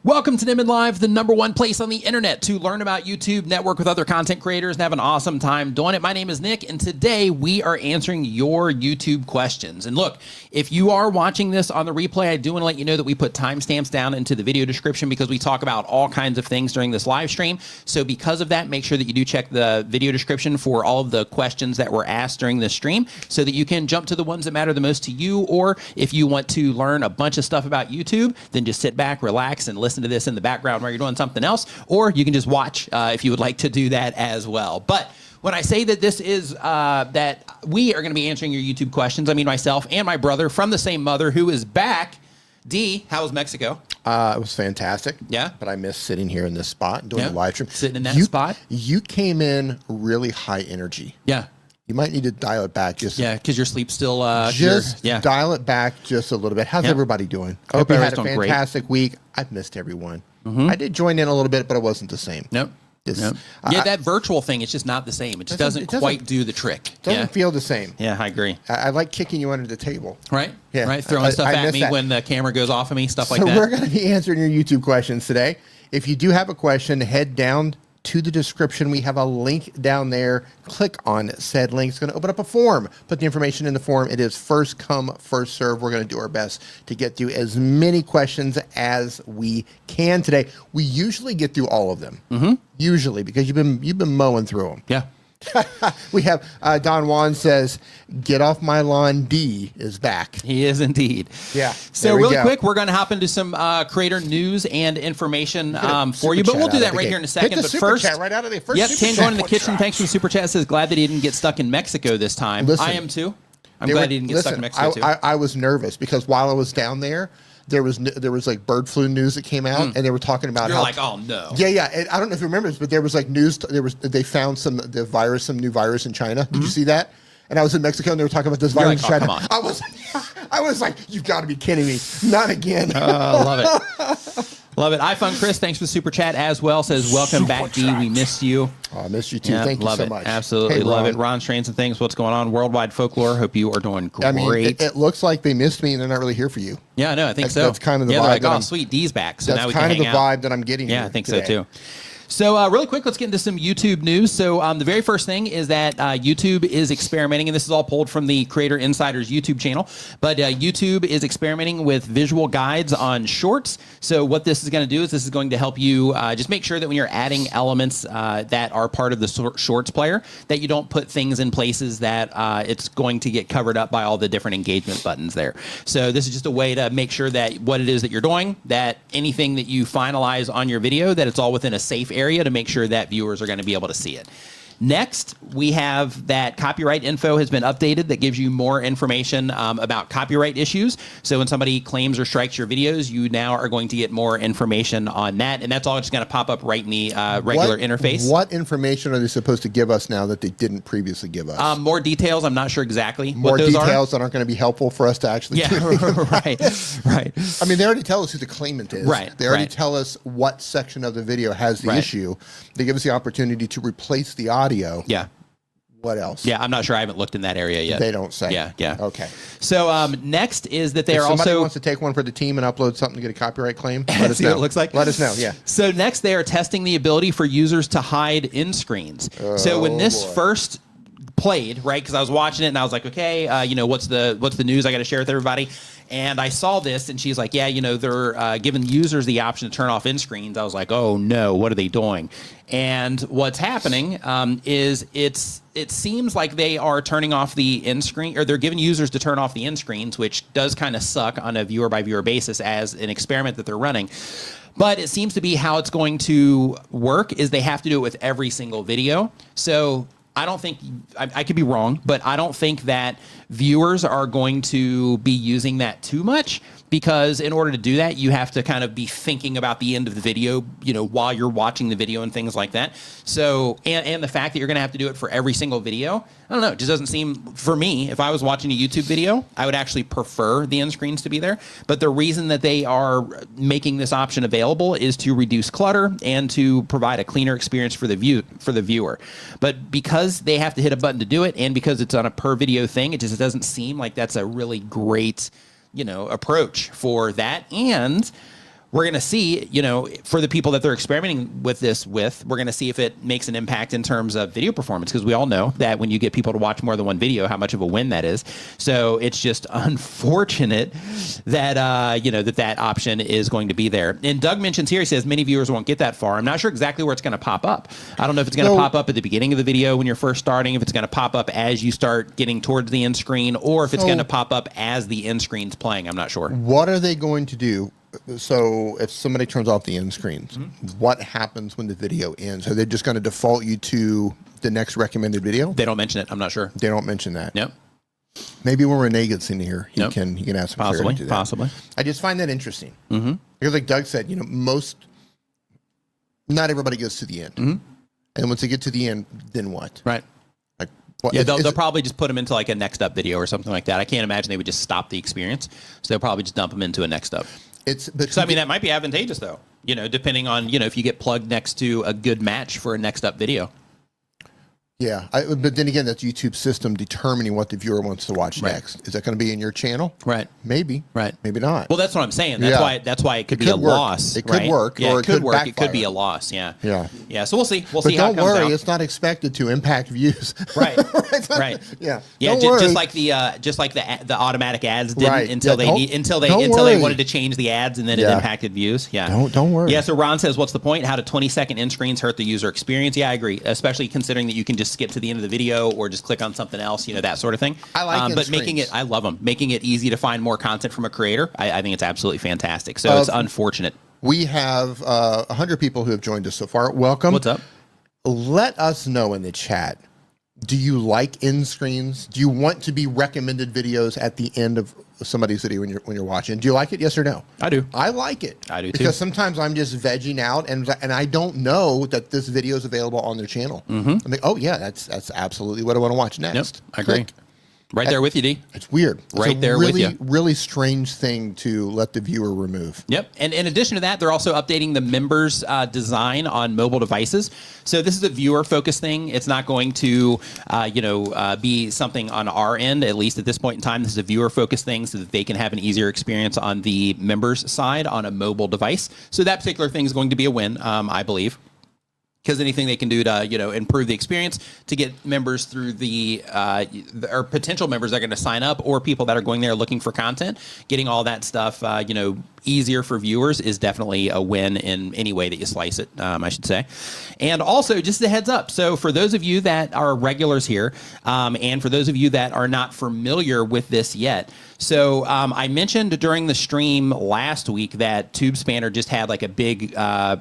Welcome to Nimmin Live, the #1 place on the internet to learn about YouTube, network with other content creators, and have an awesome time doing it. My name is Nick, and today we are answering your YouTube questions. And look, if you are watching this on the replay, I do want to let you know that we put timestamps down into the video description because we talk about all kinds of things during this live stream. So because of that, make sure that you do check the video description for all of the questions that were asked during this stream so that you can jump to the ones that matter the most to you. Or if you want to learn a bunch of stuff about YouTube, then just sit back, relax, and listen to this in the background while you're doing something else, or you can just watch if you would like to do that as well. But when I say that this is that we are going to be answering your YouTube questions, I mean myself and my brother from the same mother who is back. D, how was Mexico? It was fantastic. Yeah. But I missed sitting here in this spot and doing the live stream. Sitting in that spot? You came in really high energy. Yeah. You might need to dial it back just because your sleep's still dial it back just a little bit. How's everybody doing? I hope you had a fantastic week. I've missed everyone. I did join in a little bit, but it wasn't the same. Nope. That virtual thing, it's just not the same. It just doesn't quite do the trick. Doesn't feel the same. Yeah, I agree. I like kicking you under the table. Right? Yeah. Right? Throwing stuff at me when the camera goes off of me, stuff like that. So we're going to be answering your YouTube questions today. If you do have a question, head down to the description. We have a link down there. Click on said link. It's going to open up a form. Put the information in the form. It is first come, first serve. We're going to do our best to get through as many questions as we can today. We usually get through all of them. Usually, because you've been mowing through them. Yeah. We have Don Juan says, "Get off my lawn." D is back. He is indeed. Yeah. So really quick, we're going to hop into some creator news and information for you, but we'll do that right here in a second. But first, right out of the first. Yep. Ken going in the kitchen. Thanks for the super chat. Says glad that he didn't get stuck in Mexico this time. Listen, I am too. I'm glad he didn't get stuck in Mexico too. I was nervous because while I was down there, there was like bird flu news that came out, and they were talking about You're like, oh no. Yeah. And I don't know if you remember this, but there was like news. They found some new virus in China. Did you see that? And I was in Mexico, and they were talking about this virus in China. Come on. I was like, you've got to be kidding me! Not again. Love it. Love it. iPhone Chris, thanks for the super chat as well. Says, welcome back, D. We missed you. Oh, I missed you too. Thank you so much. Absolutely. Love it. Ron Strains and Things. What's going on? Worldwide Folklore. Hope you are doing great. I mean, it looks like they missed me and they're not really here for you. Yeah, no, I think so. That's kind of the vibe. They're like, oh, sweet, D's back. So now we can hang out. That's kind of the vibe that I'm getting. Yeah, I think so too. So really quick, let's get into some YouTube news. So the very first thing is that YouTube is experimenting, and this is all pulled from the Creator Insider's YouTube channel, but YouTube is experimenting with visual guides on shorts. So what this is going to do is this is going to help you just make sure that when you're adding elements that are part of the shorts player, that you don't put things in places that it's going to get covered up by all the different engagement buttons there. So this is just a way to make sure that what it is that you're doing, that anything that you finalize on your video, that it's all within a safe area to make sure that viewers are going to be able to see it. Next, we have that copyright info has been updated that gives you more information about copyright issues. So when somebody claims or strikes your videos, you now are going to get more information on that. And that's all just going to pop up right in the regular interface. What information are they supposed to give us now that they didn't previously give us? More details. I'm not sure exactly what those details that aren't going to be helpful for us to actually do. Right. I mean, they already tell us who the claimant is. Right. They already tell us what section of the video has the issue. They give us the opportunity to replace the audio. Yeah. What else? Yeah, I'm not sure. I haven't looked in that area yet. They don't say. Yeah. Okay. So next is that they are also... If somebody also... wants to take one for the team and upload something to get a copyright claim, let us know. What it looks like? Let us know, yeah. So next they are testing the ability for users to hide in screens. So when this first played, right, because I was watching it and I was like, okay, what's the news I got to share with everybody? And I saw this, and she's like, yeah, they're giving users the option to turn off in screens. I was like, oh no, what are they doing? And what's happening is it seems like they are turning off the in screen, or they're giving users to turn off the in screens, which does kind of suck on a viewer by viewer basis as an experiment that they're running. But it seems to be how it's going to work is they have to do it with every single video. So I don't think, I could be wrong, but I don't think that viewers are going to be using that too much, because in order to do that, you have to kind of be thinking about the end of the video, while you're watching the video and things like that. So, and the fact that you're going to have to do it for every single video, I don't know, it just doesn't seem, for me, if I was watching a YouTube video, I would actually prefer the end screens to be there. But the reason that they are making this option available is to reduce clutter and to provide a cleaner experience for the viewer. But because they have to hit a button to do it, and because it's on a per video thing, it just doesn't seem like that's a really great approach for that. And we're going to see, for the people that they're experimenting with this with, we're going to see if it makes an impact in terms of video performance, because we all know that when you get people to watch more than one video, how much of a win that is. So it's just unfortunate that, that option is going to be there. And Doug mentions here, he says, many viewers won't get that far. I'm not sure exactly where it's going to pop up. I don't know if it's going to pop up at the beginning of the video when you're first starting, if it's going to pop up as you start getting towards the end screen, or if it's going to pop up as the end screen's playing. I'm not sure. What are they going to do? So if somebody turns off the end screens, what happens when the video ends? Are they just going to default you to the next recommended video? They don't mention it. I'm not sure. They don't mention that. Nope. Maybe when Renee gets in here, he can ask him possibly. To that. Possibly. I just find that interesting because, like Doug said, not everybody goes to the end, and once they get to the end, then what? Right. Like, what? Yeah, they'll probably just put them into like a next up video or something like that. I can't imagine they would just stop the experience, so they'll probably just dump them into a next up. So I mean, that might be advantageous though, depending on, if you get plugged next to a good match for a next up video. Yeah, but then again, that's YouTube's system determining what the viewer wants to watch next. Is that going to be in your channel? Right. Maybe. Right. Maybe not. Well, that's what I'm saying. That's why it could be a loss. It could work. Yeah, or it could work. backfire. It could be a loss. Yeah. Yeah. Yeah. So we'll see. We'll but see how it don't comes worry, out. it's not expected to impact views. Right. Right. Yeah. Yeah. Don't worry. Just like the automatic ads didn't until they wanted to change the ads, and then it impacted views. Yeah. Don't worry. Yeah. So Ron says, what's the point? How do 20-second end screens hurt the user experience? Yeah, I agree. Especially considering that you can just skip to the end of the video or just click on something else, that sort of thing. I like but I love them. Making it easy to find more content from a creator, I think it's absolutely fantastic. So it's unfortunate. We have 100 people who have joined us so far. Welcome. What's up? Let us know in the chat. Do you like end screens? Do you want to be recommended videos at the end of somebody's video when you're watching? Do you like it? Yes or no? I do. I like it. I do too. Because sometimes I'm just vegging out and I don't know that this video is available on their channel. I'm like, oh yeah, that's absolutely what I want to watch next. Yep, I agree. Right there with you, D. It's weird. Right there with you. Really strange thing to let the viewer remove. Yep. And in addition to that, they're also updating the members design on mobile devices. So this is a viewer-focused thing. It's not going to, be something on our end, at least at this point in time. This is a viewer-focused thing so that they can have an easier experience on the members' side on a mobile device. So that particular thing is going to be a win, I believe. Because anything they can do to, improve the experience to get members through or potential members that are going to sign up, or people that are going there looking for content, getting all that stuff, easier for viewers is definitely a win in any way that you slice it, I should say. And also, just a heads up. So for those of you that are regulars here, and for those of you that are not familiar with this yet, so I mentioned during the stream last week that TubeSpanner just had like a big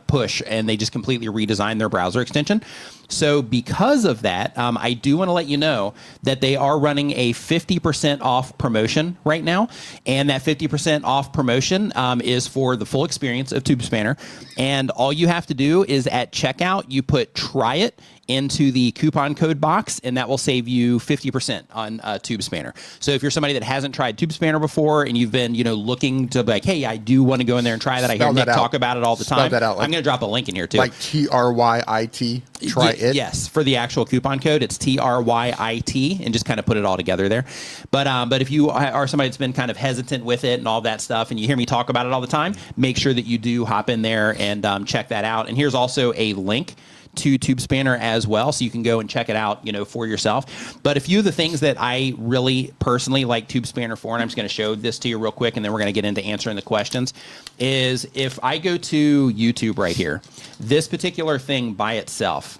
push, and they just completely redesigned their browser extension. So because of that, I do want to let you know that they are running a 50% off promotion right now. And that 50% off promotion is for the full experience of TubeSpanner. And all you have to do is at checkout, you put try it into the coupon code box, and that will save you 50% on TubeSpanner. So if you're somebody that hasn't tried TubeSpanner before and you've been, looking to be like, hey, I do want to go in there and try that. I hear Nick talk about it all the time. Spell that out. I'm going to drop a link in here too. Like TRYIT, try it? Yes, for the actual coupon code, it's TRYIT, and just kind of put it all together there. But if you are somebody that's been kind of hesitant with it and all that stuff, and you hear me talk about it all the time, make sure that you do hop in there and check that out. And here's also a link to TubeSpanner as well, so you can go and check it out, for yourself. But a few of the things that I really personally like TubeSpanner for, and I'm just going to show this to you real quick, and then we're going to get into answering the questions, is if I go to YouTube right here, this particular thing by itself.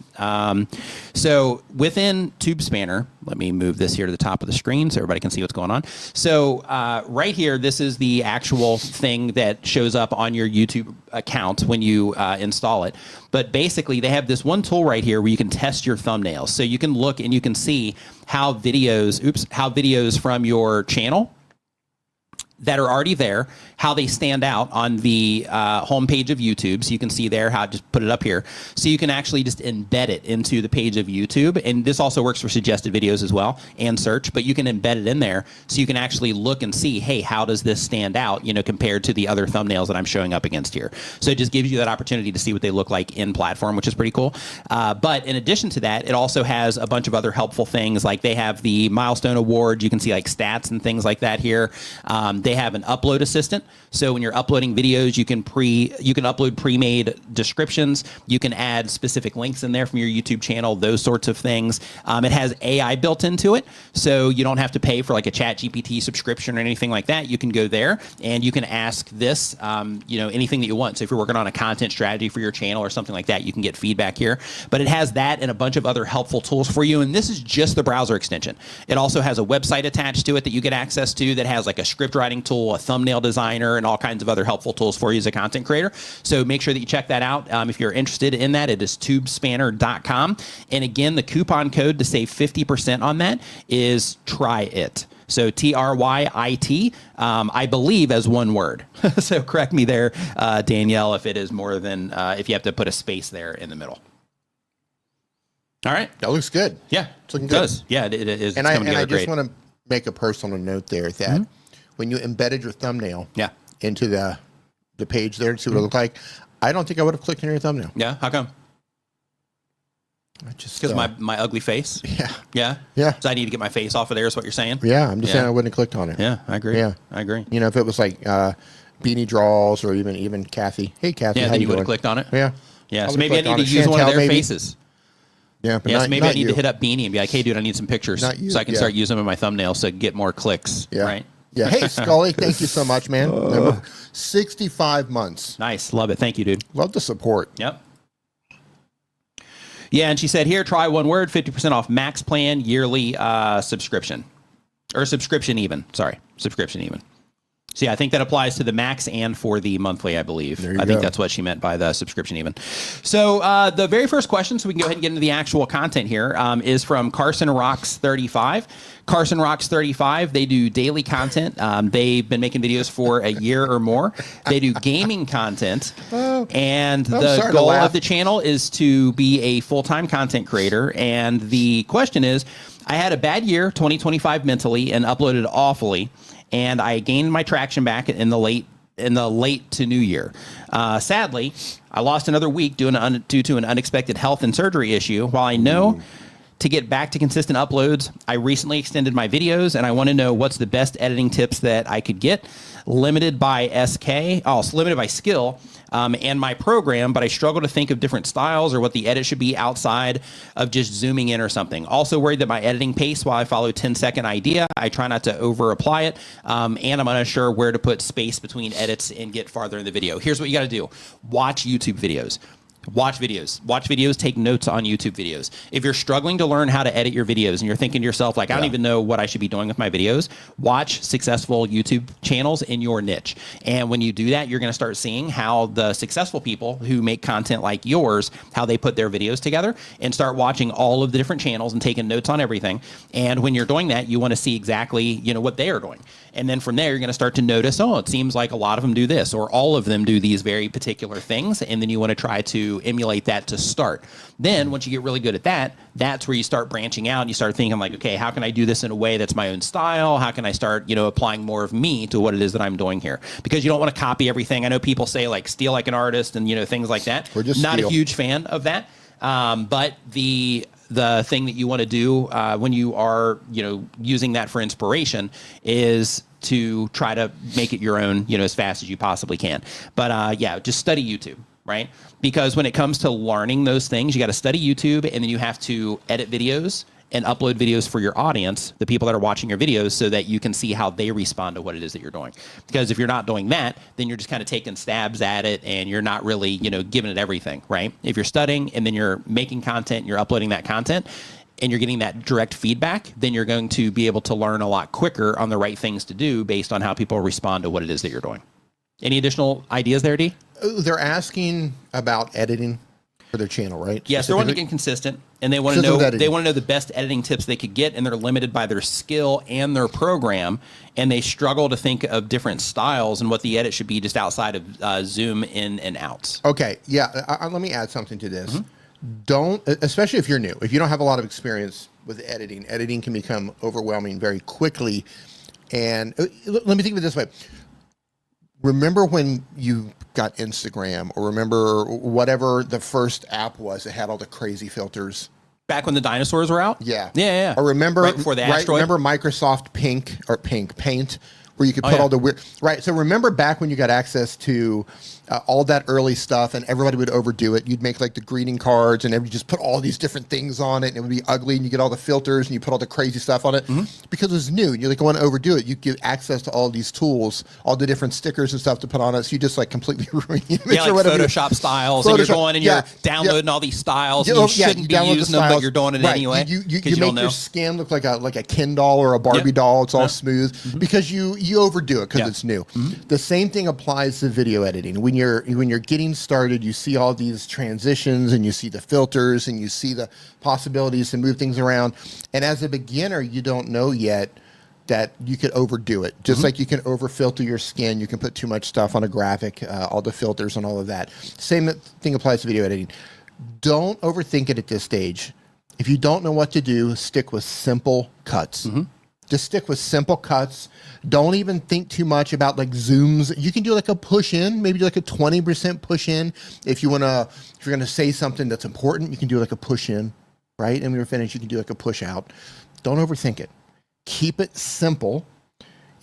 So within TubeSpanner, let me move this here to the top of the screen so everybody can see what's going on. So right here, this is the actual thing that shows up on your YouTube account when you install it. But basically, they have this one tool right here where you can test your thumbnails. So you can look and you can see how videos from your channel that are already there, how they stand out on the homepage of YouTube. So you can see there how, just put it up here. So you can actually just embed it into the page of YouTube. And this also works for suggested videos as well and search, but you can embed it in there so you can actually look and see, hey, how does this stand out, compared to the other thumbnails that I'm showing up against here. So it just gives you that opportunity to see what they look like in platform, which is pretty cool. But in addition to that, it also has a bunch of other helpful things. Like they have the milestone award. You can see like stats and things like that here. They They have an upload assistant. So when you're uploading videos, you can upload pre-made descriptions. You can add specific links in there from your YouTube channel, those sorts of things. It has AI built into it, so you don't have to pay for like a ChatGPT subscription or anything like that. You can go there and you can ask this, anything that you want. So if you're working on a content strategy for your channel or something like that, you can get feedback here. But it has that and a bunch of other helpful tools for you. And this is just the browser extension. It also has a website attached to it that you get access to that has like a script writing tool, a thumbnail designer, and all kinds of other helpful tools for you as a content creator. So make sure that you check that out. If you're interested in that, it is tubespanner.com. And again, the coupon code to save 50% on that is TRYIT. So TRYIT, I believe as one word. So correct me there, Danielle, if it is more than, if you have to put a space there in the middle. All right. That looks good. Yeah, it's looking it good. Does. Yeah, it is. And I just want to make a personal note there that when you embedded your thumbnail into the page there to see what it looked like, I don't think I would have clicked on your thumbnail. Yeah, how come? Because my ugly face? Yeah. So I need to get my face off of there is what you're saying? Yeah, I'm just saying I wouldn't have clicked on it. Yeah, I agree. Yeah. I agree. You know, if it was like Beanie Draws or even Kathy. Hey, Kathy, yeah, how then you you would doing? have clicked on it? Yeah. Yeah, so maybe I need to use one of their faces. Yeah, but so maybe I need to hit up Beanie and be like, hey, dude, I need some pictures so I can start using them in my thumbnail so I can get more clicks, right? Yeah. Hey, Scully, thank you so much, man. 65 months. Nice. Love it. Thank you, dude. Love the support. Yep. Yeah, and she said, here, try one word, 50% off max plan yearly subscription. Or subscription even. Sorry, subscription even. So, yeah, I think that applies to the max and for the monthly, I believe. I think that's what she meant by the subscription even. So, the very first question, so we can go ahead and get into the actual content here, is from Carson Rocks 35. Carson Rocks 35, they do daily content. They've been making videos for a year or more. They do gaming content. And the goal of the channel is to be a full-time content creator. And the question is, I had a bad year, 2025 mentally, and uploaded awfully. And I gained my traction back in the late to new year. Sadly, I lost another week due to an unexpected health and surgery issue. While I know to get back to consistent uploads, I recently extended my videos, and I want to know what's the best editing tips that I could get. Limited by skill and my program, but I struggle to think of different styles or what the edit should be outside of just zooming in or something. Also worried that my editing pace, while I follow 10-second idea, I try not to over apply it, and I'm unsure where to put space between edits and get farther in the video. Here's what you got to do. Watch YouTube videos. Watch videos, take notes on YouTube videos. If you're struggling to learn how to edit your videos and you're thinking to yourself, like, I don't even know what I should be doing with my videos, watch successful YouTube channels in your niche. And when you do that, you're going to start seeing how the successful people who make content like yours, how they put their videos together, and start watching all of the different channels and taking notes on everything. And when you're doing that, you want to see exactly, what they are doing. And then from there, you're going to start to notice, oh, it seems like a lot of them do this, or all of them do these very particular things. And then you want to try to emulate that to start. Then once you get really good at that, that's where you start branching out and you start thinking like, okay, how can I do this in a way that's my own style? How can I start, applying more of me to what it is that I'm doing here? Because you don't want to copy everything. I know people say like steal like an artist and, things like that. Or just not steal. a huge fan of that. But the thing that you want to do when you are, using that for inspiration is to try to make it your own, as fast as you possibly can. But just study YouTube, right? Because when it comes to learning those things, you got to study YouTube, and then you have to edit videos and upload videos for your audience, the people that are watching your videos, so that you can see how they respond to what it is that you're doing. Because if you're not doing that, then you're just kind of taking stabs at it and you're not really, giving it everything, right? If you're studying and then you're making content, you're uploading that content, and you're getting that direct feedback, then you're going to be able to learn a lot quicker on the right things to do based on how people respond to what it is that you're doing. Any additional ideas there, D? They're asking about editing for their channel, right? Yes, they're wanting to get consistent, and they want to know the best editing tips they could get, and they're limited by their skill and their program, and they struggle to think of different styles and what the edit should be just outside of zoom in and outs. Okay, yeah. Let me add something to this. Don't, especially if you're new, if you don't have a lot of experience with editing can become overwhelming very quickly. And let me think of it this way. Remember when you got Instagram, or remember whatever the first app was that had all the crazy filters? Back when the dinosaurs were out? Yeah. Yeah. Or remember, right before the asteroid? Remember Microsoft Paint, where you could put all the weird, right? So remember back when you got access to all that early stuff and everybody would overdo it. You'd make like the greeting cards and everybody just put all these different things on it and it would be ugly and you get all the filters and you put all the crazy stuff on it because it was new and you like want to overdo it. You get access to all these tools, all the different stickers and stuff to put on it. So you just like completely ruin the image like or whatever. Photoshop styles and you're going and you're downloading all these styles and you shouldn't be using them, but you're doing it anyway. You make your skin look like a Ken doll or a Barbie doll. It's all smooth because you overdo it because it's new. The same thing applies to video editing. When you're getting started, you see all these transitions and you see the filters and you see the possibilities to move things around. And as a beginner, you don't know yet that you could overdo it. Just like you can over-filter your skin, you can put too much stuff on a graphic, all the filters and all of that. Same thing applies to video editing. Don't overthink it at this stage. If you don't know what to do, stick with simple cuts. Just stick with simple cuts. Don't even think too much about like zooms. You can do like a push in, maybe do like a 20% push in. If you're gonna say something that's important, you can do like a push in, right? And when you're finished, you can do like a push out. Don't overthink it. Keep it simple,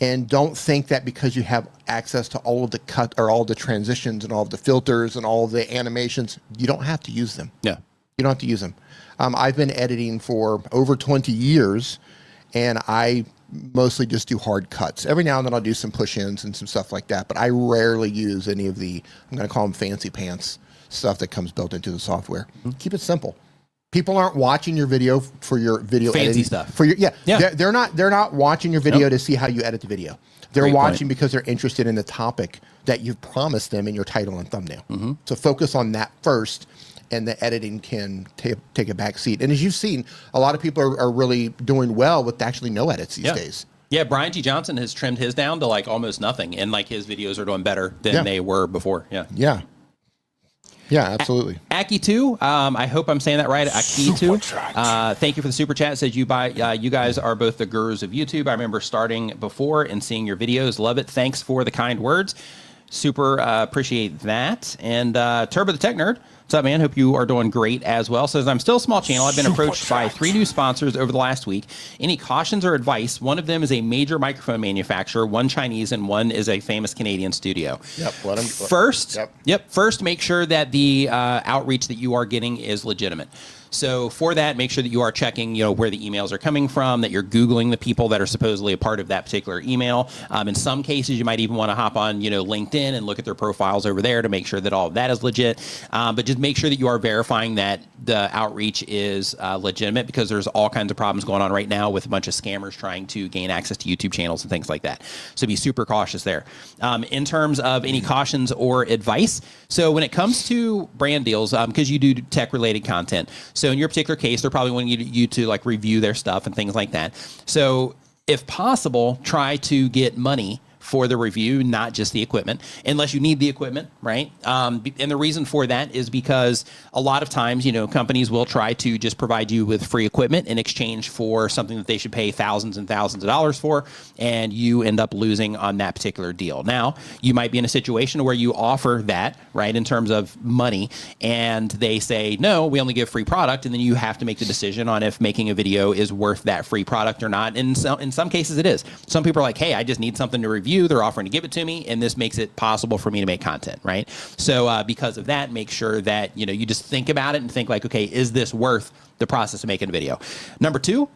and don't think that because you have access to all of the cut or all the transitions and all of the filters and all of the animations, you don't have to use them. Yeah, you don't have to use them. I've been editing for over 20 years. And I mostly just do hard cuts. Every now and then I'll do some push-ins and some stuff like that, but I rarely use any of the, I'm going to call them fancy pants stuff that comes built into the software. Keep it simple. People aren't watching your video for your video fancy editing stuff. For your they're not watching your video to see how you edit the video. They're watching because they're interested in the topic that you've promised them in your title and thumbnail. So focus on that first. And the editing can take a back seat. And as you've seen, a lot of people are really doing well with actually no edits these days. Yeah, Brian T. Johnson has trimmed his down to like almost nothing. And like his videos are doing better than they were before. Yeah, absolutely. Aki2, I hope I'm saying that right. Aki2, thank you for the super chat. It says you guys are both the gurus of YouTube. I remember starting before and seeing your videos. Love it. Thanks for the kind words. Super appreciate that. And Turbo the Tech Nerd, what's up, man? Hope you are doing great as well. Says, I'm still a small channel. I've been approached by 3 new sponsors over the last week. Any cautions or advice? One of them is a major microphone manufacturer, one Chinese, and one is a famous Canadian studio. First, make sure that the outreach that you are getting is legitimate. So for that, make sure that you are checking, where the emails are coming from, that you're Googling the people that are supposedly a part of that particular email. In some cases, you might even want to hop on, LinkedIn and look at their profiles over there to make sure that all of that is legit. But just make sure that you are verifying that the outreach is legitimate, because there's all kinds of problems going on right now with a bunch of scammers trying to gain access to YouTube channels and things like that. So be super cautious there. In terms of any cautions or advice, so when it comes to brand deals, because you do tech-related content, so in your particular case, they're probably wanting you to like review their stuff and things like that. So if possible, try to get money for the review, not just the equipment, unless you need the equipment, right? And the reason for that is because a lot of times, companies will try to just provide you with free equipment in exchange for something that they should pay thousands and thousands of dollars for, and you end up losing on that particular deal. Now, you might be in a situation where you offer that, right, in terms of money, and they say, no, we only give free product, and then you have to make the decision on if making a video is worth that free product or not. And so, in some cases, it is. Some people are like, hey, I just need something to review. They're offering to give it to me, and this makes it possible for me to make content, right? So because of that, make sure that you just think about it and think like, okay, is this worth the process of making a video? Number 2,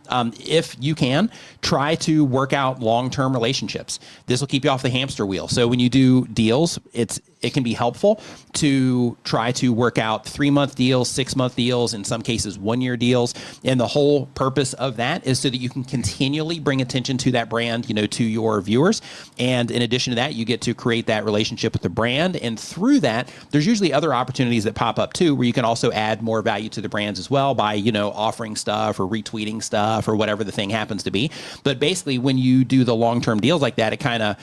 if you can, try to work out long-term relationships. This will keep you off the hamster wheel. So when you do deals, it can be helpful to try to work out 3-month deals, 6-month deals, in some cases 1-year deals. And the whole purpose of that is so that you can continually bring attention to that brand, to your viewers. And in addition to that, you get to create that relationship with the brand. And through that, there's usually other opportunities that pop up too, where you can also add more value to the brands as well by, offering stuff or retweeting stuff or whatever the thing happens to be. But basically, when you do the long-term deals like that, it kind of,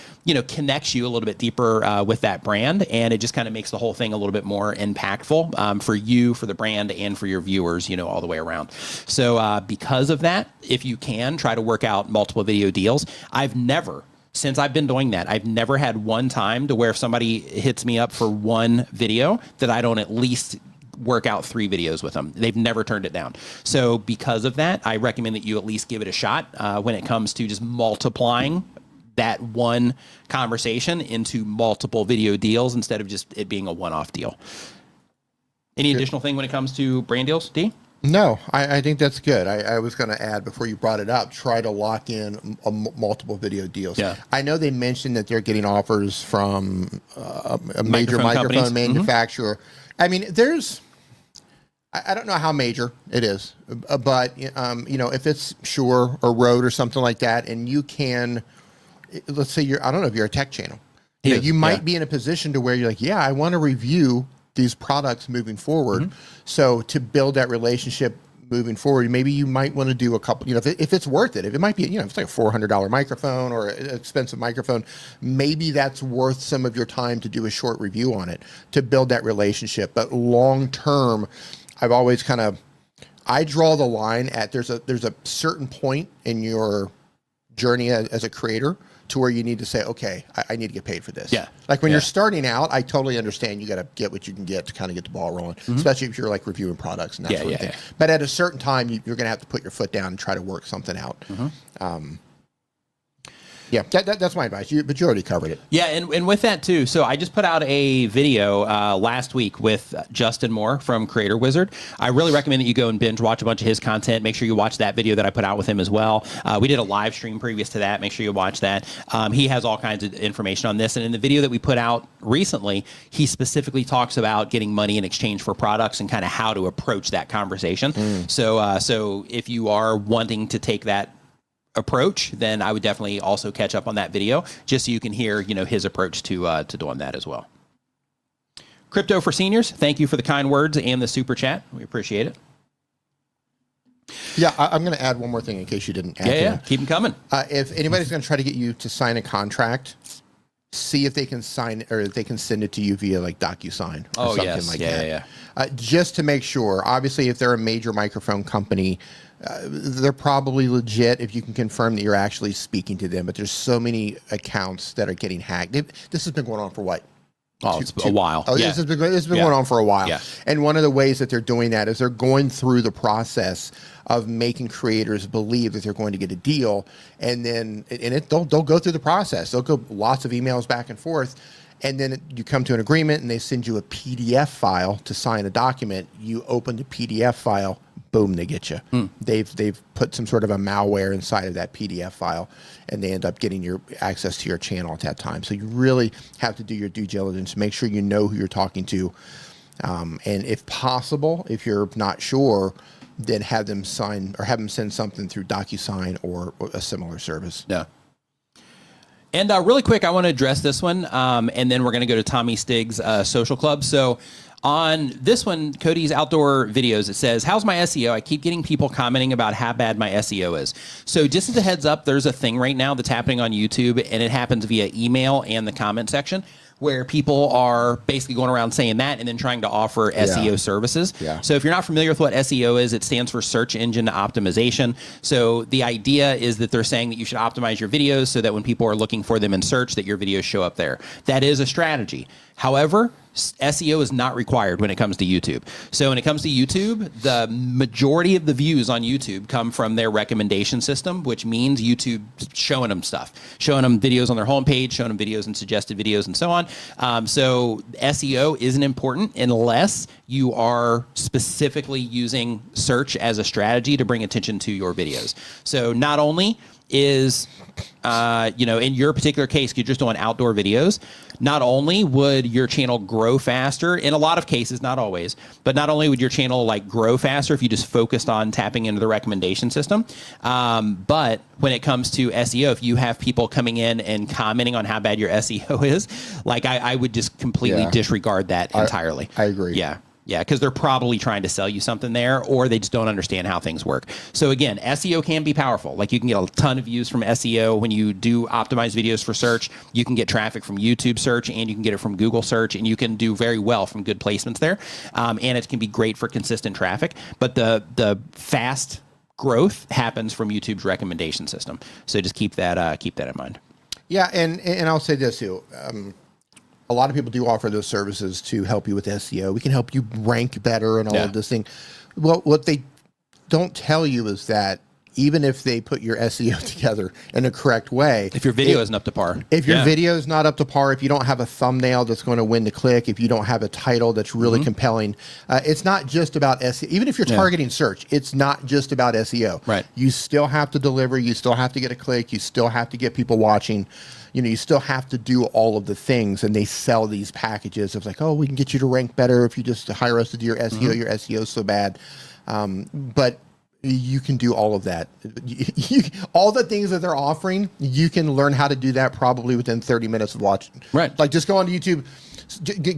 connects you a little bit deeper with that brand. And it just kind of makes the whole thing a little bit more impactful for you, for the brand, and for your viewers, all the way around. So because of that, if you can, try to work out multiple video deals. Since I've been doing that, I've never had one time to where if somebody hits me up for one video that I don't at least work out 3 videos with them. They've never turned it down. So because of that, I recommend that you at least give it a shot when it comes to just multiplying that one conversation into multiple video deals instead of just it being a one-off deal. Any additional thing when it comes to brand deals, D? No, I think that's good. I was going to add before you brought it up, try to lock in multiple video deals. Yeah. I know they mentioned that they're getting offers from a major microphone manufacturer. I mean, I don't know how major it is, but if it's Shure or Rode or something like that, and you can, let's say I don't know if you're a tech channel, you might be in a position to where you're like, yeah, I want to review these products moving forward. So to build that relationship moving forward, maybe you might want to do a couple, if it's worth it, if it might be, if it's like a $400 microphone or an expensive microphone, maybe that's worth some of your time to do a short review on it to build that relationship. But long term, I've always I draw the line at there's a certain point in your journey as a creator to where you need to say, okay, I need to get paid for this. Yeah. Like when you're starting out, I totally understand you got to get what you can get to kind of get the ball rolling, especially if you're like reviewing products and that sort of thing. But at a certain time, you're going to have to put your foot down and try to work something out. Yeah, that's my advice. But you already covered it. Yeah, and with that too. So I just put out a video last week with Justin Moore from Creator Wizard. I really recommend that you go and binge watch a bunch of his content. Make sure you watch that video that I put out with him as well. We did a live stream previous to that. Make sure you watch that. He has all kinds of information on this. And in the video that we put out recently, he specifically talks about getting money in exchange for products and kind of how to approach that conversation. So if you are wanting to take that approach, then I would definitely also catch up on that video just so you can hear, his approach to doing that as well. Crypto for Seniors, thank you for the kind words and the super chat. We appreciate it. Yeah, I'm going to add one more thing in case you didn't add Yeah, keep them coming. If anybody's going to try to get you to sign a contract, see if they can sign or if they can send it to you via like DocuSign or something like that. Just to make sure. Obviously, if they're a major microphone company, they're probably legit if you can confirm that you're actually speaking to them. But there's so many accounts that are getting hacked. This has been going on for what? It's a while. This has been going on for a while. And one of the ways that they're doing that is they're going through the process of making creators believe that they're going to get a deal, and then they'll go through the process. They'll go lots of emails back and forth, and then you come to an agreement, and they send you a PDF file to sign a document. You open the PDF file, boom, they get you. They've put some sort of a malware inside of that PDF file, and they end up getting your access to your channel at that time. So you really have to do your due diligence, make sure you know who you're talking to, and if possible, if you're not sure, then have them sign or have them send something through DocuSign or a similar service. Yeah. And really quick, I want to address this one, and then we're going to go to Tommy Stig's social club. So on this one, Cody's outdoor videos, it says, how's my SEO? I keep getting people commenting about how bad my SEO is. So just as a heads up, there's a thing right now that's happening on YouTube, and it happens via email and the comment section, where people are basically going around saying that and then trying to offer SEO services. So if you're not familiar with what SEO is, it stands for search engine optimization. So the idea is that they're saying that you should optimize your videos so that when people are looking for them in search, that your videos show up there. That is a strategy. However, SEO is not required when it comes to YouTube. So when it comes to YouTube, the majority of the views on YouTube come from their recommendation system, which means YouTube showing them stuff, showing them videos on their homepage, showing them videos and suggested videos and so on. So SEO isn't important unless you are specifically using search as a strategy to bring attention to your videos. So not only is, in your particular case, you're just doing outdoor videos, not only would your channel grow faster, in a lot of cases, not always, but not only would your channel grow faster if you just focused on tapping into the recommendation system, but when it comes to SEO, if you have people coming in and commenting on how bad your SEO is, I would just completely disregard that entirely. I agree. Yeah, because they're probably trying to sell you something there, or they just don't understand how things work. So again, SEO can be powerful. You can get a ton of views from SEO when you do optimize videos for search. You can get traffic from YouTube search, and you can get it from Google search, and you can do very well from good placements there. And it can be great for consistent traffic. But the fast growth happens from YouTube's recommendation system. So just keep that in mind. Yeah, and I'll say this too. A lot of people do offer those services to help you with SEO. We can help you rank better and all of this thing. Well, what they don't tell you is that even if they put your SEO together in a correct way. If your video isn't up to par. If your video is not up to par, if you don't have a thumbnail that's going to win the click, if you don't have a title that's really compelling, it's not just about SEO. Even if you're targeting search, it's not just about SEO. Right. You still have to deliver. You still have to get a click. You still have to get people watching. You know, you still have to do all of the things, and they sell these packages of like, oh, we can get you to rank better if you just hire us to do your SEO. Your SEO is so bad. But you can do all of that. All the things that they're offering, you can learn how to do that probably within 30 minutes of watching. Right. Like just go on YouTube,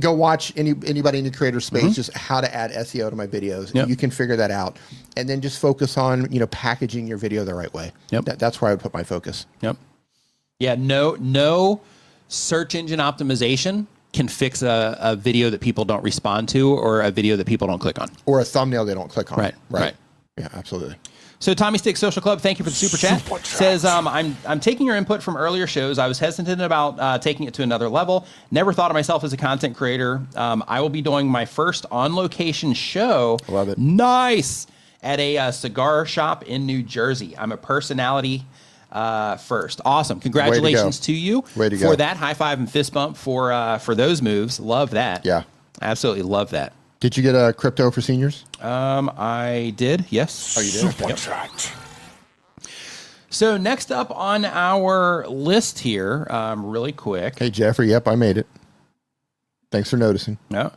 go watch anybody in the creator space, just how to add SEO to my videos. Yep. You can figure that out. And then just focus on, packaging your video the right way. Yep. That's where I would put my focus. Yep. Yeah, no search engine optimization can fix a video that people don't respond to or a video that people don't click on. Or a thumbnail they don't click on. Right. Yeah, absolutely. So Tommy Stick Social Club, thank you for the super chat. Says, I'm taking your input from earlier shows. I was hesitant about taking it to another level. Never thought of myself as a content creator. I will be doing my first on-location show. Love it. Nice. At a cigar shop in New Jersey. I'm a personality first. Awesome. Congratulations to you Way to for go. that. High five and fist bump for those moves. Love that. Yeah. Absolutely love that. Did you get a crypto for seniors? I did. Yes. Oh, you did? Yep. So next up on our list here, really quick. Hey, Jeffrey. Yep, I made it. Thanks for noticing. No.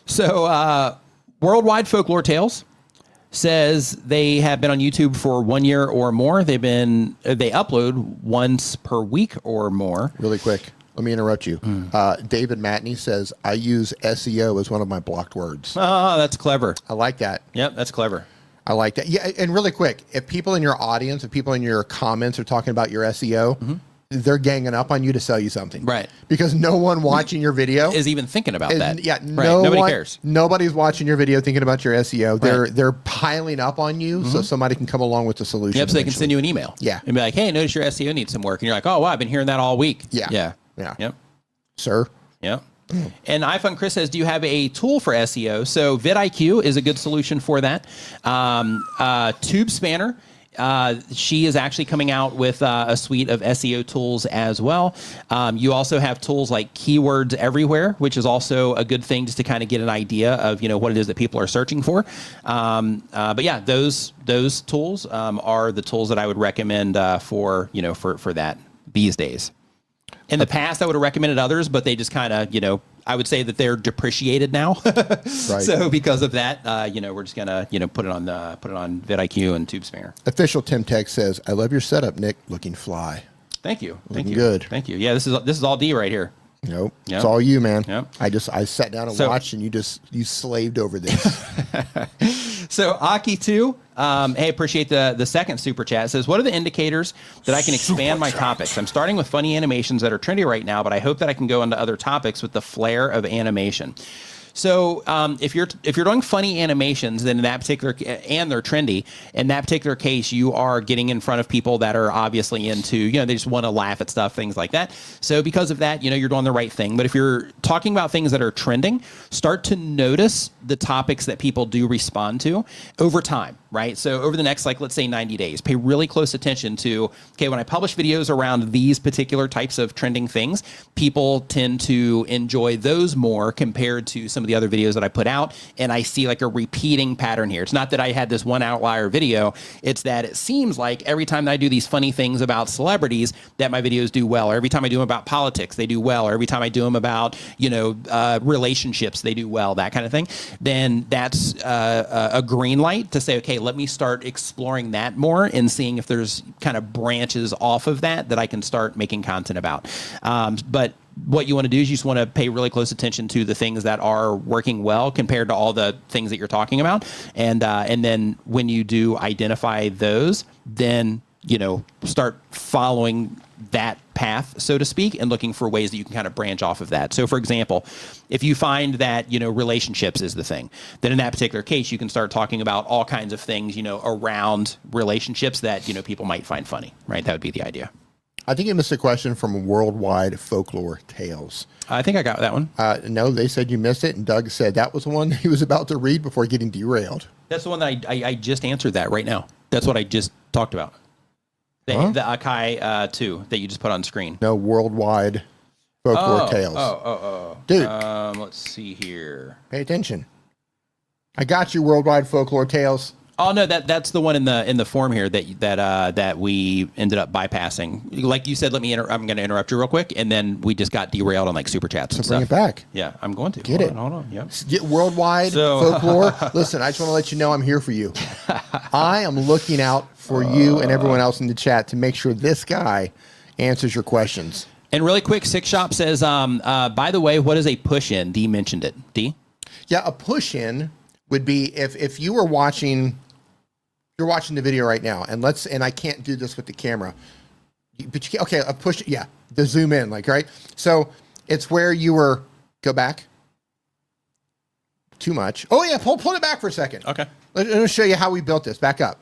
So Worldwide Folklore Tales says they have been on YouTube for 1 year or more. They upload once per week or more. Really quick. Let me interrupt you. David Matney says, I use SEO as one of my blocked words. Oh, that's clever. I like that. Yep, that's clever. I like that. Yeah, and really quick, if people in your audience, if people in your comments are talking about your SEO, they're ganging up on you to sell you something. Right. Because no one watching your video is even thinking about that. Yeah, right. Nobody cares. Nobody's watching your video thinking about your SEO. They're piling up on you so somebody can come along with the solution. Yep, so they can send you an email. Yeah. And be like, hey, notice your SEO needs some work. And you're like, oh, wow, I've been hearing that all week. Yeah. Yeah. Yeah. Yep. Sir. Yep. And iPhone Chris says, do you have a tool for SEO? So vidIQ is a good solution for that. Tube Spanner. She is actually coming out with a suite of SEO tools as well. You also have tools like Keywords Everywhere, which is also a good thing just to kind of get an idea of what it is that people are searching for. But yeah, those tools are the tools that I would recommend for that these days. In the past, I would have recommended others, but they just kind of I would say that they're depreciated now. Right. So because of that, we're just gonna put it on vidIQ and TubeSpanner. Official Tim Tech says, I love your setup, Nick. Looking fly. Thank you. Thank Looking you. good. Thank you. Yeah, this is all D right here. Nope. Yep. It's all you, man. Yep. I sat down and watched, and you slaved over this. So Aki2, hey, appreciate the second super chat. It says, what are the indicators that I can expand my topics? I'm starting with funny animations that are trendy right now, but I hope that I can go into other topics with the flair of animation. So if you're doing funny animations, then in that particular, and they're trendy, in that particular case, you are getting in front of people that are obviously into, they just want to laugh at stuff, things like that. So because of that, you're doing the right thing. But if you're talking about things that are trending, start to notice the topics that people do respond to over time, right? So over the next, let's say 90 days, pay really close attention to, okay, when I publish videos around these particular types of trending things, people tend to enjoy those more compared to some of the other videos that I put out, and I see a repeating pattern here. It's not that I had this one outlier video, it's that it seems like every time that I do these funny things about celebrities that my videos do well, or every time I do them about politics, they do well, or every time I do them about, relationships, they do well, that kind of thing. Then that's a green light to say, okay, let me start exploring that more and seeing if there's kind of branches off of that I can start making content about. But what you want to do is you just want to pay really close attention to the things that are working well compared to all the things that you're talking about. And then when you do identify those, then, start following that path, so to speak, and looking for ways that you can kind of branch off of that. So for example, if you find that, relationships is the thing, then in that particular case, you can start talking about all kinds of things, around relationships that, people might find funny, right? That would be the idea. I think you missed a question from Worldwide Folklore Tales. I think I got that one. No, they said you missed it, and Doug said that was the one he was about to read before getting derailed. That's the one that I just answered that right now. That's what I just talked about. The Akai 2 that you just put on screen. No, worldwide folklore tales. Dude. Let's see here. Pay attention. I got you, worldwide folklore tales. Oh no, that's the one in the form here that we ended up bypassing. Like you said, I'm going to interrupt you real quick, and then we just got derailed on like super chats and so bring stuff. it back. Yeah, I'm going to get it. Hold on. Yep. Get worldwide folklore. Listen, I just want to let you know I'm here for you. I am looking out for you and everyone else in the chat to make sure this guy answers your questions. And really quick, Six Shop says, by the way, what is a push-in? D mentioned it. D? Yeah, a push-in would be if you were watching. You're watching the video right now, and I can't do this with the camera, but you can, okay, a push, yeah, the zoom in, like, right? So it's where you were, go back. Too much. Oh yeah, pull it back for a second. Okay. Let me show you how we built this. Back up.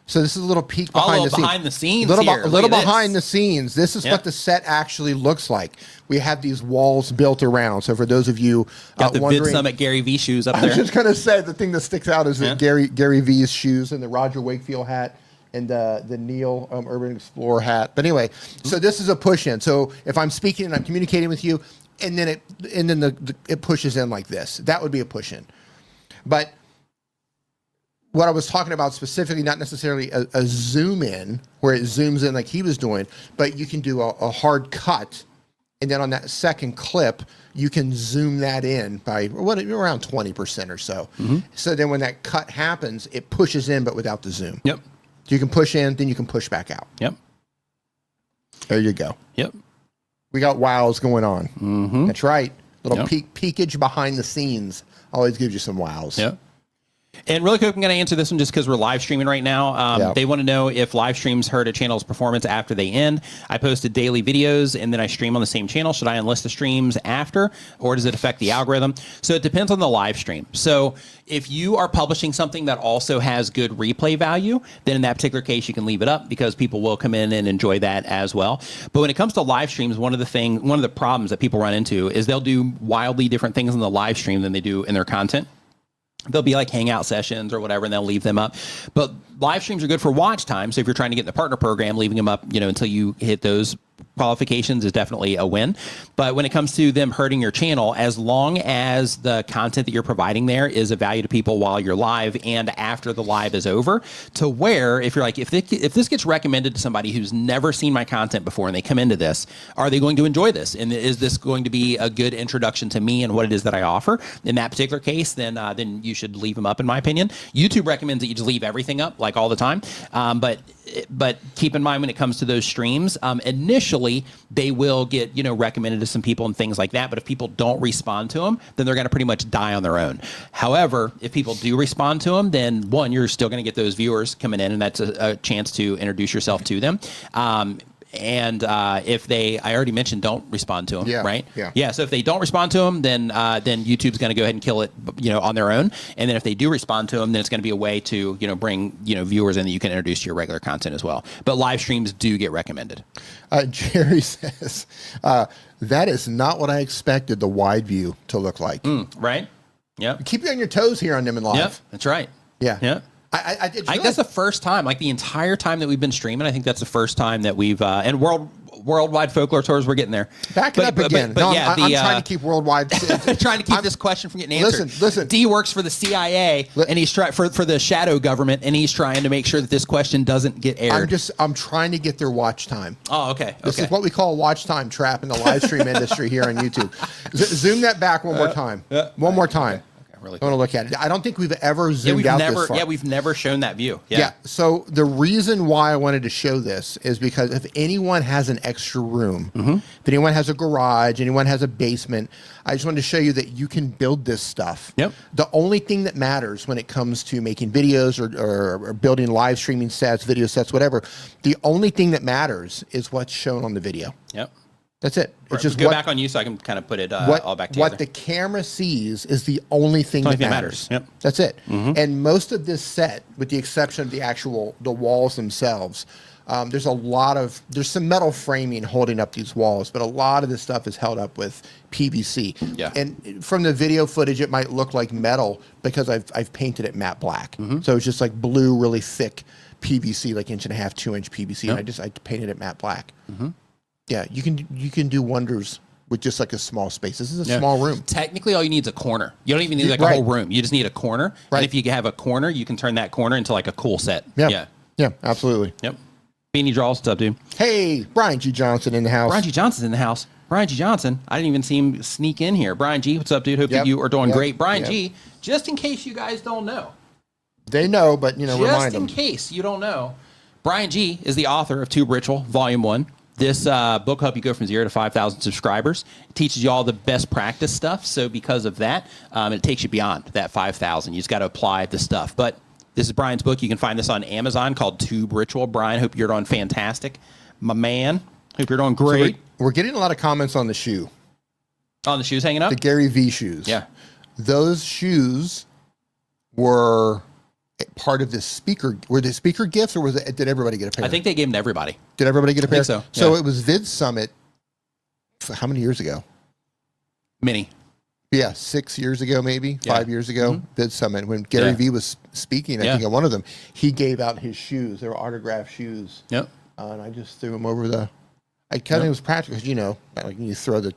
So this is a little peek behind the scenes. Behind the scenes A here. little behind the scenes. This is what the set actually looks like. We have these walls built around. So for those of you got the wondering, Vid Summit Gary V shoes up there. I was just going to say the thing that sticks out is that Gary V's shoes and the Roger Wakefield hat and the Neil Urban Explorer hat. But anyway, so this is a push in. So if I'm speaking and I'm communicating with you, and then it pushes in like this, that would be a push in. But what I was talking about specifically, not necessarily a zoom in where it zooms in like he was doing, but you can do a hard cut. And then on that second clip, you can zoom that in by around 20% or so. So then when that cut happens, it pushes in, but without the zoom. Yep. So you can push in, then you can push back out. Yep. There you go. Yep. We got wows going on. That's right. Little peekage behind the scenes always gives you some wows. Yep. And really quick, I'm going to answer this one just because we're live streaming right now. They want to know if live streams hurt a channel's performance after they end. I posted daily videos and then I stream on the same channel. Should I enlist the streams after, or does it affect the algorithm? So it depends on the live stream. So if you are publishing something that also has good replay value, then in that particular case, you can leave it up because people will come in and enjoy that as well. But when it comes to live streams, one of the problems that people run into is they'll do wildly different things in the live stream than they do in their content. They'll be like hangout sessions or whatever, and they'll leave them up. But live streams are good for watch time. So if you're trying to get in the partner program, leaving them up, until you hit those qualifications is definitely a win. But when it comes to them hurting your channel, as long as the content that you're providing there is of value to people while you're live and after the live is over, to where if you're like, if this gets recommended to somebody who's never seen my content before and they come into this, are they going to enjoy this? And is this going to be a good introduction to me and what it is that I offer? In that particular case, then you should leave them up, in my opinion. YouTube recommends that you just leave everything up like all the time. But keep in mind when it comes to those streams, initially they will get recommended to some people and things like that. But if people don't respond to them, then they're going to pretty much die on their own. However, if people do respond to them, then one, you're still going to get those viewers coming in, and that's a chance to introduce yourself to them. And if I already mentioned, don't respond to them, right? Yeah. So if they don't respond to them, then YouTube's going to go ahead and kill it, on their own. And then if they do respond to them, then it's going to be a way to, bring, viewers in that you can introduce to your regular content as well. But live streams do get recommended. Jerry says, that is not what I expected the wide view to look like. Right. Yeah. Keep you on your toes here on Nim and Live. Yep. That's right. Yeah. Yeah. I think that's the first time, like the entire time that we've been streaming. I think that's the first time that we've and worldwide folklore tours. We're getting there. Back it up again. But I'm trying to keep worldwide. Trying to keep this question from getting answered. Listen. D works for the CIA, and he's trying for the shadow government, and he's trying to make sure that this question doesn't get aired. I'm trying to get their watch time. Oh, okay. This is what we call a watch time trap in the live stream industry here on YouTube. Zoom that back one more time. One more time. Really I want to look at it. I don't think we've ever zoomed out this far. Yeah, we've never shown that view. Yeah. So the reason why I wanted to show this is because if anyone has an extra room, if anyone has a garage, anyone has a basement, I just wanted to show you that you can build this stuff. Yep. The only thing that matters when it comes to making videos or building live streaming sets, video sets, whatever, the only thing that matters is what's shown on the video. Yep. That's it. It's just go back on you so I can kind of put it all back together. What the camera sees is the only thing that matters. Yep. That's it. And most of this set, with the exception of the walls themselves, there's some metal framing holding up these walls, but a lot of this stuff is held up with PVC. Yeah. And from the video footage, it might look like metal because I've painted it matte black. So it's just like blue, really thick PVC, like 1.5 inch, 2 inch PVC, Yep. and I painted it matte black. Yeah, you can do wonders with just like a small space. This is a small room. Technically, all you need is a corner. You don't even need like a whole room. You just need a corner. Right. And if you have a corner, you can turn that corner into like a cool set. Yeah. Yeah, absolutely. Yep. Beanie Draws, what's up, dude? Hey, Brian G. Johnson in the house. Brian G. Johnson's in the house. Brian G. Johnson, I didn't even see him sneak in here. Brian G., what's up, dude? Hope that you are doing great. Brian G., just in case you guys don't know. They know, but, remind them. Just in case you don't know, Brian G. is the author of Tube Ritual, Volume 1. This book will help you go from 0 to 5,000 subscribers. It teaches you all the best practice stuff. So because of that, it takes you beyond that 5,000. You just got to apply the stuff. But this is Brian's book. You can find this on Amazon called Tube Ritual. Brian, hope you're doing fantastic. My man, hope you're doing great. So we're getting a lot of comments on the shoe. On the shoes hanging up? The Gary V shoes. Yeah. Those shoes were part of this speaker. Were they speaker gifts, or did everybody get a pair? I think they gave them to everybody. Did everybody get a pair? I think so. So Yeah. it was Vid Summit. How many years ago? Many. Yeah, 6 years ago, maybe 5 years ago. Vid Summit, when Gary V was speaking, I think at one of them, he gave out his shoes. They were autographed shoes. Yep. And I just threw them over the. I kind of was practical because like you throw the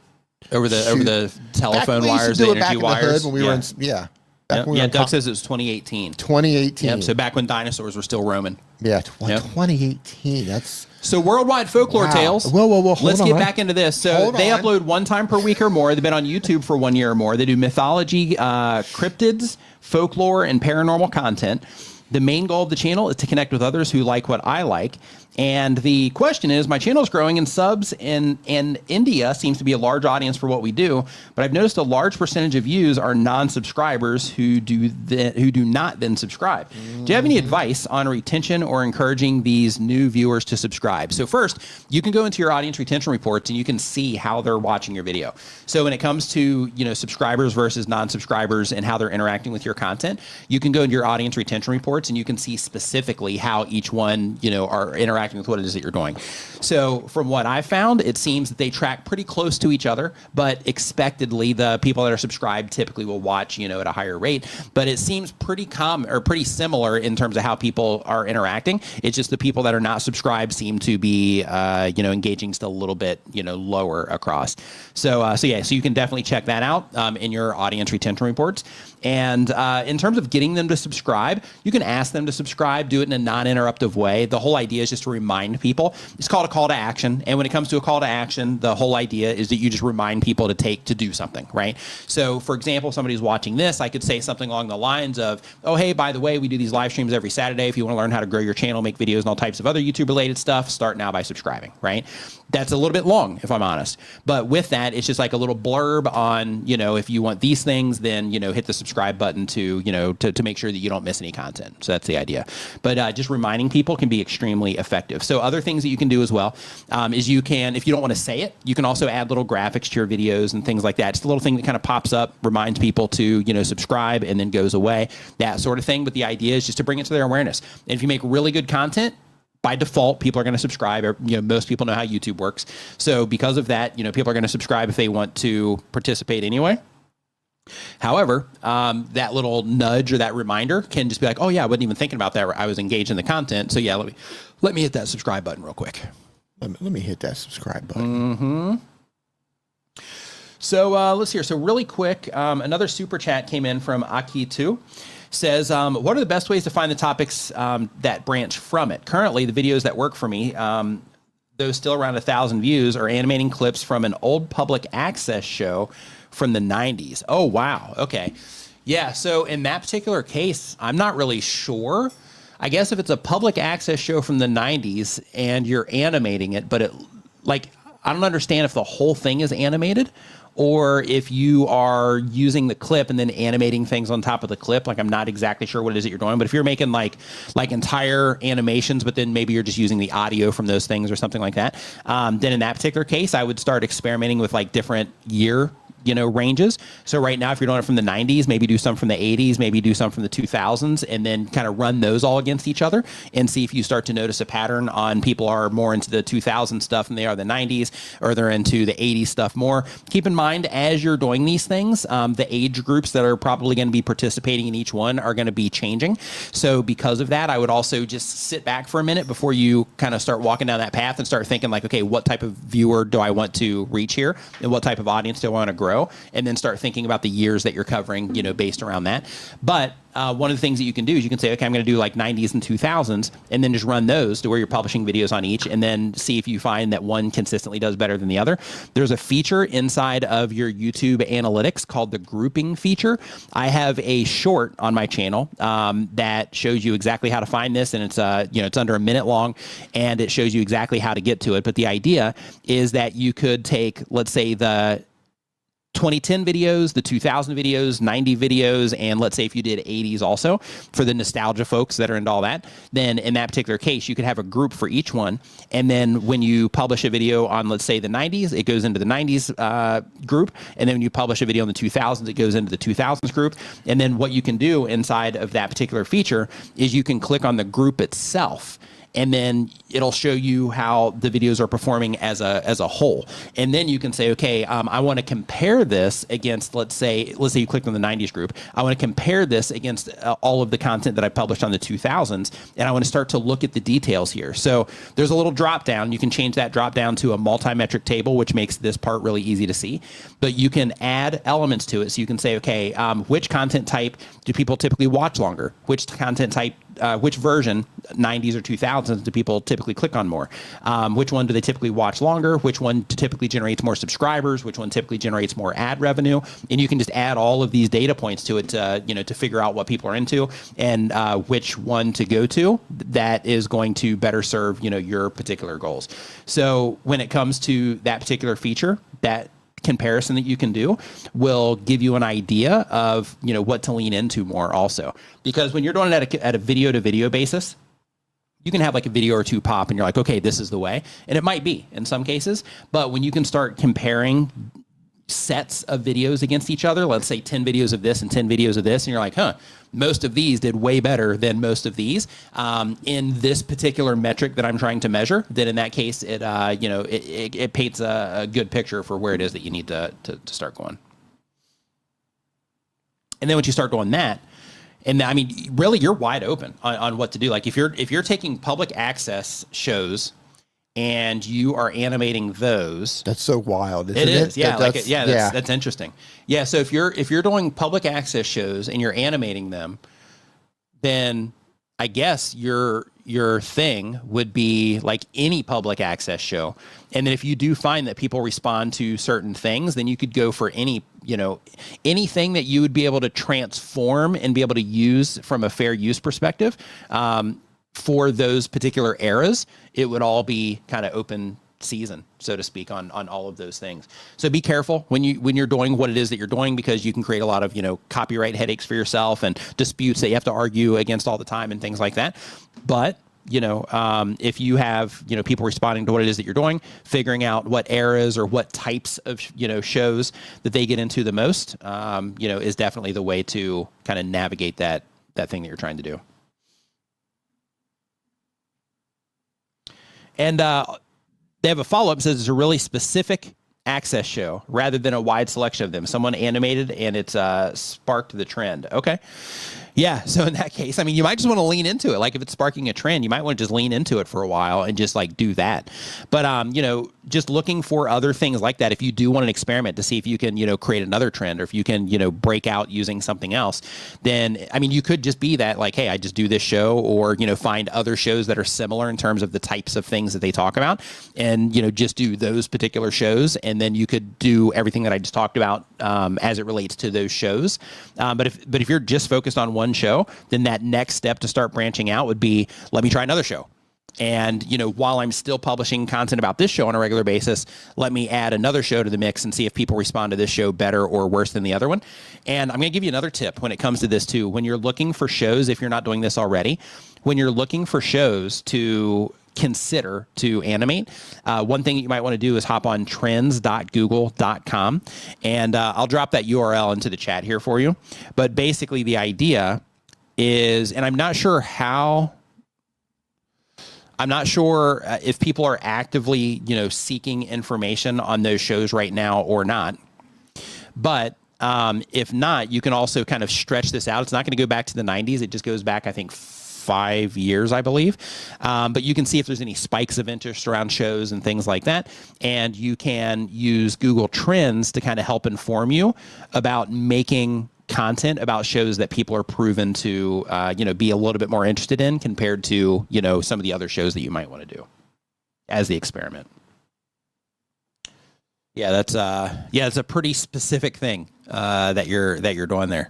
over the telephone wires, the energy wires. When we were in, back when we were in Doug says it was 2018. 2018. Yep. So back when dinosaurs were still roaming. Yeah, 2018. That's so worldwide folklore tales. Whoa. Let's get back into this. So they upload one time per week or more. They've been on YouTube for 1 year or more. They do mythology, cryptids, folklore, and paranormal content. The main goal of the channel is to connect with others who like what I like. And the question is, my channel is growing in subs, and India seems to be a large audience for what we do. But I've noticed a large percentage of views are non-subscribers who do not then subscribe. Do you have any advice on retention or encouraging these new viewers to subscribe? So first, you can go into your audience retention reports and you can see how they're watching your video. So when it comes to subscribers versus non-subscribers and how they're interacting with your content, you can go into your audience retention reports and you can see specifically how each one are interacting with what it is that you're doing. So from what I found, it seems that they track pretty close to each other, but expectedly the people that are subscribed typically will watch, at a higher rate. But it seems pretty common or pretty similar in terms of how people are interacting. It's just the people that are not subscribed seem to be, engaging still a little bit, lower across. So you can definitely check that out in your audience retention reports. And in terms of getting them to subscribe, you can ask them to subscribe, do it in a non-interruptive way. The whole idea is just to remind people. It's called a call to action. And when it comes to a call to action, the whole idea is that you just remind people to do something, right? So for example, somebody's watching this, I could say something along the lines of, oh, hey, by the way, we do these live streams every Saturday. If you want to learn how to grow your channel, make videos and all types of other YouTube related stuff, start now by subscribing, right? That's a little bit long, if I'm honest. But with that, it's just like a little blurb on, if you want these things, then, hit the subscribe button to make sure that you don't miss any content. So that's the idea. But just reminding people can be extremely effective. So other things that you can do as well is you can, if you don't want to say it, you can also add little graphics to your videos and things like that. Just a little thing that kind of pops up, reminds people to, subscribe and then goes away, that sort of thing. But the idea is just to bring it to their awareness. And if you make really good content, by default, people are going to subscribe. Most people know how YouTube works. So because of that, people are going to subscribe if they want to participate anyway. However, that little nudge or that reminder can just be like, oh yeah, I wasn't even thinking about that. I was engaged in the content. So yeah, let me hit that subscribe button real quick. Let me hit that subscribe button. So let's hear. So really quick, another super chat came in from Aki2. Says, what are the best ways to find the topics that branch from it? Currently, the videos that work for me, those still around 1,000 views, are animating clips from an old public access show from the 90s. Oh, wow. Okay. Yeah, so in that particular case, I'm not really sure. I guess if it's a public access show from the 90s and you're animating it, but I don't understand if the whole thing is animated or if you are using the clip and then animating things on top of the clip. I'm not exactly sure what it is that you're doing, but if you're making like entire animations, but then maybe you're just using the audio from those things or something like that, then in that particular case, I would start experimenting with different year ranges. So right now, if you're doing it from the 90s, maybe do some from the 80s, maybe do some from the 2000s, and then kind of run those all against each other and see if you start to notice a pattern on people are more into the 2000 stuff than they are the 90s, or they're into the 80s stuff more. Keep in mind, as you're doing these things, the age groups that are probably going to be participating in each one are going to be changing. So because of that, I would also just sit back for a minute before you kind of start walking down that path and start thinking like, okay, what type of viewer do I want to reach here? And what type of audience do I want to grow? And then start thinking about the years that you're covering, based around that. But one of the things that you can do is you can say, okay, I'm going to do like 90s and 2000s, and then just run those to where you're publishing videos on each, and then see if you find that one consistently does better than the other. There's a feature inside of your YouTube analytics called the grouping feature. I have a short on my channel that shows you exactly how to find this, and it's it's under a minute long, and it shows you exactly how to get to it. But the idea is that you could take, let's say, the 2010 videos, the 2000 videos, 90 videos, and let's say if you did 80s also, for the nostalgia folks that are into all that, then in that particular case, you could have a group for each one. And then when you publish a video on, let's say, the 90s, it goes into the 90s group. And then when you publish a video in the 2000s, it goes into the 2000s group. And then what you can do inside of that particular feature is you can click on the group itself, and then it'll show you how the videos are performing as a whole. And then you can say, okay, I want to compare this against, let's say you clicked on the 90s group. I want to compare this against all of the content that I published on the 2000s, and I want to start to look at the details here. So there's a little drop down. You can change that drop down to a multi-metric table, which makes this part really easy to see. But you can add elements to it. So you can say, okay, which content type do people typically watch longer? Which content type, which version, 90s or 2000s, do people typically click on more? Which one do they typically watch longer? Which one typically generates more subscribers? Which one typically generates more ad revenue? And you can just add all of these data points to it to figure out what people are into, and which one to go to that is going to better serve your particular goals. So when it comes to that particular feature, that comparison that you can do will give you an idea of what to lean into more also. Because when you're doing it at a video to video basis, you can have like a video or two pop and you're like, okay, this is the way. And it might be in some cases, but when you can start comparing sets of videos against each other, let's say 10 videos of this and 10 videos of this, and you're like, most of these did way better than most of these in this particular metric that I'm trying to measure, then in that case, it paints a good picture for where it is that you need to start going. And then once you start doing that, and I mean, really, you're wide open on what to do. Like if you're taking public access shows and you are animating those, that's so wild. Isn't it is, yeah, that's, that's interesting. Yeah, so if you're doing public access shows and you're animating them, then I guess your thing would be like any public access show. And then if you do find that people respond to certain things, then you could go for anything that you would be able to transform and be able to use from a fair use perspective. For those particular eras, it would all be kind of open season, so to speak, on all of those things. So be careful when you're doing what it is that you're doing, because you can create a lot of copyright headaches for yourself and disputes that you have to argue against all the time and things like that. But if you have people responding to what it is that you're doing, figuring out what eras or what types of shows that they get into the most, is definitely the way to kind of navigate that thing that you're trying to do. And they have a follow-up that says it's a really specific access show rather than a wide selection of them. Someone animated and it's sparked the trend. Okay. Yeah. So in that case, I mean, you might just want to lean into it. Like if it's sparking a trend, you might want to just lean into it for a while and just like do that. But, just looking for other things like that. If you do want an experiment to see if you can, create another trend, or if you can, break out using something else, then, I mean, you could just be that like, hey, I just do this show, or, find other shows that are similar in terms of the types of things that they talk about, and, just do those particular shows. And then you could do everything that I just talked about as it relates to those shows. But if you're just focused on one show, then that next step to start branching out would be, let me try another show. And, while I'm still publishing content about this show on a regular basis, let me add another show to the mix and see if people respond to this show better or worse than the other one. And I'm going to give you another tip when it comes to this too. When you're looking for shows, if you're not doing this already, when you're looking for shows to consider to animate. One thing that you might want to do is hop on trends.google.com, and I'll drop that URL into the chat here for you. But basically the idea is, and I'm not sure if people are actively, seeking information on those shows right now or not. But if not, you can also kind of stretch this out. It's not going to go back to the 90s. It just goes back, I think, 5 years, I believe. But you can see if there's any spikes of interest around shows and things like that. And you can use Google Trends to kind of help inform you about making content about shows that people are proven to, be a little bit more interested in compared to, some of the other shows that you might want to do as the experiment. Yeah, that's it's a pretty specific thing that you're doing there.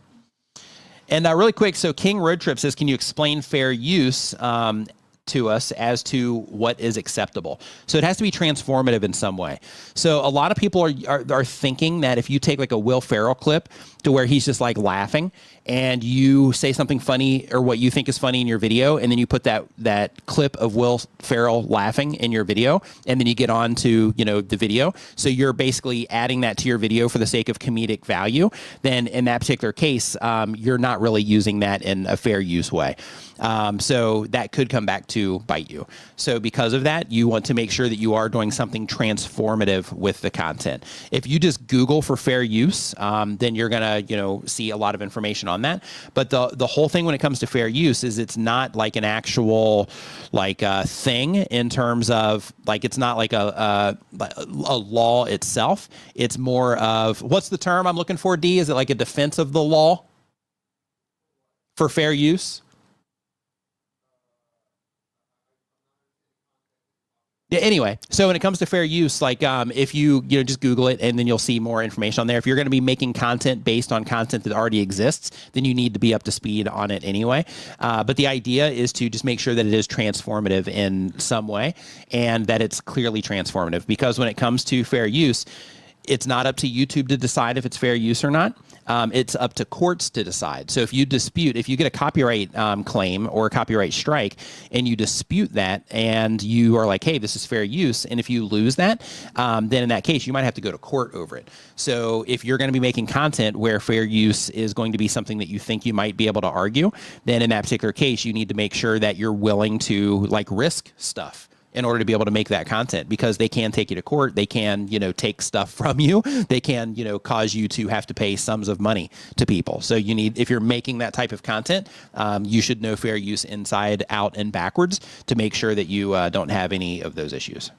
And really quick, so King Road Trip says, can you explain fair use to us as to what is acceptable? So it has to be transformative in some way. So a lot of people are thinking that if you take like a Will Ferrell clip to where he's just like laughing and you say something funny or what you think is funny in your video, and then you put that clip of Will Ferrell laughing in your video, and then you get on to, the video. So you're basically adding that to your video for the sake of comedic value. Then in that particular case, you're not really using that in a fair use way. So that could come back to bite you. So because of that, you want to make sure that you are doing something transformative with the content. If you just Google for fair use, then you're going to, see a lot of information on that. But the whole thing when it comes to fair use is it's not like an actual thing in terms of it's not like a law itself. It's more of, what's the term I'm looking for, D? Is it like a defense of the law for fair use? Yeah, anyway, so when it comes to fair use, if you just Google it and then you'll see more information on there. If you're going to be making content based on content that already exists, then you need to be up to speed on it anyway. But the idea is to just make sure that it is transformative in some way and that it's clearly transformative, because when it comes to fair use, it's not up to YouTube to decide if it's fair use or not. It's up to courts to decide. So if you get a copyright claim or a copyright strike and you dispute that and you are like, hey, this is fair use, and if you lose that, then in that case, you might have to go to court over it. So if you're going to be making content where fair use is going to be something that you think you might be able to argue, then in that particular case, you need to make sure that you're willing to risk stuff in order to be able to make that content, because they can take you to court. They can, take stuff from you. They can, cause you to have to pay sums of money to people. So if you're making that type of content, you should know fair use inside, out, and backwards to make sure that you don't have any of those issues.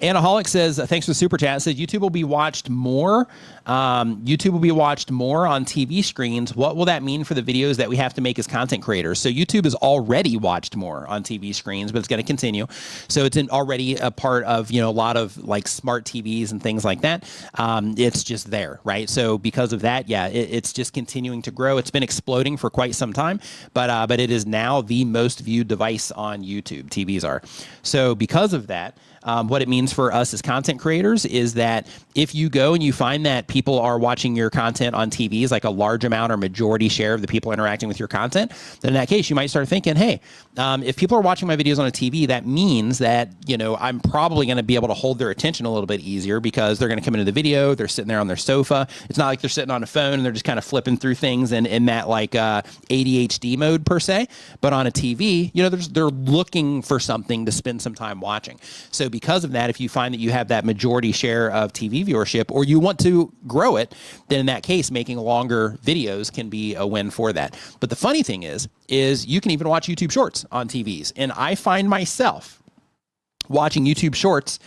Anaholic says, thanks for the super chat. Says YouTube will be watched more. YouTube will be watched more on TV screens. What will that mean for the videos that we have to make as content creators? So YouTube is already watched more on TV screens, but it's going to continue. So it's already a part of a lot of smart TVs and things like that. It's just there, right? So because of that, yeah, it's just continuing to grow. It's been exploding for quite some time, but it is now the most viewed device on YouTube. TVs are. So because of that, what it means for us as content creators is that if you go and you find that people are watching your content on TVs, like a large amount or majority share of the people interacting with your content, then in that case, you might start thinking, hey, if people are watching my videos on a TV, that means that, I'm probably going to be able to hold their attention a little bit easier, because they're going to come into the video, they're sitting there on their sofa. It's not like they're sitting on a phone and they're just kind of flipping through things and in that ADHD mode per se. But on a TV, they're looking for something to spend some time watching. So because of that, if you find that you have that majority share of TV viewership, or you want to grow it, then in that case, making longer videos can be a win for that. But the funny thing is you can even watch YouTube Shorts on TVs. And I find myself watching YouTube Shorts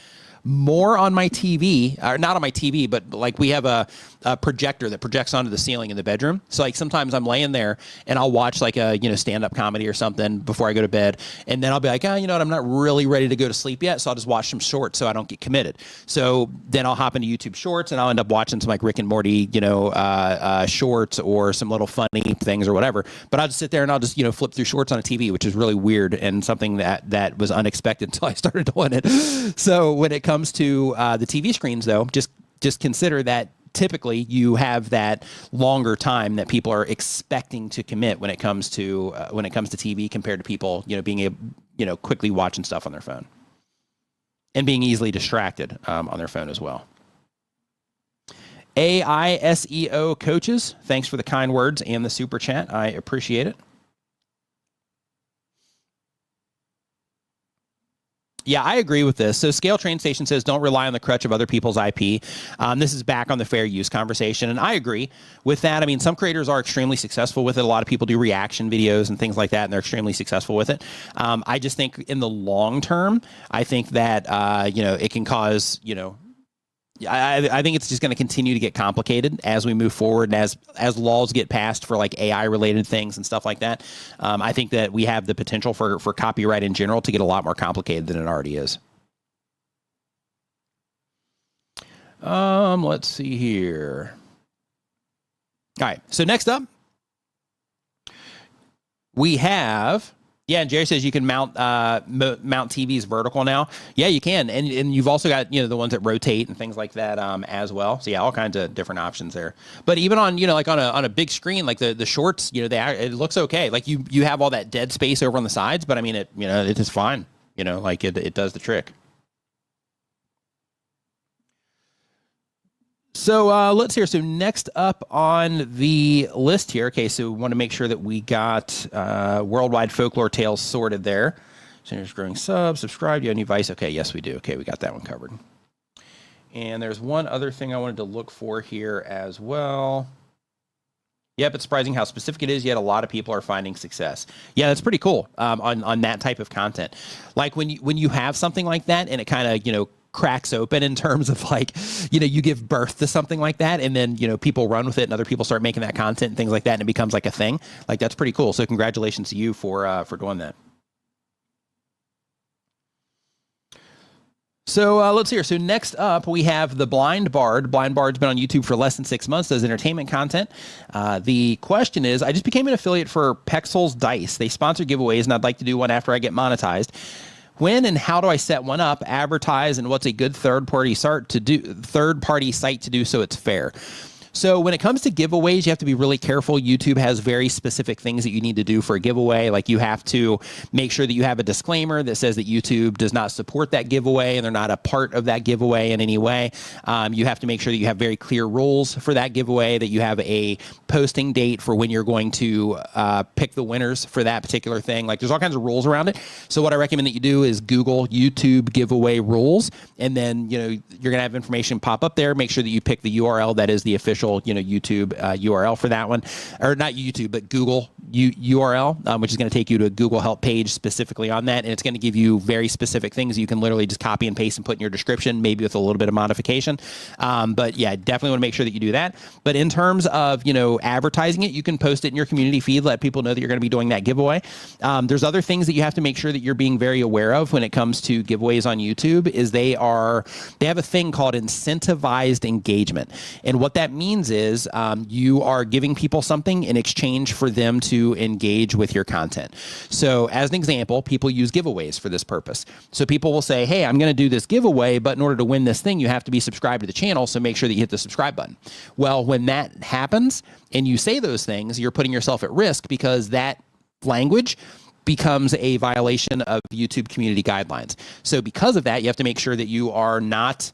more on my TV, or not on my TV, but we have a projector that projects onto the ceiling in the bedroom. So sometimes I'm laying there and I'll watch a stand-up comedy or something before I go to bed, and then I'll be like, you know what, I'm not really ready to go to sleep yet, so I'll just watch some shorts so I don't get committed. So then I'll hop into YouTube Shorts and I'll end up watching some Rick and Morty shorts or some little funny things or whatever. But I'll just sit there and I'll just flip through shorts on a TV, which is really weird and something that was unexpected until I started doing it. So when it comes to the TV screens, though, just consider that typically you have that longer time that people are expecting to commit when it comes to TV compared to people, being able, quickly watching stuff on their phone and being easily distracted on their phone as well. AI SEO coaches, thanks for the kind words and the super chat. I appreciate it. Yeah, I agree with this. So Scale Train Station says, don't rely on the crutch of other people's IP. This is back on the fair use conversation, and I agree with that. I mean, some creators are extremely successful with it. A lot of people do reaction videos and things like that, and they're extremely successful with it. I just think in the long term, I think that, it can cause, I think it's just going to continue to get complicated as we move forward, and as laws get passed for like AI related things and stuff like that. I think that we have the potential for copyright in general to get a lot more complicated than it already is. Let's see here. All right. So next up, we have. Yeah, and Jerry says you can mount TVs vertical now. Yeah, you can, and you've also got the ones that rotate and things like that as well. So yeah, all kinds of different options there. But even on like on a big screen like the shorts, it looks okay. Like you have all that dead space over on the sides, but I mean it is fine. Like it does the trick. So let's hear. So next up on the list here. Okay, so we want to make sure that we got Worldwide Folklore Tales sorted there. Centers growing subscribe. Do you have any advice? Okay, yes, we do. Okay, we got that one covered. And there's one other thing I wanted to look for here as well. Yep, it's surprising how specific it is, yet a lot of people are finding success. Yeah, that's pretty cool on that type of content. Like when you have something like that and it kind of, cracks open in terms of like, you give birth to something like that and then, people run with it and other people start making that content and things like that and it becomes like a thing. Like that's pretty cool. So congratulations to you for doing that. So let's see here. So next up, we have the Blind Bard. Blind Bard's been on YouTube for less than 6 months, does entertainment content. The question is, I just became an affiliate for Pexels Dice. They sponsor giveaways, and I'd like to do one after I get monetized. When and how do I set one up, advertise, and what's a good third-party site to do so it's fair? So when it comes to giveaways, you have to be really careful. YouTube has very specific things that you need to do for a giveaway. Like you have to make sure that you have a disclaimer that says that YouTube does not support that giveaway and they're not a part of that giveaway in any way. You have to make sure that you have very clear rules for that giveaway, that you have a posting date for when you're going to pick the winners for that particular thing. Like there's all kinds of rules around it. So what I recommend that you do is Google YouTube giveaway rules, and then you're gonna have information pop up there. Make sure that you pick the URL that is the official YouTube URL for that one, or not YouTube, but Google URL, which is going to take you to a Google help page specifically on that. And it's going to give you very specific things you can literally just copy and paste and put in your description, maybe with a little bit of modification. But yeah, definitely want to make sure that you do that. But in terms of, advertising it, you can post it in your community feed, let people know that you're going to be doing that giveaway. There's other things that you have to make sure that you're being very aware of when it comes to giveaways on YouTube is they have a thing called incentivized engagement. And what that means is you are giving people something in exchange for them to engage with your content. So as an example, people use giveaways for this purpose. So people will say, hey, I'm going to do this giveaway, but in order to win this thing, you have to be subscribed to the channel. So make sure that you hit the subscribe button. Well, when that happens and you say those things, you're putting yourself at risk because that language becomes a violation of YouTube community guidelines. So because of that, you have to make sure that you are not,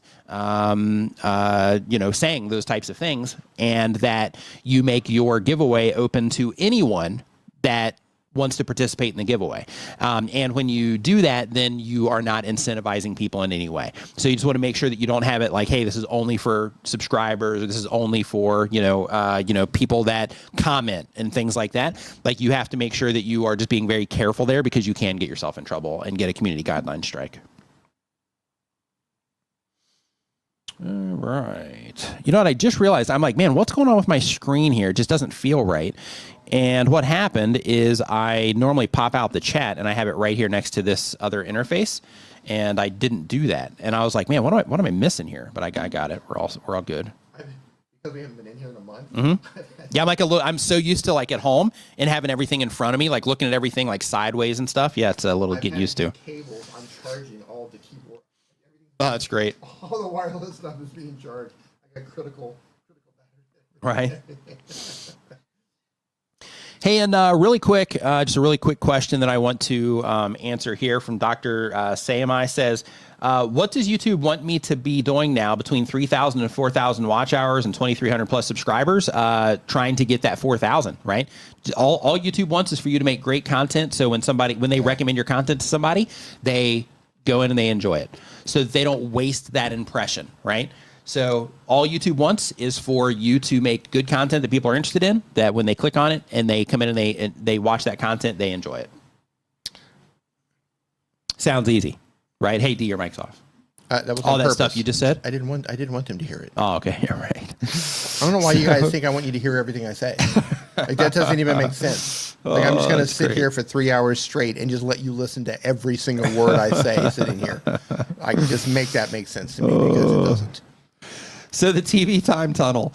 saying those types of things, and that you make your giveaway open to anyone that wants to participate in the giveaway. And when you do that, then you are not incentivizing people in any way. So you just want to make sure that you don't have it like, hey, this is only for subscribers, or this is only for, people that comment and things like that. Like you have to make sure that you are just being very careful there, because you can get yourself in trouble and get a community guideline strike. All right. You know what? I just realized, I'm like, man, what's going on with my screen here? It just doesn't feel right. And what happened is I normally pop out the chat and I have it right here next to this other interface, and I didn't do that. And I was like, man, what am I missing here? But I got it. We're all good. Because we haven't been in here in a month. Mm-hmm. Yeah, I'm so used to like at home and having everything in front of me, like looking at everything like sideways and stuff. Yeah, it's a little getting used to. Cables, I'm charging all the keyboard. Oh, that's great. All the wireless stuff is being charged. I got critical Right. Hey, and really quick, just a really quick question that I want to answer here from Dr. Sayamai says, what does YouTube want me to be doing now between 3,000 and 4,000 watch hours and 2,300 plus subscribers, trying to get that 4,000, right? All YouTube wants is for you to make great content. So when they recommend your content to somebody, they go in and they enjoy it so that they don't waste that impression, right? So all YouTube wants is for you to make good content that people are interested in, that when they click on it and they come in and they watch that content, they enjoy it. Sounds easy, right? Hey, D, your mic's off. That was all on that purpose. Stuff you just said. I didn't want them to hear it. Oh, okay, you're right. I don't know why you guys think I want you to hear everything I say. Like, that doesn't even make sense. Like, I'm just going to sit here for 3 hours straight and just let you listen to every single word I say sitting here. I can just make that make sense to me because it doesn't. So the TV time tunnel,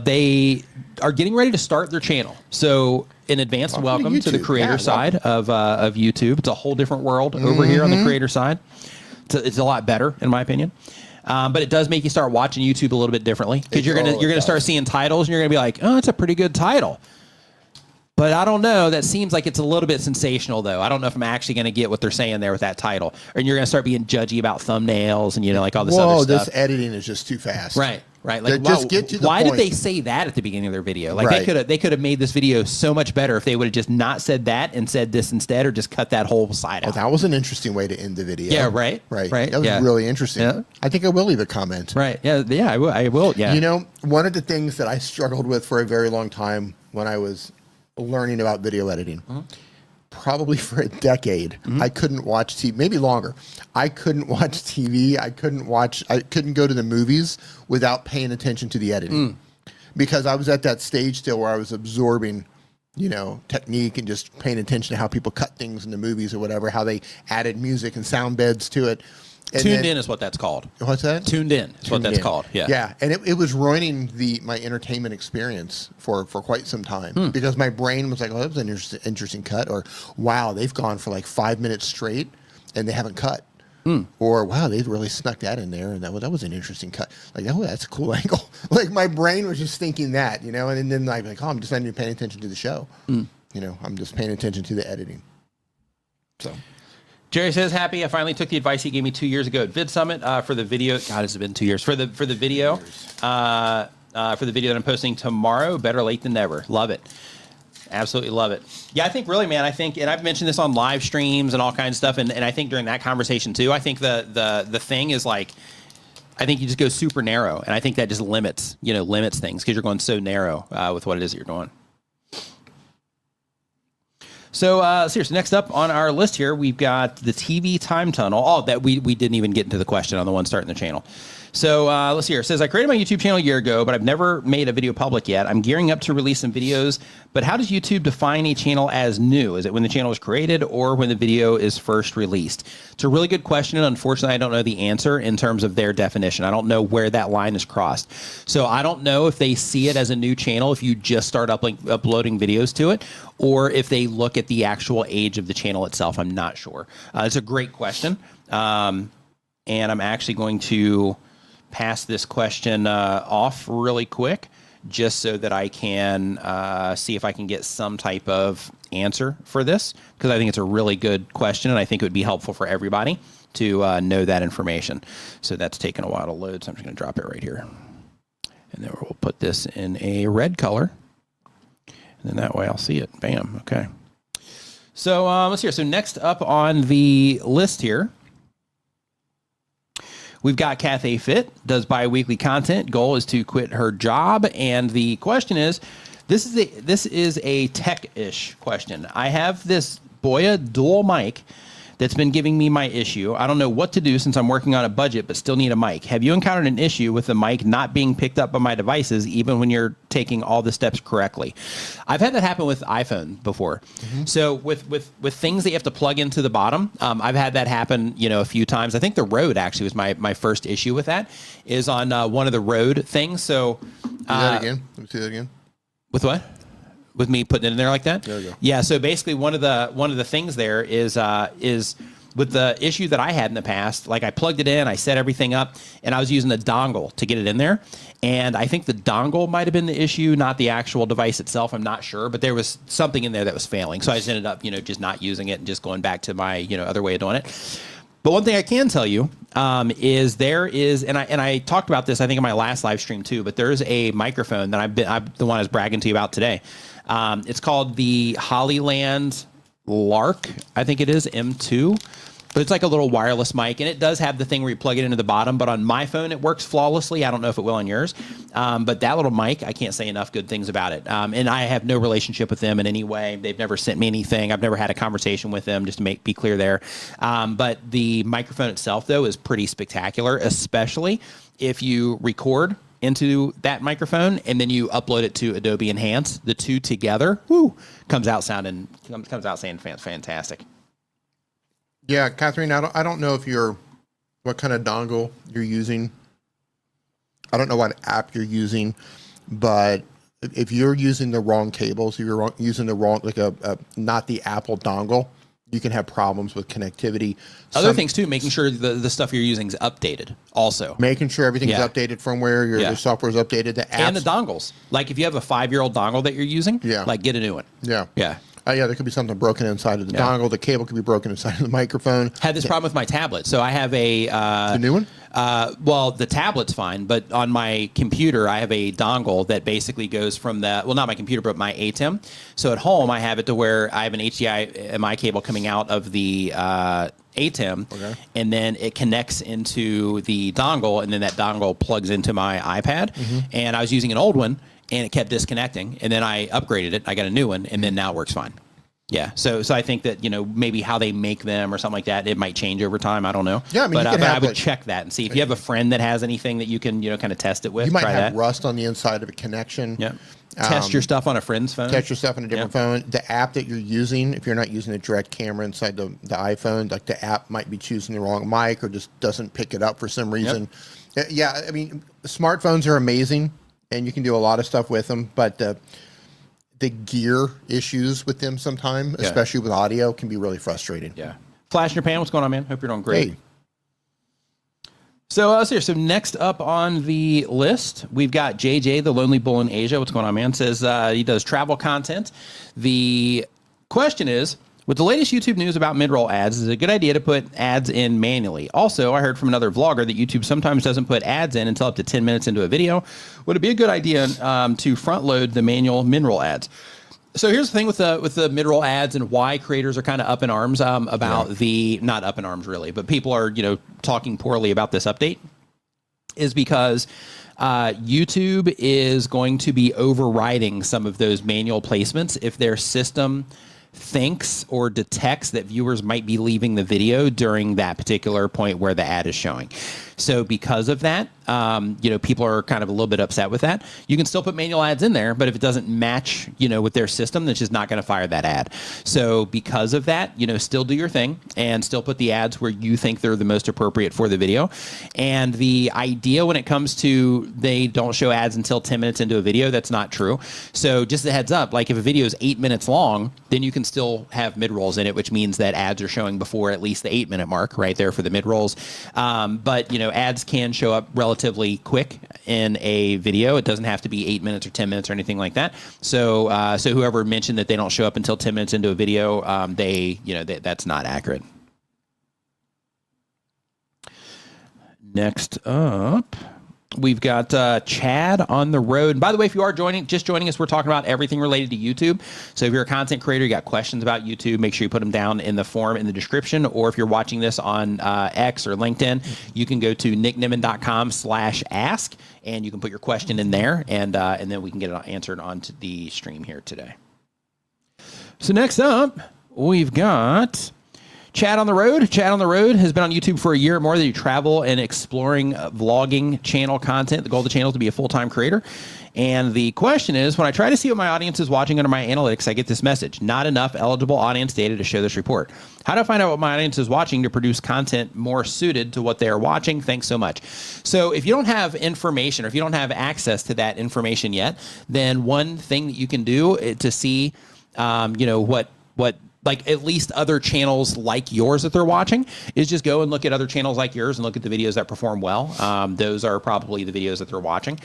they are getting ready to start their channel. So in advance, welcome to the creator side of YouTube. It's a whole different world over here on the creator side. It's a lot better, in my opinion. But it does make you start watching YouTube a little bit differently because you're gonna start seeing titles and you're gonna be like, oh, it's a pretty good title. But I don't know. That seems like it's a little bit sensational, though. I don't know if I'm actually going to get what they're saying there with that title. And you're going to start being judgy about thumbnails and, like all this other stuff. This editing is just too fast. Right. Like, just get to the why point. did they say that at the beginning of their video? Like, they could have made this video so much better if they would have just not said that and said this instead, or just cut that whole side out. That was an interesting way to end the video. Yeah, right. That was really interesting. Yeah. I think I will leave a comment. Right. Yeah, I will. Yeah. One of the things that I struggled with for a very long time when I was learning about video editing, probably for a decade, I couldn't watch TV, maybe longer. I couldn't watch TV. I couldn't go to the movies without paying attention to the editing because I was at that stage still where I was absorbing, technique and just paying attention to how people cut things in the movies or whatever, how they added music and sound beds to it. Tuned in is what that's called. What's that? Tuned in is what that's called. Yeah. Yeah. And it was ruining my entertainment experience for quite some time because my brain was like, oh, that was an interesting cut. Or, wow, they've gone for like 5 minutes straight and they haven't cut. Or, wow, they really snuck that in there. And that was an interesting cut. Like, oh, that's a cool angle. Like, my brain was just thinking that, and then I'm like, oh, I'm just not even paying attention to the show. I'm just paying attention to the editing. So. Jerry says, happy. I finally took the advice he gave me 2 years ago at Vid Summit for the video. God, it's been 2 years for the video. For the video that I'm posting tomorrow. Better late than never. Love it. Absolutely love it. Yeah, I think really, man. And I've mentioned this on live streams and all kinds of stuff. And I think during that conversation too, I think the thing is like, I think you just go super narrow, and I think that just limits things because you're going so narrow with what it is that you're doing. So seriously, next up on our list here, we've got the TV time tunnel. Oh, that we didn't even get into the question on the one starting the channel. So let's see here. It says, I created my YouTube channel a year ago, but I've never made a video public yet. I'm gearing up to release some videos, but how does YouTube define a channel as new? Is it when the channel is created or when the video is first released? It's a really good question, and unfortunately, I don't know the answer in terms of their definition. I don't know where that line is crossed. So I don't know if they see it as a new channel if you just start uploading videos to it, or if they look at the actual age of the channel itself. I'm not sure. It's a great question, and I'm actually going to pass this question off really quick just so that I can see if I can get some type of answer for this, because I think it's a really good question and I think it would be helpful for everybody to know that information. So that's taken a while to load, so I'm just going to drop it right here. And then we'll put this in a red color, and then that way I'll see it. Bam. Okay. So let's see here. So next up on the list here, we've got Cathay Fit, does bi-weekly content. Goal is to quit her job. And the question is, this is a tech-ish question. I have this Boya dual mic that's been giving me my issue. I don't know what to do since I'm working on a budget, but still need a mic. Have you encountered an issue with the mic not being picked up by my devices, even when you're taking all the steps correctly? I've had that happen with iPhone before. So with things that you have to plug into the bottom, I've had that happen, a few times. I think the Rode actually was my first issue with that, is on one of the Rode things. So do that again. Let me see that again. With what? With me putting it in there like that? There we go. Yeah. So basically, one of the things there is with the issue that I had in the past, like I plugged it in, I set everything up, and I was using the dongle to get it in there. And I think the dongle might have been the issue, not the actual device itself. I'm not sure, but there was something in there that was failing. So I just ended up, just not using it and just going back to my, other way of doing it. But one thing I can tell you is there is, and I talked about this, I think in my last live stream too, but there's a microphone that I'm the one I was bragging to you about today. It's called the Hollyland Lark, I think it is, M2. But it's like a little wireless mic, and it does have the thing where you plug it into the bottom. But on my phone, it works flawlessly. I don't know if it will on yours. But that little mic, I can't say enough good things about it. And I have no relationship with them in any way. They've never sent me anything. I've never had a conversation with them, just to be clear there. But the microphone itself, though, is pretty spectacular, especially if you record into that microphone and then you upload it to Adobe Enhance. The two together, comes out saying fantastic. Yeah, Catherine, I don't know what kind of dongle you're using. I don't know what app you're using, but if you're using the wrong cables, if you're using the wrong, like not the Apple dongle, you can have problems with connectivity. Other things too, making sure the stuff you're using is updated also. Making sure everything's updated firmware, your software's updated, the apps. And the dongles. Like if you have a 5-year-old dongle that you're using, like get a new one. Yeah. Yeah. There could be something broken inside of the dongle. The cable could be broken inside of the microphone. Had this problem with my tablet. So I have the new one? Well, the tablet's fine, but on my computer, I have a dongle that basically goes from not my computer, but my ATEM. So at home, I have it to where I have an HDMI cable coming out of the ATEM, and then it connects into the dongle, and then that dongle plugs into my iPad. And I was using an old one, and it kept disconnecting, and then I upgraded it. I got a new one, and then now it works fine. Yeah, so I think that maybe how they make them or something like that, it might change over time. I don't know. Yeah, I mean, but I would check that and see if you have a friend that has anything that you can kind of test it with. You might try have that. rust on the inside of a connection. Yeah. Test your stuff on a friend's phone. Test your stuff on a different phone. The app that you're using, if you're not using a direct camera inside the iPhone, like the app might be choosing the wrong mic or just doesn't pick it up for some reason. Yeah, I mean, smartphones are amazing, and you can do a lot of stuff with them, but the gear issues with them sometimes, especially with audio, can be really frustrating. Yeah. Flash in your pan, what's going on, man? Hope you're doing great. Hey. So let's see. So next up on the list, we've got JJ, the Lonely Bull in Asia. What's going on, man? Says he does travel content. The question is, with the latest YouTube news about mid-roll ads, is it a good idea to put ads in manually? Also, I heard from another vlogger that YouTube sometimes doesn't put ads in until up to 10 minutes into a video. Would it be a good idea to front-load the manual mid-roll ads? So here's the thing with the mid-roll ads and why creators are kind of up in arms about not up in arms really, but people are talking poorly about this update, is because YouTube is going to be overriding some of those manual placements if their system thinks or detects that viewers might be leaving the video during that particular point where the ad is showing. So because of that, people are kind of a little bit upset with that. You can still put manual ads in there, but if it doesn't match, with their system, then it's just not going to fire that ad. So because of that, still do your thing and still put the ads where you think they're the most appropriate for the video. And the idea when it comes to they don't show ads until 10 minutes into a video, that's not true. So just a heads up, like if a video is 8 minutes long, then you can still have mid-rolls in it, which means that ads are showing before at least the 8-minute mark right there for the mid-rolls. But, ads can show up relatively quick in a video. It doesn't have to be 8 minutes or 10 minutes or anything like that. So whoever mentioned that they don't show up until 10 minutes into a video, that's not accurate. Next up, we've got Chad on the road. And by the way, if you are just joining us, we're talking about everything related to YouTube. So if you're a content creator, you got questions about YouTube, make sure you put them down in the form in the description. Or if you're watching this on X or LinkedIn, you can go to nickniman.com/ask and you can put your question in there, and then we can get it answered onto the stream here today. So next up, we've got Chad on the road. Chad on the road has been on YouTube for a year or more. That you travel and exploring vlogging channel content. The goal of the channel is to be a full-time creator. And the question is, when I try to see what my audience is watching under my analytics, I get this message: not enough eligible audience data to show this report. How do I find out what my audience is watching to produce content more suited to what they are watching? Thanks so much. So if you don't have information, or if you don't have access to that information yet, then one thing that you can do to see, what like at least other channels like yours that they're watching, is just go and look at other channels like yours and look at the videos that perform well. Those are probably the videos that they're watching.